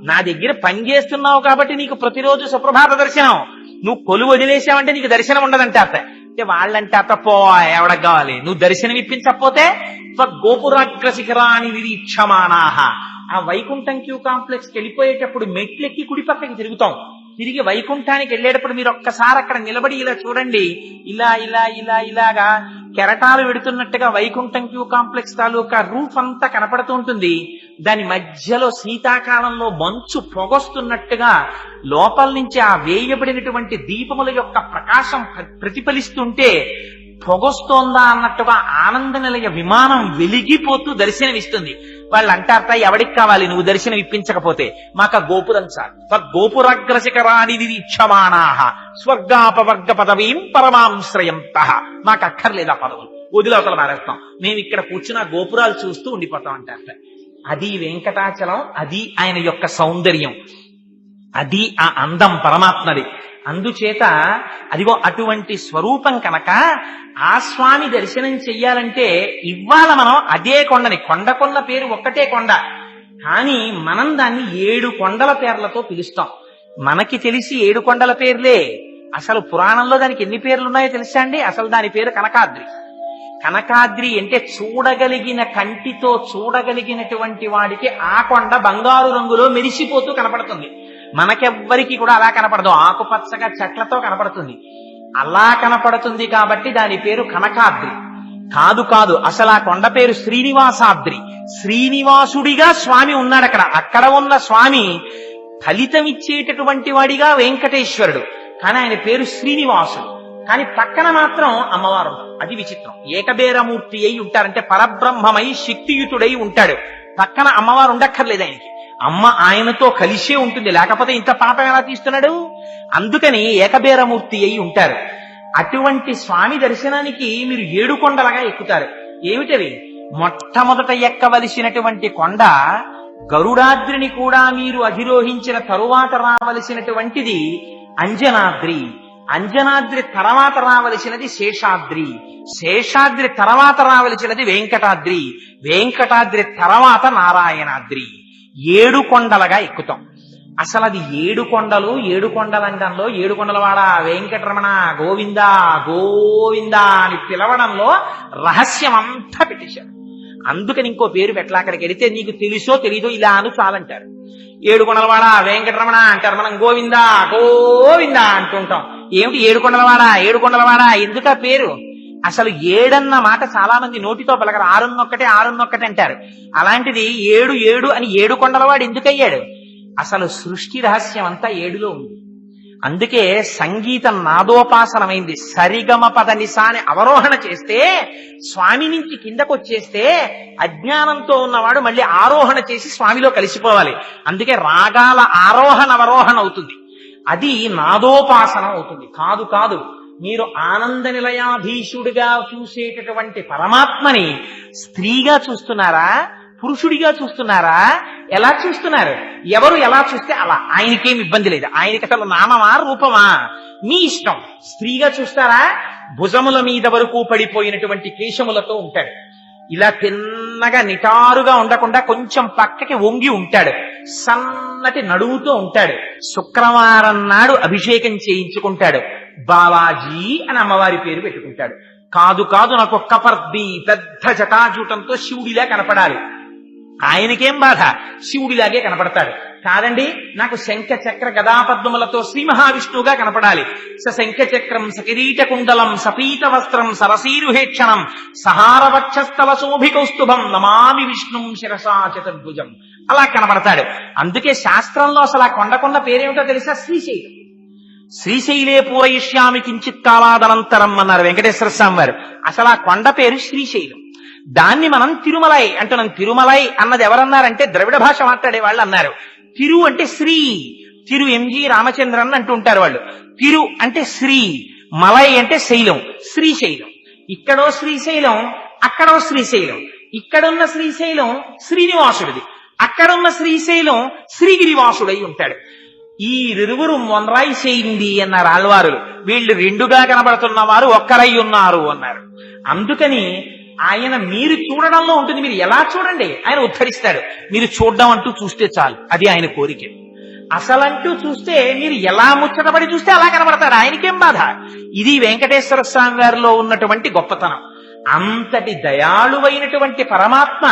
నా దగ్గర పని చేస్తున్నావు కాబట్టి నీకు ప్రతిరోజు సుప్రభాత దర్శనం, నువ్వు కొలు వదిలేసావంటే నీకు దర్శనం ఉండదంటారట. అంటే వాళ్ళంటారట, పో ఎవడకు కావాలి, నువ్వు దర్శనం ఇప్పించకపోతే గోపురాగ్ర శిఖరాన్ని నిరీక్షమాణాహ. ఆ వైకుంఠం క్యూ కాంప్లెక్స్కి వెళ్ళిపోయేటప్పుడు మెట్లెక్కి కుడి పక్కకి తిరుగుతాం. తిరిగి వైకుంఠానికి వెళ్ళేటప్పుడు మీరు ఒక్కసారి అక్కడ నిలబడి ఇలా చూడండి, ఇలాగా కెరటాలు వెడుతున్నట్టుగా వైకుంఠం క్యూ కాంప్లెక్స్ తాలూకా రూఫ్ అంతా కనపడుతూ ఉంటుంది. దాని మధ్యలో శీతాకాలంలో మంచు పొగొస్తున్నట్టుగా లోపల నుంచి ఆ వేయబడినటువంటి దీపముల యొక్క ప్రకాశం ప్రతిఫలిస్తుంటే పొగొస్తోందా అన్నట్టుగా ఆనంద నిలయ విమానం వెలిగిపోతూ దర్శనమిస్తుంది. వాళ్ళు అంటారట, ఎవడికి కావాలి నువ్వు దర్శనం ఇప్పించకపోతే, మాకు గోపురం చాలు. గోపురాగ్ర శిఖరాన్ని నిరీక్షమాణాః స్వర్గాపవర్గ పదవీం పరమాం శ్రయంతః. మాకు అక్కర్లేదు ఆ పదవులు, వదిలవతల మారేస్తాం, మేము ఇక్కడ కూర్చున్న గోపురాలు చూస్తూ ఉండిపోతాం అంటారట. అది వెంకటాచలం, అది ఆయన యొక్క సౌందర్యం, అది ఆ అందం పరమాత్మది. అందుచేత అదిగో అటువంటి స్వరూపం కనుక ఆ స్వామి దర్శనం చెయ్యాలంటే ఇవాళ మనం అదే కొండని, కొండ పేరు ఒక్కటే కొండ, కానీ మనం దాన్ని 7 కొండల పేర్లతో పిలుస్తాం. మనకి తెలిసి 7 కొండల పేర్లే, అసలు పురాణంలో దానికి ఎన్ని పేర్లు ఉన్నాయో తెలుసా అండి? అసలు దాని పేరు కనకాద్రి. కనకాద్రి అంటే చూడగలిగిన కంటితో చూడగలిగినటువంటి వాడికి ఆ కొండ బంగారు రంగులో మెరిసిపోతూ కనపడుతుంది. మనకెవ్వరికి కూడా అలా కనపడదు, ఆకుపచ్చగా చెట్లతో కనపడుతుంది. అలా కనపడుతుంది కాబట్టి దాని పేరు కనకాద్రి. కాదు, అసలు ఆ కొండ పేరు శ్రీనివాసాద్రి. శ్రీనివాసుడిగా స్వామి ఉన్నాడు అక్కడ. అక్కడ ఉన్న స్వామి ఫలితమిచ్చేటటువంటి వాడిగా వెంకటేశ్వరుడు, కానీ ఆయన పేరు శ్రీనివాసుడు. కానీ పక్కన మాత్రం అమ్మవారు. అది విచిత్రం. ఏకబేరమూర్తి అయి ఉంటారంటే పరబ్రహ్మమై శక్తియుతుడై ఉంటాడు. పక్కన అమ్మవారు ఉండక్కర్లేదు ఆయనకి, అమ్మ ఆయనతో కలిసే ఉంటుంది, లేకపోతే ఇంత పాపం ఎలా తీస్తున్నాడు? అందుకని ఏకబేరమూర్తి అయి ఉంటారు. అటువంటి స్వామి దర్శనానికి మీరు 7 కొండలుగా ఎక్కుతారు. ఏమిటవి? మొట్టమొదట ఎక్కవలసినటువంటి కొండ గరుడాద్రిని కూడా మీరు అధిరోహించిన తరువాత రావలసినటువంటిది అంజనాద్రి. అంజనాద్రి తర్వాత రావలసినది శేషాద్రి, శేషాద్రి తర్వాత రావలసినది వెంకటాద్రి, వెంకటాద్రి తర్వాత నారాయణాద్రి. 7 కొండలుగా ఎక్కుతాం. అసలు అది 7 కొండలు, 7 కొండలంగంలో 7 కొండలవాడ వెంకటరమణ గోవిందా గోవిందా అని పిలవడంలో రహస్యం అంతా పెట్టేశారు. అందుకని ఇంకో పేరు పెట్టలా. అక్కడికి వెళితే నీకు తెలుసో తెలీదో ఇలా అను చాలంటారు. 7 కొండలవాడ వెంకటరమణ అంటారు, మనం గోవిందా గోవిందా అంటుంటాం. ఏమిటి 7 కొండలవాడ 7 కొండలవాడ ఎందుకా పేరు? అసలు 7 మాట చాలా మంది నోటితో పలకరు, 6 అంటారు. అలాంటిది 7 7 అని 7 కొండలవాడు ఎందుకయ్యాడు? అసలు సృష్టి రహస్యం అంతా 7లో ఉంది. అందుకే సంగీతం నాదోపాసనమైంది. సరిగమ పద నిసాని అవరోహణ చేస్తే, స్వామి నుంచి కిందకు వచ్చేస్తే అజ్ఞానంతో ఉన్నవాడు మళ్ళీ ఆరోహణ చేసి స్వామిలో కలిసిపోవాలి. అందుకే రాగాల ఆరోహణ అవరోహణ అవుతుంది. అది నాదోపాసన అవుతుంది. కాదు కాదు, మీరు ఆనంద నిలయాధీశుడిగా చూసేటటువంటి పరమాత్మని స్త్రీగా చూస్తున్నారా, పురుషుడిగా చూస్తున్నారా? ఎలా చూస్తున్నారు? ఎవరు ఎలా చూస్తే అలా. ఆయనకేం ఇబ్బంది లేదు. ఆయనకి అసలు నామమా రూపమా మీ ఇష్టం. స్త్రీగా చూస్తారా? భుజముల మీద వరకు పడిపోయినటువంటి కేశములతో ఉంటాడు. ఇలా తిన్నగా నిటారుగా ఉండకుండా కొంచెం పక్కకి వంగి ఉంటాడు. సన్నటి నడువుతో ఉంటాడు. శుక్రవారం నాడు అభిషేకం చేయించుకుంటాడు. బాలాజీ అని అమ్మవారి పేరు పెట్టుకుంటాడు. కాదు కాదు, నాకు కపర్ది పెద్ద జటాజూటంతో శివుడిలా కనపడాలి. ఆయనకేం బాధ, శివుడిలాగే కనపడతాడు. కాదండి, నాకు శంఖ చక్ర గదాపద్మములతో శ్రీ మహావిష్ణువుగా కనపడాలి. శంఖ చక్రం సకిరీట కుండలం సపీత వస్త్రం సరసీరుహేక్షణం సహారవక్షస్థల శోభికౌస్తుభం నమామి విష్ణుం శిరసా చతుర్భుజం అలా కనపడతాడు. అందుకే శాస్త్రంలో అసలు ఆ కొండకొండ పేరేమిటో తెలుసా? శ్రీశైలం. శ్రీశైలే పూరయిష్యామి కించిత్ కాలాదనంతరం అన్నారు వెంకటేశ్వర స్వామి వారు. అసలు ఆ కొండ పేరు శ్రీశైలం. దాన్ని మనం తిరుమలై అంటున్నాం. తిరుమలై అన్నది ఎవరన్నారంటే ద్రవిడ భాష మాట్లాడే వాళ్ళు అన్నారు. తిరు అంటే శ్రీ, తిరు ఎంజి రామచంద్రన్ అంటూ ఉంటారు వాళ్ళు. తిరు అంటే శ్రీ, మలై అంటే శైలం, శ్రీశైలం. ఇక్కడో శ్రీశైలం, అక్కడో శ్రీశైలం. ఇక్కడున్న శ్రీశైలం శ్రీనివాసుడిది, అక్కడున్న శ్రీశైలం శ్రీగిరివాసుడై ఉంటాడు. ఈ ఇరువురు మొన్రాయి చేయింది అన్నారు ఆళ్వారులు. వీళ్ళు 2గా కనబడుతున్న వారు ఒక్కరై ఉన్నారు అన్నారు. అందుకని ఆయన మీరు చూడడంలో ఉంటుంది. మీరు ఎలా చూడండి, ఆయన ఉద్ధరిస్తాడు. మీరు చూడడం అంటూ చూస్తే చాలు, అది ఆయన కోరిక. అసలంటూ చూస్తే మీరు ఎలా ముచ్చటపడి చూస్తే అలా కనబడతాడు. ఆయనకేం బాధ. ఇది వెంకటేశ్వర స్వామి వారిలో ఉన్నటువంటి గొప్పతనం. అంతటి దయాళువైనటువంటి పరమాత్మ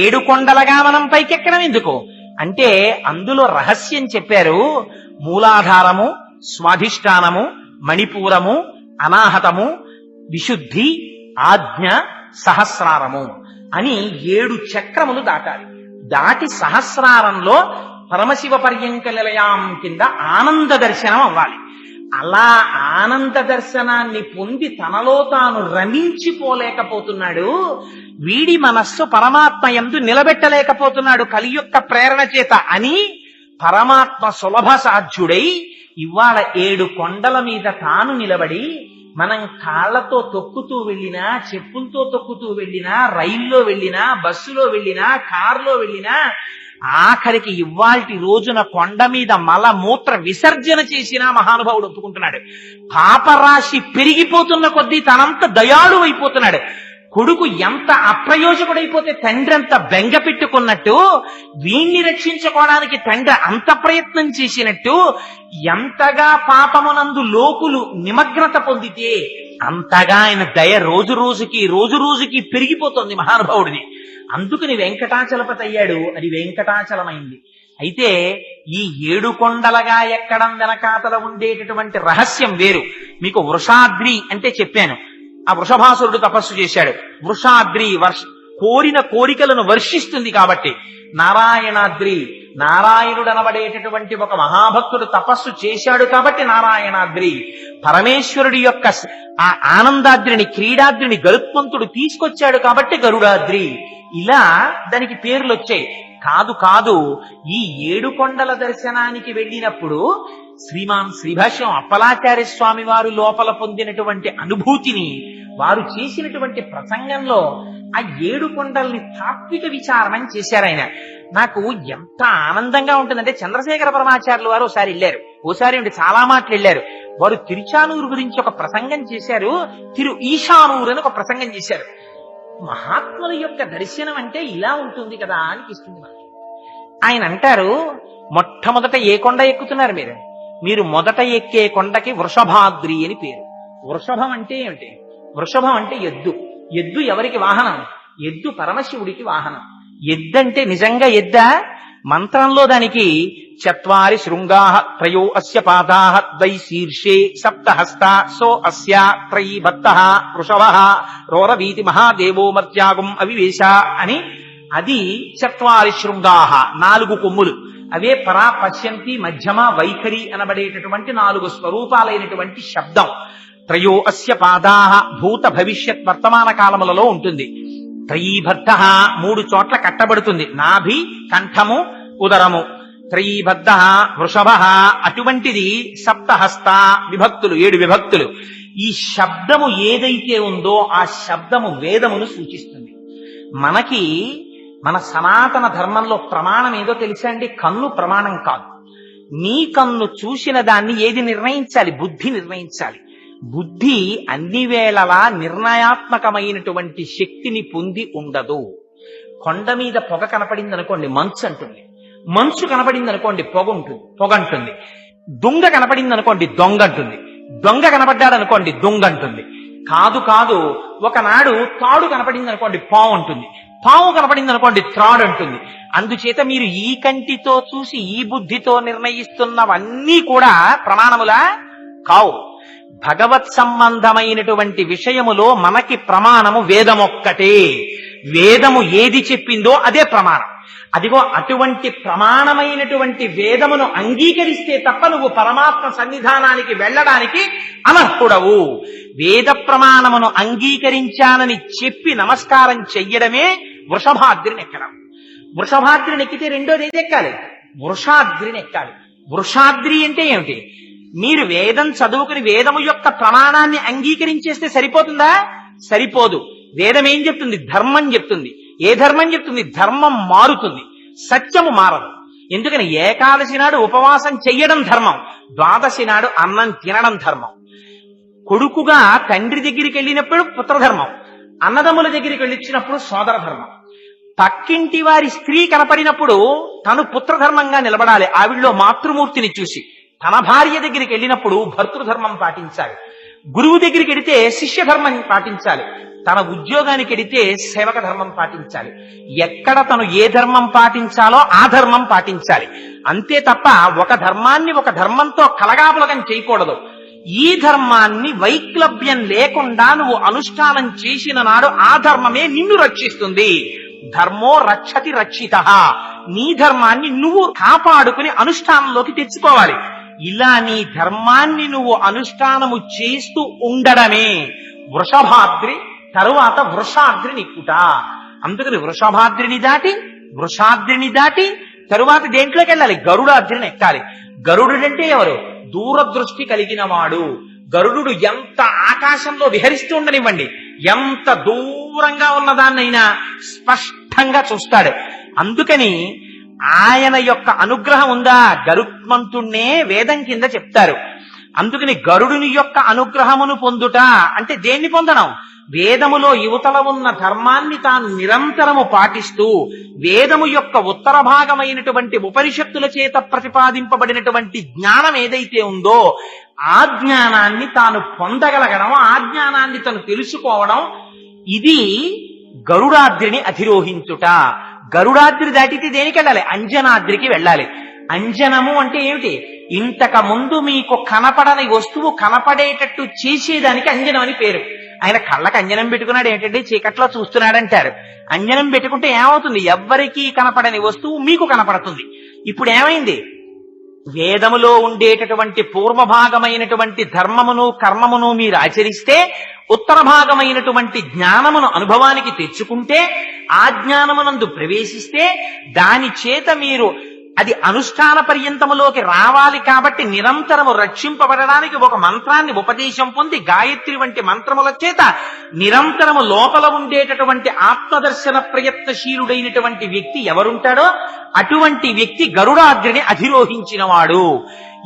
7 కొండలుగా మనం పైకెక్కడం ఎందుకు అంటే అందులో రహస్యం చెప్పారు. మూలాధారము, స్వాధిష్టానము, మణిపూరము, అనాహతము, విశుద్ధి, ఆజ్ఞ, సహస్రారము అని 7 చక్రములు దాటాలి. దాటి సహస్రారంలో పరమశివ పర్యంక నిలయాం కింద ఆనంద దర్శనం అవ్వాలి. అలా ఆనంద దర్శనాన్ని పొంది తనలో తాను రమించిపోలేకపోతున్నాడు. వీడి మనస్సు పరమాత్మ యందు నిలబెట్టలేకపోతున్నాడు కలియుక్క ప్రేరణ చేత అని పరమాత్మ సులభ సాధ్యుడై ఇవాళ 7 కొండల మీద తాను నిలబడి, మనం కాళ్లతో తొక్కుతూ వెళ్ళినా, చెప్పులతో తొక్కుతూ వెళ్ళినా, రైల్లో వెళ్ళినా, బస్సులో వెళ్ళినా, కారులో వెళ్ళినా, ఆఖరికి ఇవాల్టి రోజున కొండ మీద మల మూత్ర విసర్జన చేసినా మహానుభావుడు ఒప్పుకుంటున్నాడు. పాపరాశి పెరిగిపోతున్న కొద్దీ తనంత దయాళు అయిపోతున్నాడు. కొడుకు ఎంత అప్రయోజకుడైపోతే తండ్రి అంత బెంగ పెట్టుకున్నట్టు, వీణ్ణి రక్షించుకోవడానికి తండ్రి అంత ప్రయత్నం చేసినట్టు, ఎంతగా పాపమునందు లోకులు నిమగ్నత పొందితే అంతగా ఆయన దయ రోజు రోజుకి పెరిగిపోతుంది మహానుభావుడిని. అందుకని వెంకటాచలపతి అయ్యాడు. అది వెంకటాచలమైంది. అయితే ఈ 7 కొండలుగా ఎక్కడం వెనకాతల ఉండేటటువంటి రహస్యం వేరు. మీకు వృషాద్రి అంటే చెప్పాను. ఆ వృషభాసురుడు తపస్సు చేశాడు. వృషాద్రి కోరిన కోరికలను వర్షిస్తుంది కాబట్టి. నారాయణాద్రి, నారాయణుడు అనబడేటటువంటి ఒక మహాభక్తుడు తపస్సు చేశాడు కాబట్టి నారాయణాద్రి. పరమేశ్వరుడి యొక్క ఆ ఆనందాద్రిని, క్రీడాద్రిని గరుత్మంతుడు తీసుకొచ్చాడు కాబట్టి గరుడాద్రి. ఇలా దానికి పేర్లు వచ్చాయి. కాదు కాదు, ఈ 7 కొండల దర్శనానికి వెళ్ళినప్పుడు శ్రీమాన్ శ్రీభాష్యం అప్పలాచార్య స్వామి వారు లోపల పొందినటువంటి అనుభూతిని, వారు చేసినటువంటి ప్రసంగంలో ఆ 7 కొండల్ని తాత్విక విచారణం చేశారు ఆయన. నాకు ఎంత ఆనందంగా ఉంటుందంటే, చంద్రశేఖర పరమాచార్యులు వారు ఒకసారి వెళ్ళారు ఓసారి అంటే చాలా మాటలు వెళ్ళారు. వారు తిరుచానూరు గురించి ఒక ప్రసంగం చేశారు. తిరు ఈశానూరు అని ఒక ప్రసంగం చేశారు. మహాత్ముల యొక్క దర్శనం అంటే ఇలా ఉంటుంది కదా అనిపిస్తుంది మనకి. ఆయన అంటారు, మొట్టమొదట ఏ కొండ ఎక్కుతున్నారు మీరు? మీరు మొదట ఎక్కే కొండకి వృషభాద్రి అని పేరు. వృషభం అంటే ఏమిటి? వృషభం అంటే ఎద్దు. ఎద్దు ఎవరికి వాహనం? ఎద్దు పరమశివుడికి వాహనం. ఎద్దంటే నిజంగా ఎద్దా? మంత్రంలో దానికి చత్వారి శృంగాః త్రయో అస్య పాదాః ద్వై శీర్షే సప్తహస్త సో అస్య త్రయీ భక్తః వృషభః రోరవీతి మహాదేవో మర్త్యాగం అవివేశ అని. అది చత్వారి శృంగాః, 4 కొమ్ములు. అవే పరా పశ్యంతి మధ్యమ వైఖరి అనబడేటటువంటి 4 స్వరూపాలైనటువంటి శబ్దం. త్రయో అస్య పాదాః భూత భవిష్యత్ వర్తమాన కాలములలో ఉంటుంది. త్రయీబద్ధ 3 చోట్ల కట్టబడుతుంది. నాభి, కంఠము, ఉదరము. త్రయీబద్ధ వృషభ, అటువంటిది సప్తహస్త, విభక్తులు 7 విభక్తులు. ఈ శబ్దము ఏదైతే ఉందో ఆ శబ్దము వేదమును సూచిస్తుంది. మనకి మన సనాతన ధర్మంలో ప్రమాణం ఏదో తెలుసా అండి? కన్ను ప్రమాణం కాదు. నీ కన్ను చూసిన దాన్ని ఏది నిర్ణయించాలి? బుద్ధి నిర్ణయించాలి. బుద్ధి అన్ని వేళలా నిర్ణయాత్మకమైనటువంటి శక్తిని పొంది ఉండదు. కొండ మీద పొగ కనపడింది అనుకోండి, మంచు అంటుంది. మంచు కనపడింది అనుకోండి, పొగ అంటుంది. దొంగ కనపడింది అనుకోండి, దొంగ అంటుంది. దొంగ కనపడ్డాడు అనుకోండి, దొంగ అంటుంది. కాదు, ఒకనాడు తాడు కనపడింది అనుకోండి, పావు అంటుంది. పావు కనపడింది అనుకోండి, త్రాడు అంటుంది. అందుచేత మీరు ఈ కంటితో చూసి ఈ బుద్ధితో నిర్ణయిస్తున్నవన్నీ కూడా ప్రమాణములా కావు. భగవత్ సంబంధమైనటువంటి విషయములో మనకి ప్రమాణము వేదమొక్కటే. వేదము ఏది చెప్పిందో అదే ప్రమాణం. అదిగో అటువంటి ప్రమాణమైనటువంటి వేదమును అంగీకరిస్తే తప్ప నువ్వు పరమాత్మ సన్నిధానానికి వెళ్ళడానికి అనర్హుడవు. వేద ప్రమాణమును అంగీకరించానని చెప్పి నమస్కారం చెయ్యడమే వృషభాద్రిని ఎక్కడం. వృషభాద్రిని ఎక్కితే రెండోది ఏది ఎక్కాలి? వృషాద్రిని ఎక్కాలి. వృషాద్రి అంటే ఏమిటి? మీరు వేదం చదువుకుని వేదము యొక్క ప్రమాణాన్ని అంగీకరించేస్తే సరిపోతుందా? సరిపోదు. వేదం ఏం చెప్తుంది? ధర్మం చెప్తుంది. ఏ ధర్మం చెప్తుంది? ధర్మం మారుతుంది, సత్యము మారదు. ఎందుకని? ఏకాదశి నాడు ఉపవాసం చెయ్యడం ధర్మం, ద్వాదశి నాడు అన్నం తినడం ధర్మం. కొడుకుగా తండ్రి దగ్గరికి వెళ్ళినప్పుడు పుత్రధర్మం, అన్నదమ్ముల దగ్గరికి వెళ్ళిచ్చినప్పుడు సోదర ధర్మం. పక్కింటి వారి స్త్రీ కనపడినప్పుడు తను పుత్రధర్మంగా నిలబడాలి, ఆవిడలో మాతృమూర్తిని చూసి. తన భార్య దగ్గరికి వెళ్ళినప్పుడు భర్తృధర్మం పాటించాలి. గురువు దగ్గరికి వెడితే శిష్య ధర్మం పాటించాలి. తన ఉద్యోగానికి వెడితే సేవక ధర్మం పాటించాలి. ఎక్కడ తను ఏ ధర్మం పాటించాలో ఆ ధర్మం పాటించాలి. అంతే తప్ప ఒక ధర్మాన్ని ఒక ధర్మంతో కలగాపులగం చేయకూడదు. ఈ ధర్మాన్ని వైక్లభ్యం లేకుండా నువ్వు అనుష్ఠానం చేసిన నాడు ఆ ధర్మమే నిన్ను రక్షిస్తుంది. ధర్మో రక్షతి రక్షితః. నీ ధర్మాన్ని నువ్వు కాపాడుకుని అనుష్ఠానంలోకి తెచ్చుకోవాలి. ఇలా నీ ధర్మాన్ని నువ్వు అనుష్ఠానము చేస్తూ ఉండడమే వృషభాద్రి, తరువాత వృషాద్రిని ఎక్కుట. అందుకని వృషాద్రిని దాటి తరువాత దేంట్లోకి వెళ్ళాలి? గరుడాద్రిని ఎక్కాలి. గరుడుడంటే ఎవరు? దూరదృష్టి కలిగిన వాడు. గరుడు ఎంత ఆకాశంలో విహరిస్తూ ఉండనివ్వండి, ఎంత దూరంగా ఉన్నదాన్నైనా స్పష్టంగా చూస్తాడు. అందుకని ఆయన యొక్క అనుగ్రహం ఉందా? గరుత్మంతుణ్ణే వేదం కింద చెప్తారు. అందుకని గరుడుని యొక్క అనుగ్రహమును పొందుట అంటే దేన్ని పొందడం? వేదములో యువతల ఉన్న ధర్మాన్ని తాను నిరంతరము పాటిస్తూ వేదము యొక్క ఉత్తర భాగమైనటువంటి ఉపనిషత్తుల చేత ప్రతిపాదింపబడినటువంటి జ్ఞానం ఏదైతే ఉందో ఆ జ్ఞానాన్ని తాను పొందగలగడం, ఆ జ్ఞానాన్ని తను తెలుసుకోవడం, ఇది గరుడాద్రిని అధిరోహించుట. గరుడాద్రి దాటితే దేనికి వెళ్ళాలి? అంజనాద్రికి వెళ్ళాలి. అంజనము అంటే ఏమిటి? ఇంతకు ముందు మీకు కనపడని వస్తువు కనపడేటట్టు చేసేదానికి అంజనం అని పేరు. ఆయన కళ్ళకి అంజనం పెట్టుకున్నాడు ఏంటంటే చీకట్లో చూస్తున్నాడంటారు. అంజనం పెట్టుకుంటే ఏమవుతుంది? ఎవ్వరికీ కనపడని వస్తువు మీకు కనపడుతుంది. ఇప్పుడు ఏమైంది? వేదములో ఉండేటటువంటి పూర్వభాగమైనటువంటి ధర్మమును కర్మమును మీరు ఆచరిస్తే, ఉత్తర భాగమైనటువంటి జ్ఞానమును అనుభవానికి తెచ్చుకుంటే, ఆ జ్ఞానమునందు ప్రవేశిస్తే, దాని చేత మీరు అది అనుష్ఠాన పర్యంతములోకి రావాలి కాబట్టి నిరంతరము రక్షింపబడడానికి ఒక మంత్రాన్ని ఉపదేశం పొంది గాయత్రి వంటి మంత్రముల చేత నిరంతరము లోపల ఉండేటటువంటి ఆత్మదర్శన ప్రయత్నశీలుడైనటువంటి వ్యక్తి ఎవరుంటాడో అటువంటి వ్యక్తి గరుడాద్రిని అధిరోహించిన వాడు.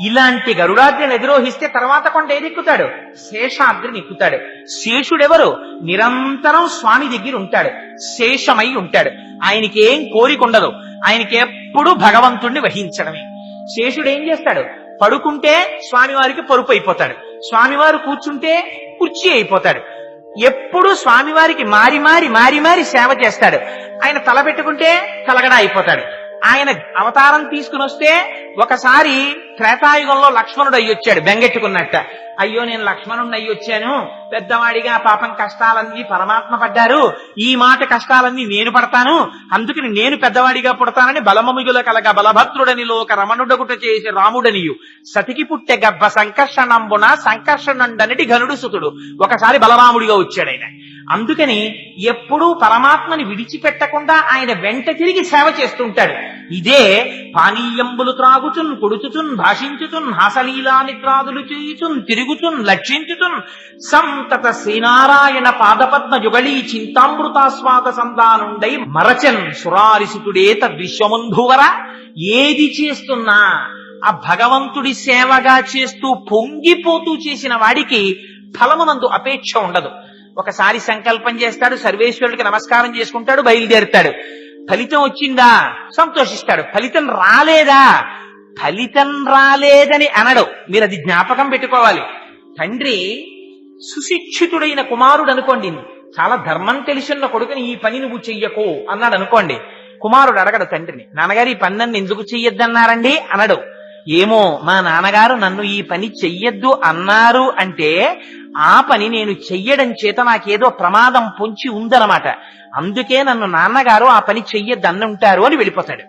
ఇలాంటి గరుడాద్రిని అధిరోహిస్తే తర్వాత కొండ ఏదెక్కుతాడు? శేషాద్రిని ఎక్కుతాడు. శేషుడెవరు? నిరంతరం స్వామి దగ్గర ఉంటాడు, శేషమై ఉంటాడు. ఆయనకి ఏం కోరిక ఉండదు, ఆయనకి ఎప్పుడు భగవంతుణ్ణి వహించడమే. శేషుడు ఏం చేస్తాడు? పడుకుంటే స్వామివారికి పరుపు అయిపోతాడు, స్వామివారు కూర్చుంటే కుర్చీ అయిపోతాడు. ఎప్పుడు స్వామివారికి మారి మారి మారి మారి సేవ చేస్తాడు. ఆయన తల పెట్టుకుంటే తలగడ అయిపోతాడు. ఆయన అవతారం తీసుకుని వస్తే ఒకసారి త్రేతాయుగంలో లక్ష్మణుడు అయ్యొచ్చాడు బెంగెట్టుకున్నట్ట. అయ్యో నేను లక్ష్మణుడిని అయ్యొచ్చాను, పెద్దవాడిగా పాపం కష్టాలన్నీ పరమాత్మ పడ్డారు, ఈ మాట కష్టాలన్నీ నేను పడతాను, అందుకని నేను పెద్దవాడిగా పుడతానని బలమముగుల కలగ బలభద్రుడని లోక రమణుడగుట చేసి రాముడనియు సతికి పుట్టె గర్భ సంకర్షణంబున సంకర్షణండనటి ఘనుడు సుతుడు. ఒకసారి బలరాముడిగా వచ్చాడు ఆయన. అందుకని ఎప్పుడూ పరమాత్మని విడిచిపెట్టకుండా ఆయన వెంట తిరిగి సేవ చేస్తుంటాడు. ఇదే పానీయంబులు త్రాగుచున్ కొడుచుచున్ భాషించుచున్ హాసలీలా నిద్రాదులు చేయుచున్ తిరుగుచున్ లక్షించుచున్ సంతత శ్రీనారాయణ పాదపద్మ యుగళీ చింతామృతాస్వాద సంధానుండై మరచన్ సురారిసుతుడే తద్విశ్వముంధువర. ఏది చేస్తున్నా ఆ భగవంతుడి సేవగా చేస్తూ పొంగిపోతూ చేసిన వాడికి ఫలమునందు అపేక్ష ఉండదు. ఒకసారి సంకల్పం చేస్తాడు, సర్వేశ్వరుడికి నమస్కారం చేసుకుంటాడు, బయలుదేరుతాడు. ఫలితం వచ్చిందా సంతోషిస్తాడు, ఫలితం రాలేదా ఫలితం రాలేదని అనడు. మీరు అది జ్ఞాపకం పెట్టుకోవాలి. తండ్రి సుశిక్షితుడైన కుమారుడు అనుకోండి, చాలా ధర్మం తెలిసిన కొడుకుని ఈ పని నువ్వు చెయ్యకు అన్నాడు అనుకోండి. కుమారుడు అడగడు తండ్రిని, నాన్నగారు ఈ పని నన్ను ఎందుకు చెయ్యొద్దన్నారండి అనడు. ఏమో మా నాన్నగారు నన్ను ఈ పని చెయ్యొద్దు అన్నారు అంటే ఆ పని నేను చెయ్యడం చేత నాకేదో ప్రమాదం పొంచి ఉందన్నమాట, అందుకే నన్ను నాన్నగారు ఆ పని చెయ్యొద్దు అన్నుంటారు అని వెళ్ళిపోతాడు.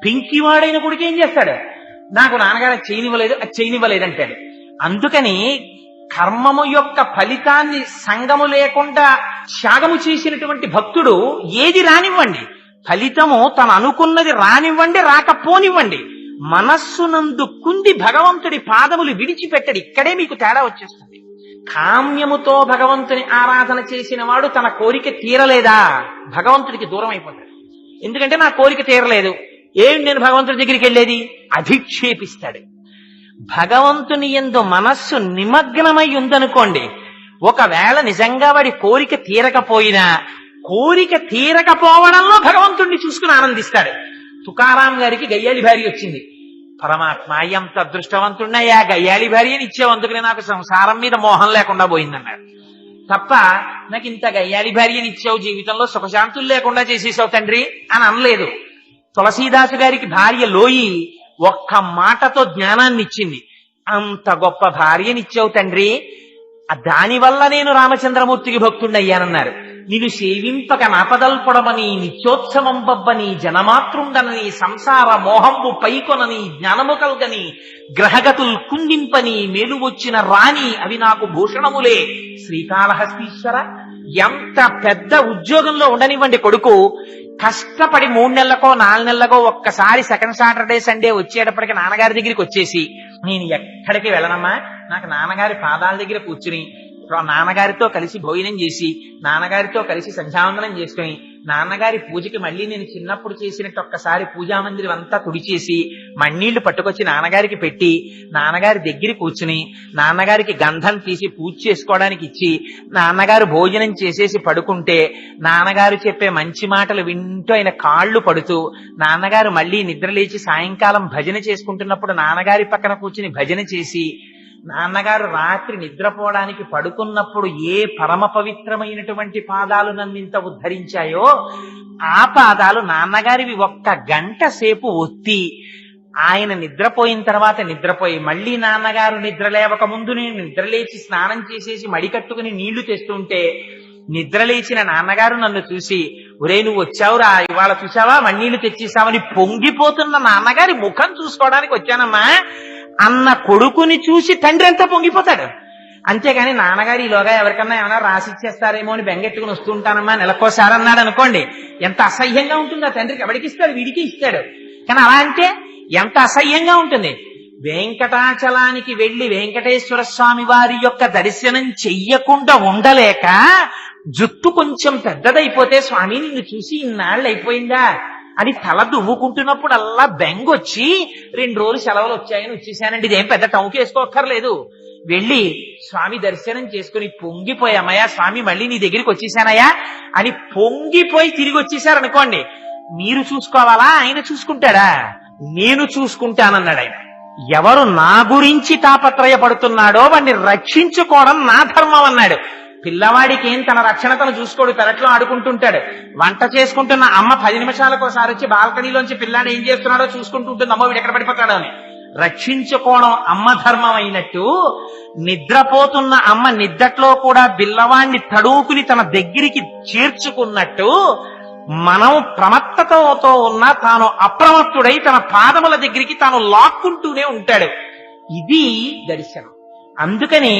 పింకివాడైన కొడుకు ఏం చేస్తాడు? నాకు నాన్నగారు చేయనివ్వలేదు, అది చేయనివ్వలేదు అంటాడు. అందుకని కర్మము యొక్క ఫలితాన్ని సంగము లేకుండా త్యాగము చేసినటువంటి భక్తుడు ఏది రానివ్వండి, ఫలితము తను అనుకున్నది రానివ్వండి, రాకపోనివ్వండి, మనస్సునందు కుంది భగవంతుడి పాదములు విడిచిపెట్టడు. ఇక్కడే మీకు తేడా వచ్చేస్తుంది. కామ్యముతో భగవంతుని ఆరాధన చేసిన వాడు తన కోరిక తీరలేదా భగవంతుడికి దూరం అయిపోతాడు. ఎందుకంటే నా కోరిక తీరలేదు, ఏం నేను భగవంతుడి దగ్గరికి వెళ్ళేది? అధిక్షేపిస్తాడు. భగవంతుని యందు మనస్సు నిమగ్నమై ఉందనుకోండి, ఒకవేళ నిజంగా వాడి కోరిక తీరకపోయినా కోరిక తీరకపోవడంలో భగవంతుడిని చూసుకుని ఆనందిస్తాడు. తుకారాం గారికి గయ్యాలి భార్య వచ్చింది. పరమాత్మ ఎంత అదృష్టవంతున్నాయా, గయ్యాలి భార్యని ఇచ్చావు, అందుకని నాకు సంసారం మీద మోహం లేకుండా పోయిందన్నాడు. తప్ప నాకు ఇంత గయ్యాలి భార్యని ఇచ్చావు, జీవితంలో సుఖశాంతులు లేకుండా చేసేసావు తండ్రి అని అనలేదు. తులసీదాసు గారికి భార్య లోయి ఒక్క మాటతో జ్ఞానాన్ని ఇచ్చింది. అంత గొప్ప భార్యనిచ్చావు తండ్రి, దానివల్ల నేను రామచంద్రమూర్తికి భక్తుడయ్యానన్నారు. నిన్ను సేవింపక నాపదల్పొడమని నిత్యోత్సవం బబ్బని జనమాతృండనని సంసార మోహంబు పైకొనని జ్ఞానము కల్గని గ్రహగతుల్ కుందింపని మేలు వచ్చిన రాణి అవి నాకు భూషణములే. శ్రీకాళహస్తీశ్వర, ఎంత పెద్ద ఉద్యోగంలో ఉండనివ్వండి కొడుకు, కష్టపడి 3 నెలలకో 4 నెలలకో ఒక్కసారి సెకండ్ సాటర్డే సండే వచ్చేటప్పటికి నాన్నగారి దగ్గరికి వచ్చేసి, నేను ఎక్కడికి వెళ్ళనమ్మా, నాకు నాన్నగారి పాదాల దగ్గర కూర్చుని నాన్నగారితో కలిసి భోజనం చేసి నాన్నగారితో కలిసి సంధ్యావందనం చేసుకుని నాన్నగారి పూజకి మళ్ళీ నేను చిన్నప్పుడు చేసినట్టు ఒక్కసారి పూజామందిరం అంతా తుడిచేసి మಣ್ಣీళ్లు పట్టుకొచ్చి నాన్నగారికి పెట్టి నాన్నగారి దగ్గర కూర్చుని నాన్నగారికి గంధం తీసి పూజ చేసుకోవడానికి ఇచ్చి నాన్నగారు భోజనం చేసేసి పడుకుంటే నాన్నగారు చెప్పే మంచి మాటలు వింటూ ఆయన కాళ్ళు పడుతూ నాన్నగారు మళ్ళీ నిద్రలేచి సాయంకాలం భజన చేసుకుంటున్నప్పుడు నాన్నగారి పక్కన కూర్చుని భజన చేసి నాన్నగారు రాత్రి నిద్రపోవడానికి పడుకున్నప్పుడు ఏ పరమ పవిత్రమైనటువంటి పాదాలు నన్నింత ఉద్ధరించాయో ఆ పాదాలు నాన్నగారివి 1 గంట సేపు ఒత్తి ఆయన నిద్రపోయిన తర్వాత నిద్రపోయి మళ్ళీ నాన్నగారు నిద్ర లేవక ముందు నేను నిద్రలేచి స్నానం చేసేసి మడి కట్టుకుని నీళ్లు తెస్తుంటే నిద్రలేచిన నాన్నగారు నన్ను చూసి, ఒరే నువ్వు వచ్చావురా, ఇవాళ చూసావా మಣ್ಣీళ్లు తెచ్చేసావని పొంగిపోతున్న నాన్నగారి ముఖం చూసుకోవడానికి వచ్చానమ్మా అన్న కొడుకుని చూసి తండ్రి అంతా పొంగిపోతాడు. అంతేగాని నాన్నగారు ఈలోగా ఎవరికన్నా ఏమైనా రాసిచ్చేస్తారేమో అని బెంగెట్టుకుని వస్తుంటానమ్మా నెలకోసారి అన్నాడు అనుకోండి, ఎంత అసహ్యంగా ఉంటుందో తండ్రికి. ఎవరికి ఇస్తాడు? వీడికి ఇస్తాడు. కానీ అలా అంటే ఎంత అసహ్యంగా ఉంటుంది. వెంకటాచలానికి వెళ్లి వెంకటేశ్వర స్వామి వారి యొక్క దర్శనం చెయ్యకుండా ఉండలేక జుట్టు కొంచెం పెద్దదైపోతే స్వామి నిన్ను చూసి ఇన్నాళ్ళు అయిపోయిందా అని తల దువ్వుకుంటున్నప్పుడు అల్లా బెంగొచ్చి 2 రోజులు సెలవులు వచ్చాయని వచ్చేసానండి. ఇదేం పెద్ద టౌకి వేసుకోక్కర్లేదు. వెళ్ళి స్వామి దర్శనం చేసుకుని పొంగిపోయామయ్యా స్వామి మళ్ళీ నీ దగ్గరికి వచ్చేసానయ్యా అని పొంగిపోయి తిరిగి వచ్చేసారనుకోండి, మీరు చూసుకోవాలా ఆయన చూసుకుంటాడా? నేను చూసుకుంటానన్నాడు ఆయన. ఎవరు నా గురించి తాపత్రయపడుతున్నాడో వాడిని రక్షించుకోవడం నా ధర్మం అన్నాడు. పిల్లవాడికి ఏం తన రక్షణ తను చూసుకోడు, పెరట్లో ఆడుకుంటుంటాడు. వంట చేసుకుంటున్న అమ్మ 10 నిమిషాలకు ఒకసారి వచ్చి బాల్కనీలోంచి పిల్లాడు ఏం చేస్తున్నాడో చూసుకుంటూ ఉంటుంది. అమ్మ వీడు ఎక్కడ పడిపోతాడో అని. రక్షించుకోవడం అమ్మ ధర్మం అయినట్టు నిద్రపోతున్న అమ్మ నిద్దట్లో కూడా పిల్లవాడిని తడువుకుని తన దగ్గరికి చేర్చుకున్నట్టు మనం ప్రమత్తతతో ఉన్న తాను అప్రమత్తుడై తన పాదముల దగ్గరికి తాను లాక్కుంటూనే ఉంటాడు. ఇది దర్శనం. అందుకని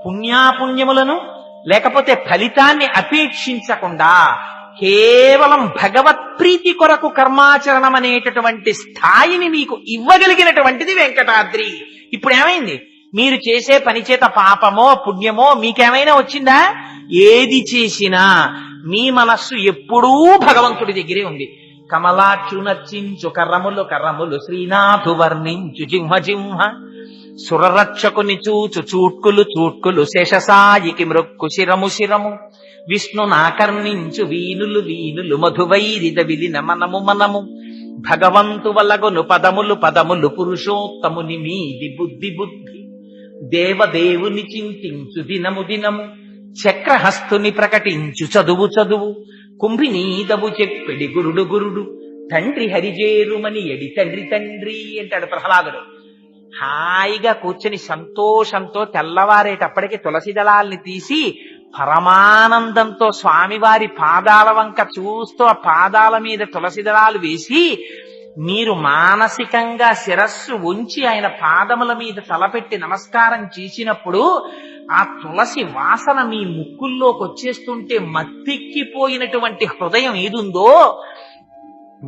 పుణ్యాపుణ్యములను లేకపోతే ఫలితాన్ని అపేక్షించకుండా కేవలం భగవత్ ప్రీతి కొరకు కర్మాచరణం అనేటటువంటి స్థాయిని మీకు ఇవ్వగలిగినటువంటిది వెంకటాద్రి. ఇప్పుడు ఏమైంది? మీరు చేసే పని చేత పాపమో పుణ్యమో మీకేమైనా వచ్చిందా? ఏది చేసినా మీ మనస్సు ఎప్పుడూ భగవంతుడి దగ్గరే ఉంది. కమలాక్షు నర్చించు కర్రములు కర్రములు శ్రీనాథు వర్ణించు జింహ జింహ సురరక్షకుని చూచు చూట్కులు చూట్కులు శేషసాయికి మృక్కు శిరము శిరము విష్ణు నాకర్ణించు వీనులు వీనులు మధువైరిద విలిన మనము మనము భగవంతు వలగొను పదములు పదములు పురుషోత్తముని మీది బుద్ధి బుద్ధి దేవదేవుని చింతించు దినము దినము చక్రహస్తుని ప్రకటించు చదువు చదువు కుంభినీదవు చెప్పెడి గురుడు గురుడు తండ్రి హరిజేరుమని ఎడి తండ్రి తండ్రి అంటాడు ప్రహ్లాదుడు. హాయిగా కూర్చొని సంతోషంతో తెల్లవారేటప్పటికి తులసి దళాల్ని తీసి పరమానందంతో స్వామివారి పాదాల వంక చూస్తూ ఆ పాదాల మీద తులసి దళాలు వేసి మీరు మానసికంగా శిరస్సు ఉంచి ఆయన పాదముల మీద తలపెట్టి నమస్కారం చేసినప్పుడు ఆ తులసి వాసన మీ ముక్కుల్లోకి వచ్చేస్తుంటే మత్తెక్కిపోయినటువంటి హృదయం ఏదుందో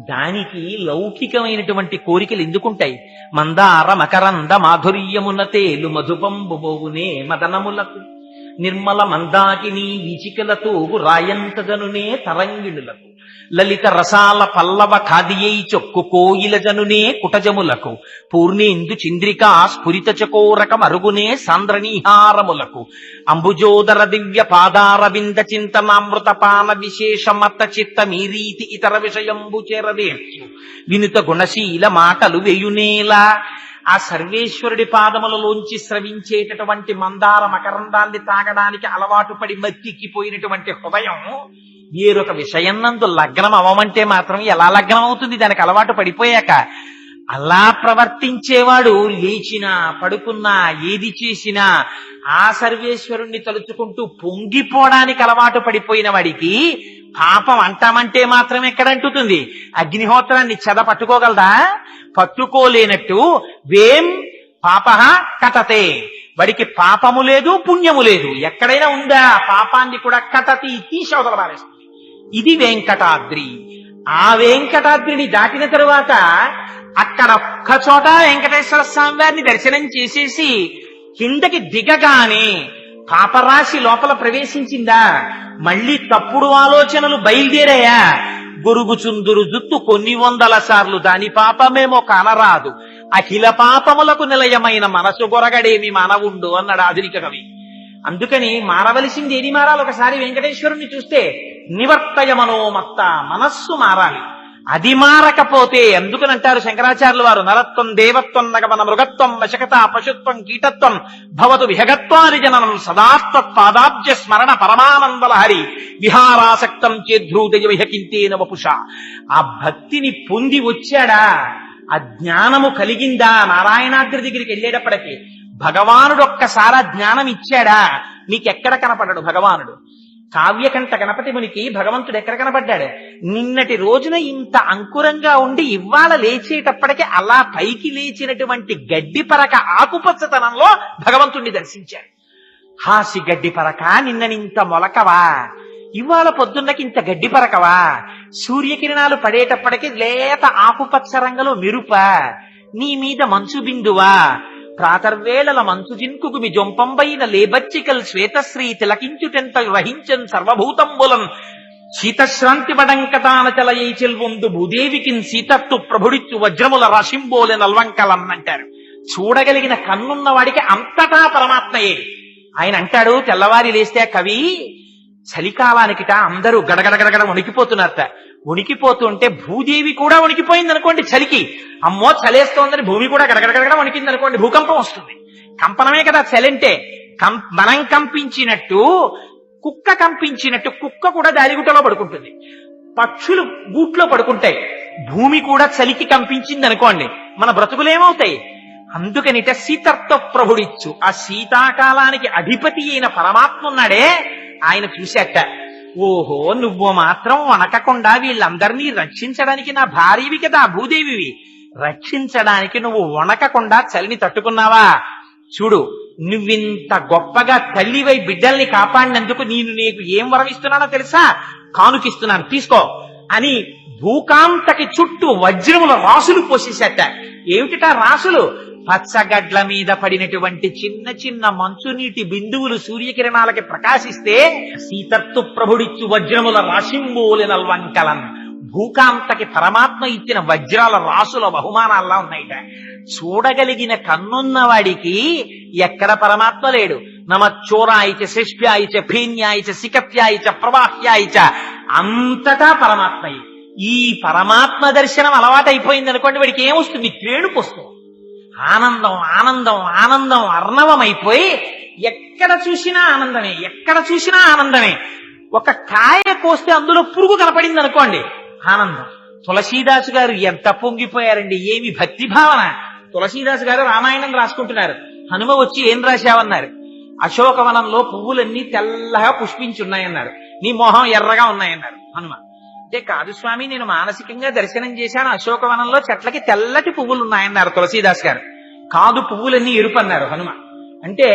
దానికి లౌకికమైనటువంటి కోరికలు ఎందుకుంటాయి? మందార మకరంద మాధుర్యమున తేలు మధుపంబు బోవునే మదనములకు నిర్మల మందాకిని విచికలతో రాయంతగనునే తరంగిణులకు లలిత రసాల పల్లవ ఖాదియై చొక్కు కోయిల జనునే కుటజములకు పూర్ణేందు చంద్రికా స్ఫురిత చకోరక మరుగునే సాంద్రనీహారములకు అంబుజోదర దివ్య పాదార వింద చింతనామృత పాన విశేష మత్త చిత్త మీరీతి ఇతర విషయంబు చేరదేర్చు వినుత గుణశీల మాటలు వేయునేలా ఆ సర్వేశ్వరుడి పాదములలోంచి స్రవించేటటువంటి మందార మకరందాన్ని తాగడానికి అలవాటు పడి మత్తిక్కిపోయినటువంటి హృదయం ఏరొక విషయం నందు లగ్నం అవ్వమంటే మాత్రం ఎలా లగ్నం అవుతుంది? దానికి అలవాటు పడిపోయాక. అలా ప్రవర్తించేవాడు లేచినా పడుకున్నా ఏది చేసినా ఆ సర్వేశ్వరుణ్ణి తలుచుకుంటూ పొంగిపోవడానికి అలవాటు పడిపోయిన వాడికి పాపం అంటామంటే మాత్రం ఎక్కడంటుతుంది? అగ్నిహోత్రాన్ని చెద పట్టుకోగలదా? పట్టుకోలేనట్టు వేం పాపః కటతే, వాడికి పాపము లేదు పుణ్యము లేదు. ఎక్కడైనా ఉందా? పాపాన్ని కూడా కటతి తీసి అవతల పారేస్తుంది. ఇది వెంకటాద్రి. ఆ వెంకటాద్రిని దాటిన తరువాత అక్కడ ఒక్క చోట వెంకటేశ్వర స్వామి వారిని దర్శనం చేసేసి కిందకి దిగగానే పాపరాశి లోపల ప్రవేశించిందా? మళ్ళీ తప్పుడు ఆలోచనలు బయలుదేరాయా? గొరుగుచుందురు జుత్తు కొన్ని వందల సార్లు దాని పాపమేమో కానరాదు, అఖిల పాపములకు నిలయమైన మనసు గొరగడేమి మానవుండు అన్నాడు ఆధునిక కవి. అందుకని మారవలసింది ఏది మారాలి? ఒకసారి వెంకటేశ్వరుణ్ణి చూస్తే నివర్తయ మనోమత్త, మనస్సు మారాలి. అది మారకపోతే అందుకనంటారు శంకరాచార్యుల వారు, నరత్వం దేవత్వం నగమన మృగత్వం వశకత పశుత్వం కీటత్వం భవతు విహగత్వాని జననం సదాత్మత్పాదాబ్జ స్మరణ పరమానందలహరి విహారాసక్తం చేద్రూదయ విహకింతేన వపుష. ఆ భక్తిని పొంది వచ్చాడా? ఆ జ్ఞానము కలిగిందా? నారాయణాద్రి దగ్గరికి వెళ్ళేటప్పటికి భగవానుడు ఒక్కసారి జ్ఞానం ఇచ్చాడా? నీకెక్కడ కనపడ్డాడు భగవానుడు? కావ్యకంఠ గణపతి మునికి భగవంతుడు ఎక్కడ కనపడ్డాడు? నిన్నటి రోజున ఇంత అంకురంగా ఉండి ఇవాళ లేచేటప్పటికి అలా పైకి లేచినటువంటి గడ్డి పరక ఆకుపచ్చతనంలో భగవంతుణ్ణి దర్శించాడు. హాసి గడ్డి పరక నిన్ననింత మొలకవా, ఇవాళ పొద్దున్నకి ఇంత గడ్డి పరకవా, సూర్యకిరణాలు పడేటప్పటికి లేత ఆకుపచ్చ రంగులో మెరుప, నీ మీద మంచు బిందువా, ప్రాతర్వేళల మంచు జింకుకు మీ జొంపంబైన లేబచ్చికల్ శ్వేతశ్రీ తిలకించుటెంత గ్రహించన్ సర్వభూతంబులం శీతశ్రాంతి వడంకటాన చలయై చెల్వొందు భూదేవికిన్ సీతత్తు ప్రభుడిచ్చు వజ్రముల రాశింబోలె నల్వంకలన్నంటారు. చూడగలిగిన కన్నున్న వాడికి అంతటా పరమాత్మయే. ఆయన అంటాడు, తెల్లవారి లేస్తే కవి, చలికాలానికిట అందరూ గడగడగడగడ వణికిపోతున్నారట. వణికిపోతుంటే భూదేవి కూడా వణికిపోయింది అనుకోండి చలికి, అమ్మో చలేస్తోందని భూమి కూడా గడగడగడగడ వణికింది అనుకోండి, భూకంపం వస్తుంది. కంపనమే కదా చలంటే. మనం కంపించినట్టు కుక్క కంపించినట్టు కుక్క కూడా దారిగుట్టలో పడుకుంటుంది, పక్షులు గూట్లో పడుకుంటాయి. భూమి కూడా చలికి కంపించింది అనుకోండి, మన బ్రతుకులేమవుతాయి? అందుకనిట సీతత్వ ప్రభుడిచ్చు, ఆ శీతాకాలానికి అధిపతి అయిన పరమాత్మ ఉన్నాడే, ఆయన చూశాట, ఓహో నువ్వు మాత్రం వణకకుండా వీళ్ళందరినీ రక్షించడానికి నా భార్యవి కదా భూదేవివి, రక్షించడానికి నువ్వు వణకకుండా చలిని తట్టుకున్నావా? చూడు, నువ్వింత గొప్పగా తల్లివై బిడ్డల్ని కాపాడినందుకు నీకు ఏం వరమిస్తున్నానో తెలుసా? కానుకిస్తున్నాను, తీసుకో అని భూకాంతకి చుట్టూ వజ్రముల రాసులు పోసేసేట. ఏమిటిటా రాసులు? పచ్చగడ్ల మీద పడినటువంటి చిన్న చిన్న మంచునీటి బిందువులు సూర్యకిరణాలకి ప్రకాశిస్తే సీతత్తు ప్రభుడిచ్చు వజ్రముల రాశింబోలె నల్వంకలన్, భూకాంతకి పరమాత్మ ఇచ్చిన వజ్రాల రాసుల బహుమానాల్లా ఉన్నాయిట. చూడగలిగిన కన్నున్న వాడికి ఎక్కడ పరమాత్మ లేడు. నమచ్చోరాయిచ శిష్ప్యాయిచ భీన్యాయిచ సికప్యాయిచ ప్రవాహ్యాయిచ, అంతటా పరమాత్మయే. ఈ పరమాత్మ దర్శనం అలవాటైపోయింది అనుకోండి, వాడికి ఏమొస్తుంది? క్రేణుకు వస్తుంది. ఆనందం ఆనందం ఆనందం అర్ణవమైపోయి ఎక్కడ చూసినా ఆనందమే, ఎక్కడ చూసినా ఆనందమే. ఒక కాయ కోస్తే అందులో పురుగు కనపడింది అనుకోండి, ఆనందం. తులసీదాసు గారు ఎంత పొంగిపోయారండి, ఏమి భక్తి భావన. తులసీదాసు గారు రామాయణం రాసుకుంటున్నారు. హనుమ వచ్చి ఏం రాశావన్నారు? అశోకవనంలో పువ్వులన్నీ తెల్లగా పుష్పించున్నాయన్నారు, నీ మొహం ఎర్రగా ఉన్నాయన్నారు హనుమ. అంటే కాదు స్వామి, నేను మానసికంగా దర్శనం చేశాను, అశోకవనంలో చెట్లకి తెల్లటి పువ్వులు ఉన్నాయన్నారు తులసీదాస్ గారు. కాదు, పువ్వులన్నీ ఎరుపు అన్నారు హనుమ. అంటే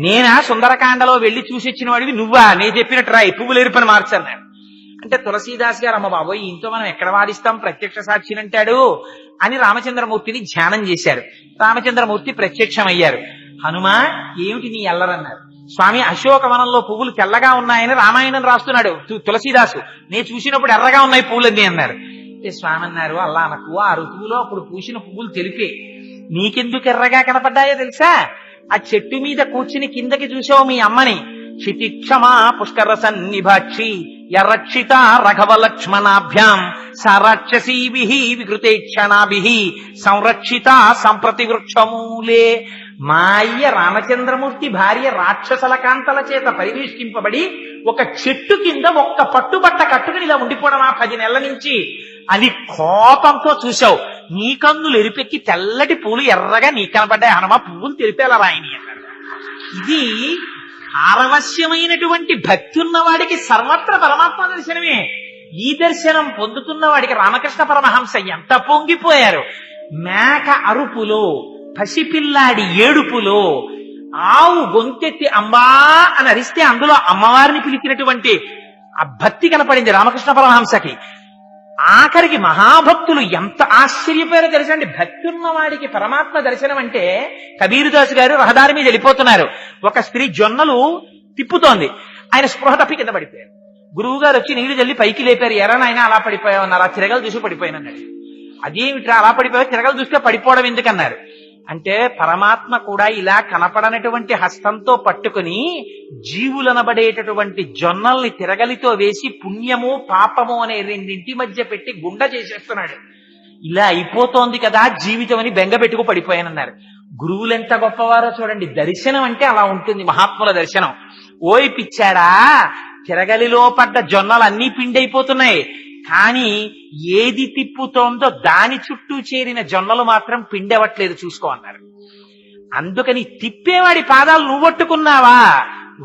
నేనా సుందరకాండలో వెళ్లి చూసి వచ్చిన వాడివి నువ్వా? నేను చెప్పినట్టు రాయి, పువ్వులు ఎరుపని మార్చన్నారు. అంటే తులసీదాస్ గారు, అమ్మ బాబోయ్ ఇంతో మనం ఎక్కడ వాదిస్తాం, ప్రత్యక్ష సాక్షిని అంటాడు అని రామచంద్రమూర్తిని ధ్యానం చేశారు. రామచంద్రమూర్తి ప్రత్యక్షమయ్యారు. హనుమ ఏమిటి నీ ఎల్లరన్నారు. స్వామి, అశోకవనంలో పువ్వులు తెల్లగా ఉన్నాయని రామాయణం రాస్తున్నాడు తులసీదాసు, నేను చూసినప్పుడు ఎర్రగా ఉన్నాయి పువ్వులన్నీ అన్నారు. అంటే స్వామి అన్నారు, అల్లా అనకు, ఆ ఋతువులో అప్పుడు పూసిన పువ్వులు తెలిపే, నీకెందుకు ఎర్రగా కనపడ్డాయో తెలుసా? ఆ చెట్టు మీద కూర్చుని కిందకి చూసావు మీ అమ్మని, క్షితిక్షమా పుష్కర సన్నిభాక్షి యరక్షిత రఘవ లక్ష్మణాభ్యాం సరాక్షసీభి వికృతేక్షణాభి సంరక్షిత సంప్రతి వృక్షమూలే. మా అయ్య రామచంద్రమూర్తి భార్య రాక్షసల కాంతల చేత పరివేష్టింపబడి ఒక చెట్టు కింద ఒక్క పట్టుబట్ట కట్టుకుని ఇలా ఉండిపోవడం ఆ 10 నెలల నుంచి, అది కోపంతో చూశావు. నీ కన్నులు ఎరిపెక్కి తెల్లటి పూలు ఎర్రగా నీ కనబడ్డాయి హనుమ, పువ్వులు తెలిపేలా రాయని అన్నారు. ఇది పారవశ్యమైనటువంటి భక్తి ఉన్నవాడికి సర్వత్ర పరమాత్మ దర్శనమే. ఈ దర్శనం పొందుతున్న వాడికి రామకృష్ణ పరమహంస ఎంత పొంగిపోయారు. మేక అరుపులో, పసిపిల్లాడి ఏడుపులో, ఆవు గొంతెత్తి అంబా అని అరిస్తే అందులో అమ్మవారిని పిలిచినటువంటి ఆ భక్తి కనపడింది రామకృష్ణ పరమహంసకి. ఆఖరికి మహాభక్తులు ఎంత ఆశ్చర్యపోయారో తెలుసండి. భక్తి ఉన్నవాడికి పరమాత్మ దర్శనం అంటే, కబీరుదాసు గారు రహదారి మీద వెళ్ళిపోతున్నారు, ఒక స్త్రీ జొన్నలు తిప్పుతోంది, ఆయన స్పృహ తప్పి కింద పడిపోయారు. గురువు గారు వచ్చి నీళ్లు చల్లి పైకి లేపారు. ఎరా నాయన అలా పడిపోయావు అన్నారు. ఆ తిరగలు చూసి పడిపోయానన్నాడు. అదేమిట్రా అలా పడిపోయావు, తిరగలు చూస్తే పడిపోవడం ఎందుకన్నారు. అంటే పరమాత్మ కూడా ఇలా కనపడనటువంటి హస్తంతో పట్టుకుని జీవులనబడేటటువంటి జొన్నల్ని తిరగలితో వేసి పుణ్యము పాపము అనే రెండింటి మధ్య పెట్టి గుండ చేసేస్తున్నాడు. ఇలా అయిపోతోంది కదా జీవితం అని బెంగ పెట్టుకు పడిపోయానన్నారు. గురువులెంత గొప్పవారో చూడండి. దర్శనం అంటే అలా ఉంటుంది, మహాత్ముల దర్శనం. ఓయ్ పిచ్చాడా, తిరగలిలో పడ్డ జొన్నలన్నీ పిండైపోతున్నాయి, కానీ ఏది తిప్పుతోందో దాని చుట్టూ చేరిన జొన్నలు మాత్రం పిండవట్లేదు, చూసుకో అన్నారు. అందుకని తిప్పేవాడి పాదాలు నువ్వొట్టుకున్నావా,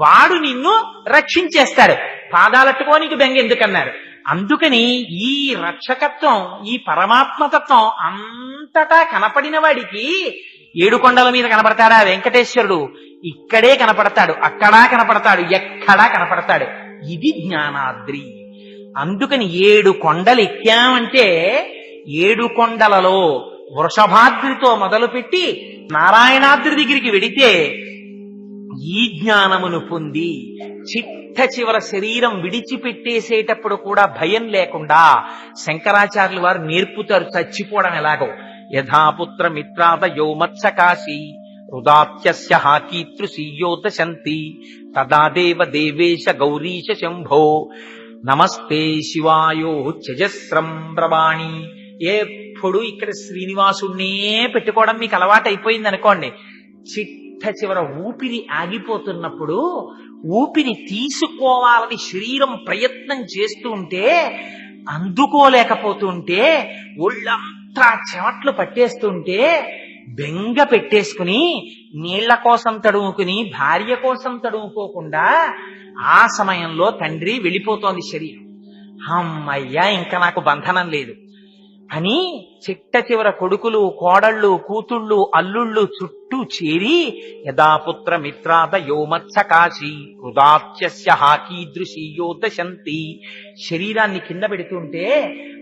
వాడు నిన్ను రక్షించేస్తాడు. పాదాలట్టుకో నీకు బెంగ ఎందుకన్నారు. అందుకని ఈ రక్షకత్వం, ఈ పరమాత్మతత్వం అంతటా కనపడిన వాడికి, 7 కొండల మీద కనపడతాడా వెంకటేశ్వరుడు, ఇక్కడే కనపడతాడు, అక్కడా కనపడతాడు, ఎక్కడా కనపడతాడు. ఇది జ్ఞానాద్రి. అందుకని 7 కొండలు ఎక్కామంటే 7 కొండలలో వృషభాద్రితో మొదలుపెట్టి నారాయణాద్రి దగ్గరికి వెడితే ఈ జ్ఞానమును పొంది చిట్ట చివర శరీరం విడిచిపెట్టేసేటప్పుడు కూడా భయం లేకుండా శంకరాచార్యులు వారు నేర్పుతారు చచ్చిపోవడం ఎలాగో. యథాపుత్ర మిత్రాద యౌమత్సకాశి హృదాత్యస్య హాకీతృశీయోదశంతి తదా దేవ దేవేశ గౌరీశ శంభో నమస్తే శివాయో త్యజస్రం బ్రవాణి. ఎప్పుడు ఇక్కడ శ్రీనివాసుణ్ణే పెట్టుకోవడం మీకు అలవాటు అయిపోయింది అనుకోండి. చిట్ట చివర ఊపిరి ఆగిపోతున్నప్పుడు ఊపిరి తీసుకోవాలని శరీరం ప్రయత్నం చేస్తూ ఉంటే అందుకోలేకపోతుంటే ఒళ్ళంతా చెమట్లు పట్టేస్తుంటే బెంగ పెట్టేసుకుని నీళ్ల కోసం తడుముకుని భార్య కోసం తడుముకోకుండా ఆ సమయంలో తండ్రి వెళ్ళిపోతోంది శరీరం. అమ్మయ్యా ఇంకా నాకు బంధనం లేదు అని చిట్ట చివర కొడుకులు కోడళ్ళు కూతుళ్ళు అల్లుళ్ళు చుట్టూ చేరి యథాపుత్ర మిత్రాద యోమత్సకాశి హృదాత్యస్య హాకీదృశీయోదశంతి శరీరాన్ని కింద పెడుతుంటే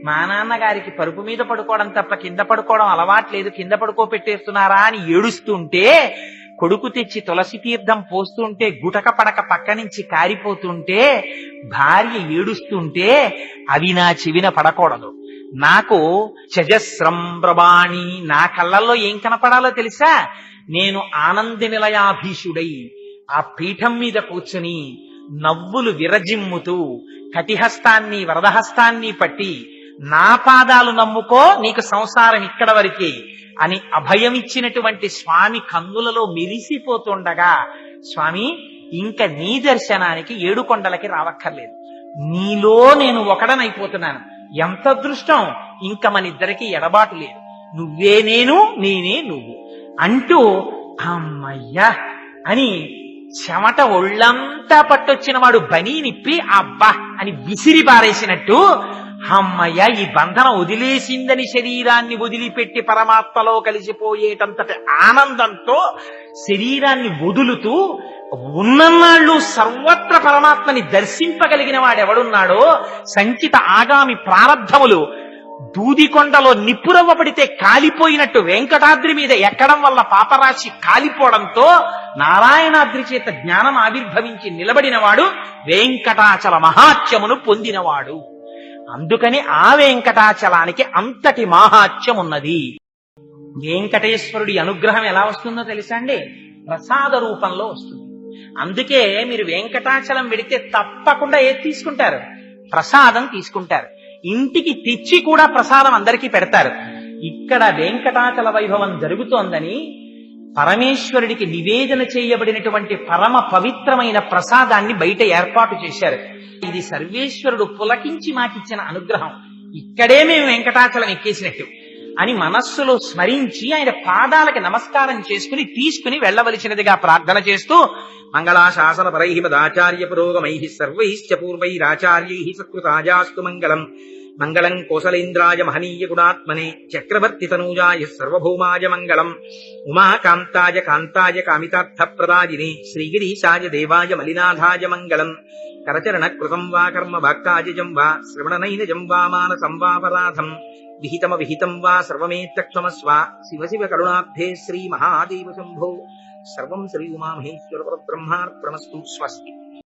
మా నాన్నగారికి పరుపు మీద పడుకోవడం తప్ప కింద పడుకోవడం అలవాట్లేదు, కింద పడుకోబెట్టేస్తున్నారా అని ఏడుస్తుంటే కొడుకు తెచ్చి తులసి తీర్థం పోస్తుంటే గుటక పడక పక్క నుంచి కారిపోతుంటే భార్య ఏడుస్తుంటే అవి నా చెవిన పడకూడదు. నాకు చజస్రం బ్రవాణి నా కళ్ళల్లో ఏం కనపడాలో తెలుసా? నేను ఆనంద నిలయాధీశుడై ఆ పీఠం మీద కూర్చుని నవ్వులు విరజిమ్ముతూ కటిహస్తాన్ని వరదహస్తాన్ని పట్టి నా పాదాలు నమ్ముకో నీకు సంసారం ఇక్కడ వరకే అని అభయమిచ్చినటువంటి స్వామి కన్నులలో మెరిసిపోతుండగా, స్వామి ఇంక నీ దర్శనానికి 7 కొండలకి రావక్కర్లేదు, నీలో నేను ఒకడనైపోతున్నాను. ఎంత అదృష్టం! ఇంక మనిద్దరికి ఎడబాటు లేదు, నువ్వే నేను నేనే నువ్వు అంటూ అమ్మయ్యా అని చెమట ఒళ్ళంతా పట్టొచ్చిన వాడు బనీ నిప్పి అబ్బా అని విసిరి పారేసినట్టు అమ్మయ్య ఈ బంధనం వదిలేసిందని శరీరాన్ని వదిలిపెట్టి పరమాత్మలో కలిసిపోయేటంతటి ఆనందంతో శరీరాన్ని వదులుతూ ఉన్ననాళ్ళు సర్వత్ర పరమాత్మని దర్శింపగలిగిన వాడెవడున్నాడో సంచిత ఆగామి ప్రారబ్ధములు దూదికొండలో నిప్పురవ్వ పడితే కాలిపోయినట్టు వెంకటాద్రి మీద ఎక్కడం వల్ల పాపరాశి కాలిపోవడంతో నారాయణాద్రి చేత జ్ఞానం ఆవిర్భవించి నిలబడినవాడు వెంకటాచల మహాత్యమును పొందినవాడు. అందుకని ఆ వెంకటాచలానికి అంతటి మాహాత్యం ఉన్నది. వెంకటేశ్వరుడి అనుగ్రహం ఎలా వస్తుందో తెలుసా అండి? ప్రసాద రూపంలో వస్తుంది. అందుకే మీరు వెంకటాచలం వెడితే తప్పకుండా ఏది తీసుకుంటారు? ప్రసాదం తీసుకుంటారు. ఇంటికి తెచ్చి కూడా ప్రసాదం అందరికీ పెడతారు. ఇక్కడ వెంకటాచల వైభవం జరుగుతోందని పరమేశ్వరుడికి నివేదన చేయబడినటువంటి పరమ పవిత్రమైన ప్రసాదాన్ని బయట ఏర్పాటు చేశారు. ఇది సర్వేశ్వరుడు పులకించి మాకిచ్చిన అనుగ్రహం, ఇక్కడే మేము వెంకటాచలం ఎక్కేసినట్టు అని మనస్సులో స్మరించి ఆయన పాదాలకి నమస్కారం చేసుకుని తీసుకుని వెళ్లవలసినదిగా ప్రార్థన చేస్తూ మంగళాశాసన పరై మదాచార్య పురోగమై సర్వైశ్చ పూర్వైరాచార్యై సత్కృతాజాస్తు మంగళం. మంగళం కోసలేంద్రాయ మహనీయ గుణాత్మనే చక్రవర్తి తనూజాయ సర్వభౌమాయ మంగళం. ఉమాకాంతాయ కాంతాయ కామితార్థ ప్రదాయినే శ్రీగిరీశాయ దేవాయ మలినాథాయ మంగళం. కరచరణ కృతం వా కర్మ వాక్కాజం వా శ్రవణనైనజం వా మానసం వాపరాధం విహితమ విహితం వా సర్వమేత్తక్షమస్వ. శివ శివ కరుణాబ్ధే శ్రీ మహాదేవ శంభో. సర్వం శ్రీ ఉమామహేశ్వర పరబ్రహ్మార్పణమస్తు. స్వస్తి.